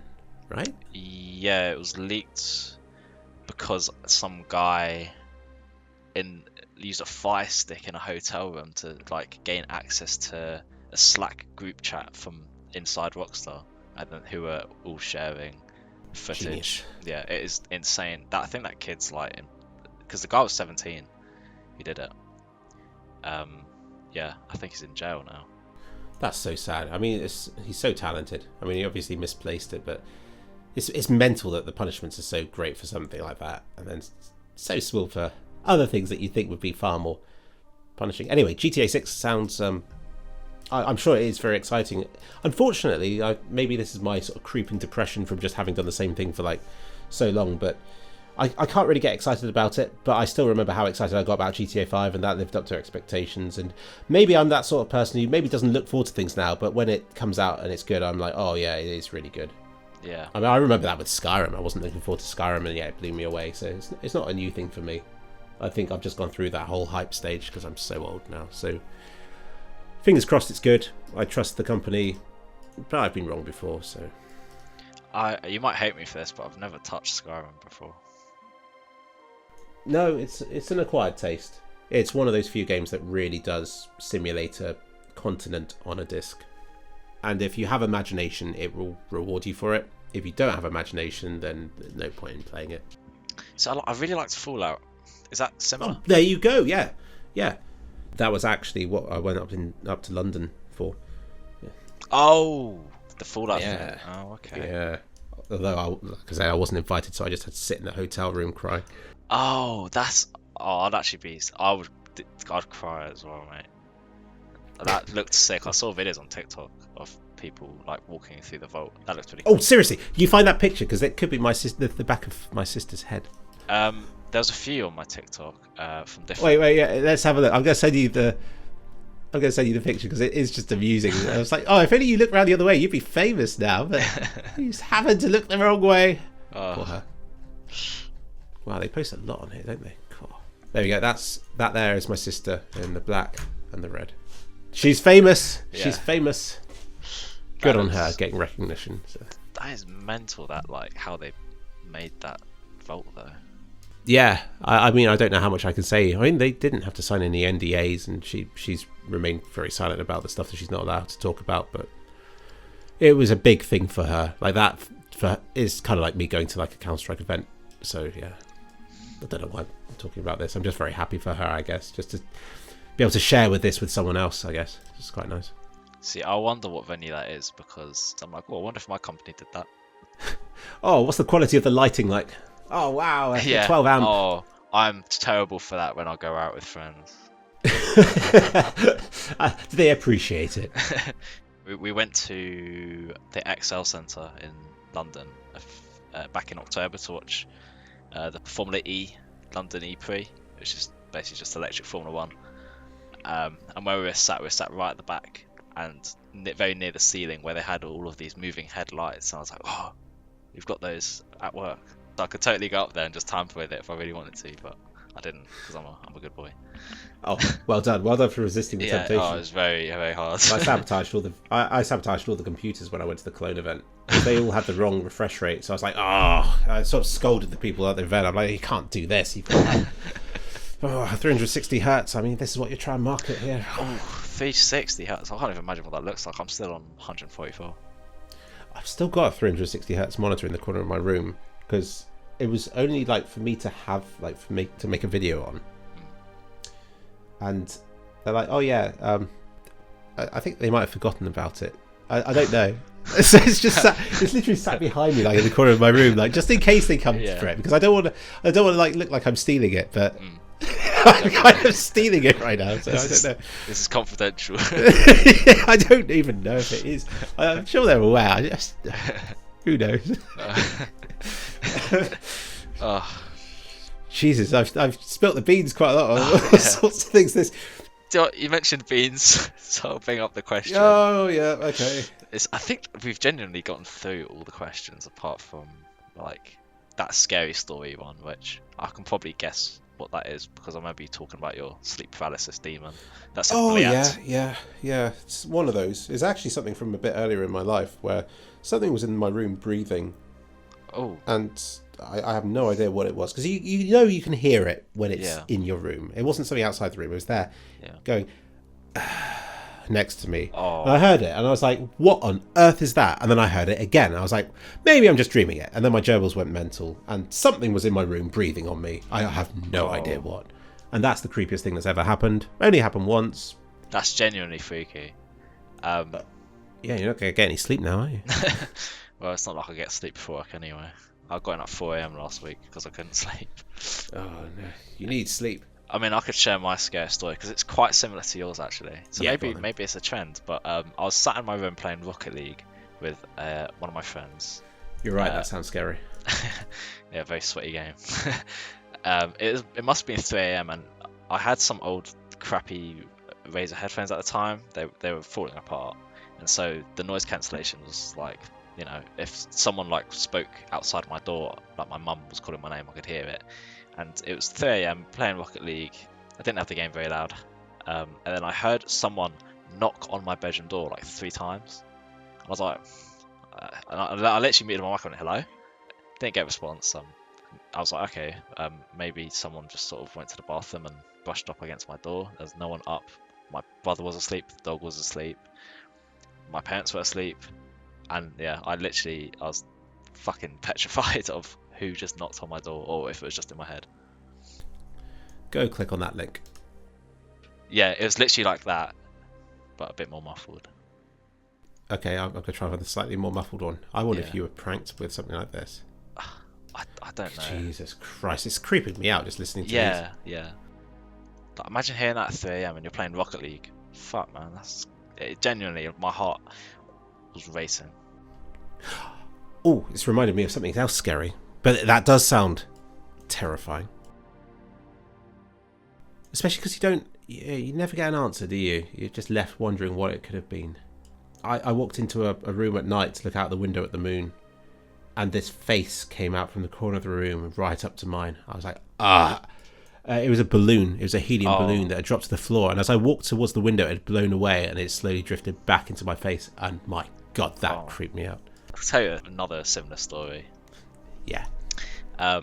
Speaker 2: right?
Speaker 1: Yeah, it was leaked because some guy used a fire stick in a hotel room to like gain access to a Slack group chat from inside Rockstar, and then who were all sharing footage.
Speaker 2: Genius.
Speaker 1: Yeah, it is insane. I think that kid's like, because the guy was 17 who did it. Yeah, I think he's in jail now.
Speaker 2: That's so sad. I mean, he's so talented. I mean, he obviously misplaced it, but it's mental that the punishments are so great for something like that, and then so small for other things that you think would be far more punishing. Anyway, GTA 6 sounds... I'm sure it is very exciting. Unfortunately, maybe this is my sort of creeping depression from just having done the same thing for like so long, but I can't really get excited about it, but I still remember how excited I got about GTA 5, and that lived up to expectations. And maybe I'm that sort of person who maybe doesn't look forward to things now, but when it comes out and it's good, I'm like, oh yeah, it is really good.
Speaker 1: Yeah.
Speaker 2: I mean, I remember that with Skyrim. I wasn't looking forward to Skyrim, and yeah, it blew me away. So it's not a new thing for me. I think I've just gone through that whole hype stage because I'm so old now. So fingers crossed it's good. I trust the company, but I've been wrong before, so...
Speaker 1: You might hate me for this, but I've never touched Skyrim before.
Speaker 2: No, it's an acquired taste. It's one of those few games that really does simulate a continent on a disc. And if you have imagination, it will reward you for it. If you don't have imagination, then there's no point in playing it.
Speaker 1: So I really liked Fallout. Is that similar?
Speaker 2: Oh, there you go. Yeah. That was actually what I went up to London for. Yeah.
Speaker 1: Oh, the Fallout.
Speaker 2: Yeah.
Speaker 1: Thing. Oh, okay.
Speaker 2: Yeah. Although, like I say, I wasn't invited, so I just had to sit in the hotel room crying.
Speaker 1: Oh, I'd actually be. I'd cry as well, mate. That looked sick. I saw videos on TikTok of people like walking through the vault. That looks pretty cool.
Speaker 2: Oh, seriously? You find that picture? Because it could be the back of my sister's head.
Speaker 1: There's a few on my TikTok from different.
Speaker 2: Wait, yeah. Let's have a look. I'm going to send you the picture because it is just amusing. I was like, oh, if only you look round the other way, you'd be famous now. But you just happen to look the wrong way. Poor her. Wow, they post a lot on here, don't they? Cool. There we go. That there is my sister in the black and the red. She's famous. Yeah. She's famous. Good on her getting recognition. So.
Speaker 1: That is mental. That like how they made that vault though.
Speaker 2: Yeah, I mean, I don't know how much I can say. I mean, they didn't have to sign any NDAs, and she's remained very silent about the stuff that she's not allowed to talk about. But it was a big thing for her. Like that is kind of like me going to like a Counter-Strike event. So yeah, I don't know why I'm talking about this. I'm just very happy for her, I guess, just to be able to share with someone else. I guess it's quite nice.
Speaker 1: See, I wonder what venue that is because I'm like, well, I wonder if my company did that.
Speaker 2: Oh, what's the quality of the lighting like? Oh wow,
Speaker 1: yeah.
Speaker 2: 12 amp.
Speaker 1: Oh, I'm terrible for that when I go out with friends.
Speaker 2: Do they appreciate it?
Speaker 1: We went to the XL Centre in London back in October to watch the Formula E London E-Prix, which is basically just electric Formula 1. And where we were sat right at the back and very near the ceiling where they had all of these moving headlights. And I was like, oh, we've got those at work. So I could totally go up there and just tamper with it if I really wanted to, but I didn't because I'm a good boy.
Speaker 2: Oh, well done for resisting the temptation.
Speaker 1: Oh, it was very, very hard.
Speaker 2: I sabotaged all the computers when I went to the Cologne event. They all had the wrong refresh rate, so I was like, I sort of scolded the people at the event. I'm like, you can't do this. You've got 360 hertz. I mean, this is what you're trying to market here.
Speaker 1: Oh, 360 hertz. I can't even imagine what that looks like. I'm still on 144.
Speaker 2: I've still got a 360 hertz monitor in the corner of my room because it was only like for me to have to make a video on. And they're like, oh yeah, I think they might have forgotten about it. I don't know. So it's literally sat behind me like in the corner of my room, like just in case they come for it, because I don't want to like look like I'm stealing it, but I'm kind of stealing it right now. So I don't know.
Speaker 1: This is confidential.
Speaker 2: I don't even know if it is. I'm sure they're aware. I just who knows. Jesus, I've spilt the beans quite a lot on all sorts of things.
Speaker 1: You mentioned beans, so I'll bring up the question.
Speaker 2: Oh yeah, okay.
Speaker 1: I think we've genuinely gotten through all the questions apart from like that scary story one, which I can probably guess what that is because I remember you talking about your sleep paralysis demon. That's
Speaker 2: yeah. It's one of those. It's actually something from a bit earlier in my life where something was in my room breathing.
Speaker 1: Oh.
Speaker 2: And I have no idea what it was because you know you can hear it when it's in your room. It wasn't something outside the room. It was there, going next to me.
Speaker 1: Oh.
Speaker 2: And I heard it, and I was like, "What on earth is that?" And then I heard it again. And I was like, "Maybe I'm just dreaming it." And then my gerbils went mental, and something was in my room breathing on me. I have no idea what. And that's the creepiest thing that's ever happened. Only happened once.
Speaker 1: That's genuinely freaky.
Speaker 2: But, yeah, you're not gonna get any sleep now, are you?
Speaker 1: Well, it's not like I get sleep before work anyway. I got in at 4 AM last week because I couldn't sleep.
Speaker 2: Oh no, you need sleep.
Speaker 1: I mean, I could share my scare story because it's quite similar to yours actually. So maybe it's a trend. But I was sat in my room playing Rocket League with one of my friends.
Speaker 2: You're right. That sounds scary.
Speaker 1: Yeah, very sweaty game. It must have been 3 a.m. and I had some old crappy Razer headphones at the time. They were falling apart, and so the noise cancellation was like, you know, if someone like spoke outside my door, like my mum was calling my name, I could hear it. And it was 3 a.m. playing Rocket League. I didn't have the game very loud, and then I heard someone knock on my bedroom door like 3 times. I was like, and I literally muted my mic on, hello. Didn't get a response. I was like, okay, maybe someone just sort of went to the bathroom and brushed up against my door. There's no one up. My brother was asleep, the dog was asleep, my parents were asleep, and yeah, I was fucking petrified of who just knocked on my door, or if it was just in my head.
Speaker 2: Go click on that link.
Speaker 1: Yeah, it was literally like that, but a bit more muffled.
Speaker 2: Okay, I'm going to try for the slightly more muffled one. I wonder if you were pranked with something like this.
Speaker 1: I don't know.
Speaker 2: Jesus Christ, it's creeping me out just listening to these.
Speaker 1: Yeah. Like, imagine hearing that at 3 a.m. and you're playing Rocket League. Fuck, man, genuinely, my heart was racing.
Speaker 2: Oh, it's reminded me of something else scary, but that does sound terrifying. Especially because you never get an answer, do you? You're just left wondering what it could have been. I walked into a room at night to look out the window at the moon, and this face came out from the corner of the room right up to mine. I was like, it was a balloon. It was a helium balloon that had dropped to the floor, and as I walked towards the window, it had blown away, and it slowly drifted back into my face, and my God, that creeped me out.
Speaker 1: I'll tell you another similar story.
Speaker 2: Yeah.
Speaker 1: I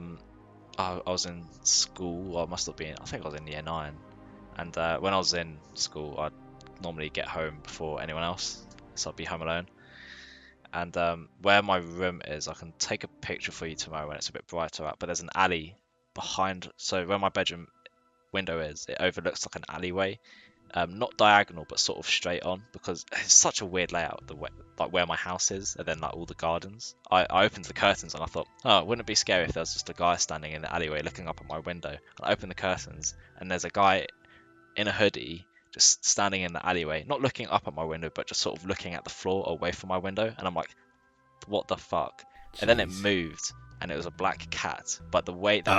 Speaker 1: was in school, I think I was in year 9, and when I was in school, I'd normally get home before anyone else, so I'd be home alone. And where my room is, I can take a picture for you tomorrow when it's a bit brighter out, but there's an alley behind, so where my bedroom window is, it overlooks like an alleyway, not diagonal but sort of straight on, because it's such a weird layout, the way, like where my house is and then like all the gardens. I opened the curtains and I thought, oh, wouldn't it be scary if there was just a guy standing in the alleyway looking up at my window. And I opened the curtains and there's a guy in a hoodie just standing in the alleyway, not looking up at my window but just sort of looking at the floor away from my window, and I'm like, what the fuck? Jeez. And then it moved and it was a black cat, but the way the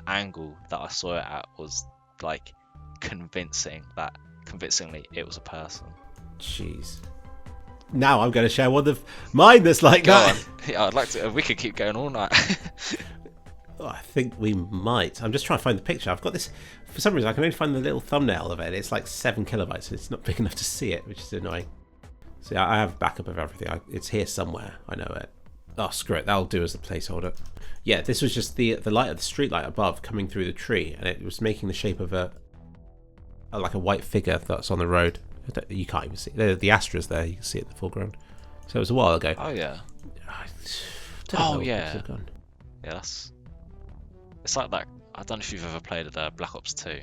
Speaker 1: angle that I saw it at was like convincingly it was a person.
Speaker 2: Jeez. Now I'm going to share one of mine that's like that.
Speaker 1: Yeah, I'd like to. We could keep going all night.
Speaker 2: I think we might. I'm just trying to find the picture. I've got this. For some reason, I can only find the little thumbnail of it. It's like 7 kilobytes. It's not big enough to see it, which is annoying. So yeah, I have backup of everything. It's here somewhere. I know it. Oh, screw it. That'll do as a placeholder. Yeah, this was just the light of the street light above coming through the tree, and it was making the shape of like a white figure that's on the road. You can't even see it. The Astra's there. You can see it in the foreground. So it was a while ago.
Speaker 1: Oh yeah. Yeah. Yes. It's like that. I don't know if you've ever played Black Ops 2.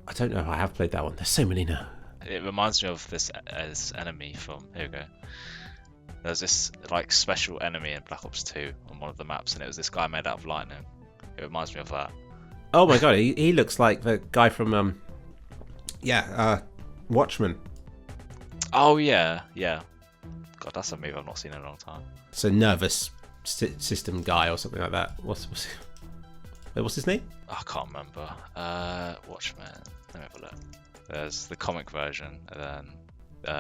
Speaker 2: I don't know if I have played that one. There's so many now.
Speaker 1: It reminds me of this enemy from, here we go. There's this like special enemy in Black Ops 2 on one of the maps, and it was this guy made out of lightning. It reminds me of that.
Speaker 2: Oh my God, he looks like the guy from Watchmen.
Speaker 1: Oh yeah. God, that's a movie I've not seen in a long time.
Speaker 2: It's a nervous system guy or something like that. What's his name?
Speaker 1: I can't remember. Watchmen. Let me have a look. There's the comic version, and then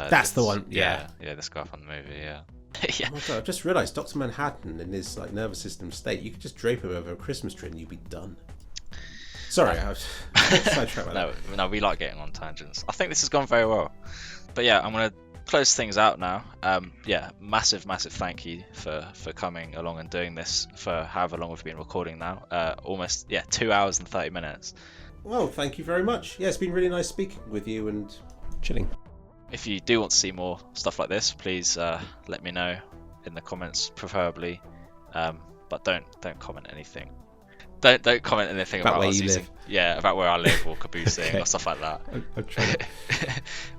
Speaker 2: that's the one. Yeah,
Speaker 1: this guy from the movie. Yeah.
Speaker 2: Yeah. Oh my God, I've just realised Dr. Manhattan in his like nervous system state, you could just drape him over a Christmas tree and you'd be done. Sorry, I was sidetracked by that.
Speaker 1: No, we like getting on tangents. I think this has gone very well. But yeah, I'm going to close things out now. Massive thank you for coming along and doing this for however long we've been recording now. Almost 2 hours and 30 minutes.
Speaker 2: Well, thank you very much. Yeah, it's been really nice speaking with you and chilling.
Speaker 1: If you do want to see more stuff like this, please let me know in the comments, preferably. But don't comment anything. Don't comment anything about
Speaker 2: where you live.
Speaker 1: Yeah, about where I live or Caboosing okay. Or stuff like that.
Speaker 2: I'm trying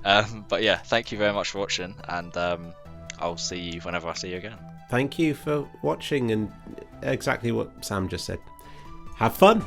Speaker 1: to... but yeah, thank you very much for watching, and I'll see you whenever I see you again.
Speaker 2: Thank you for watching, and exactly what Sam just said. Have fun.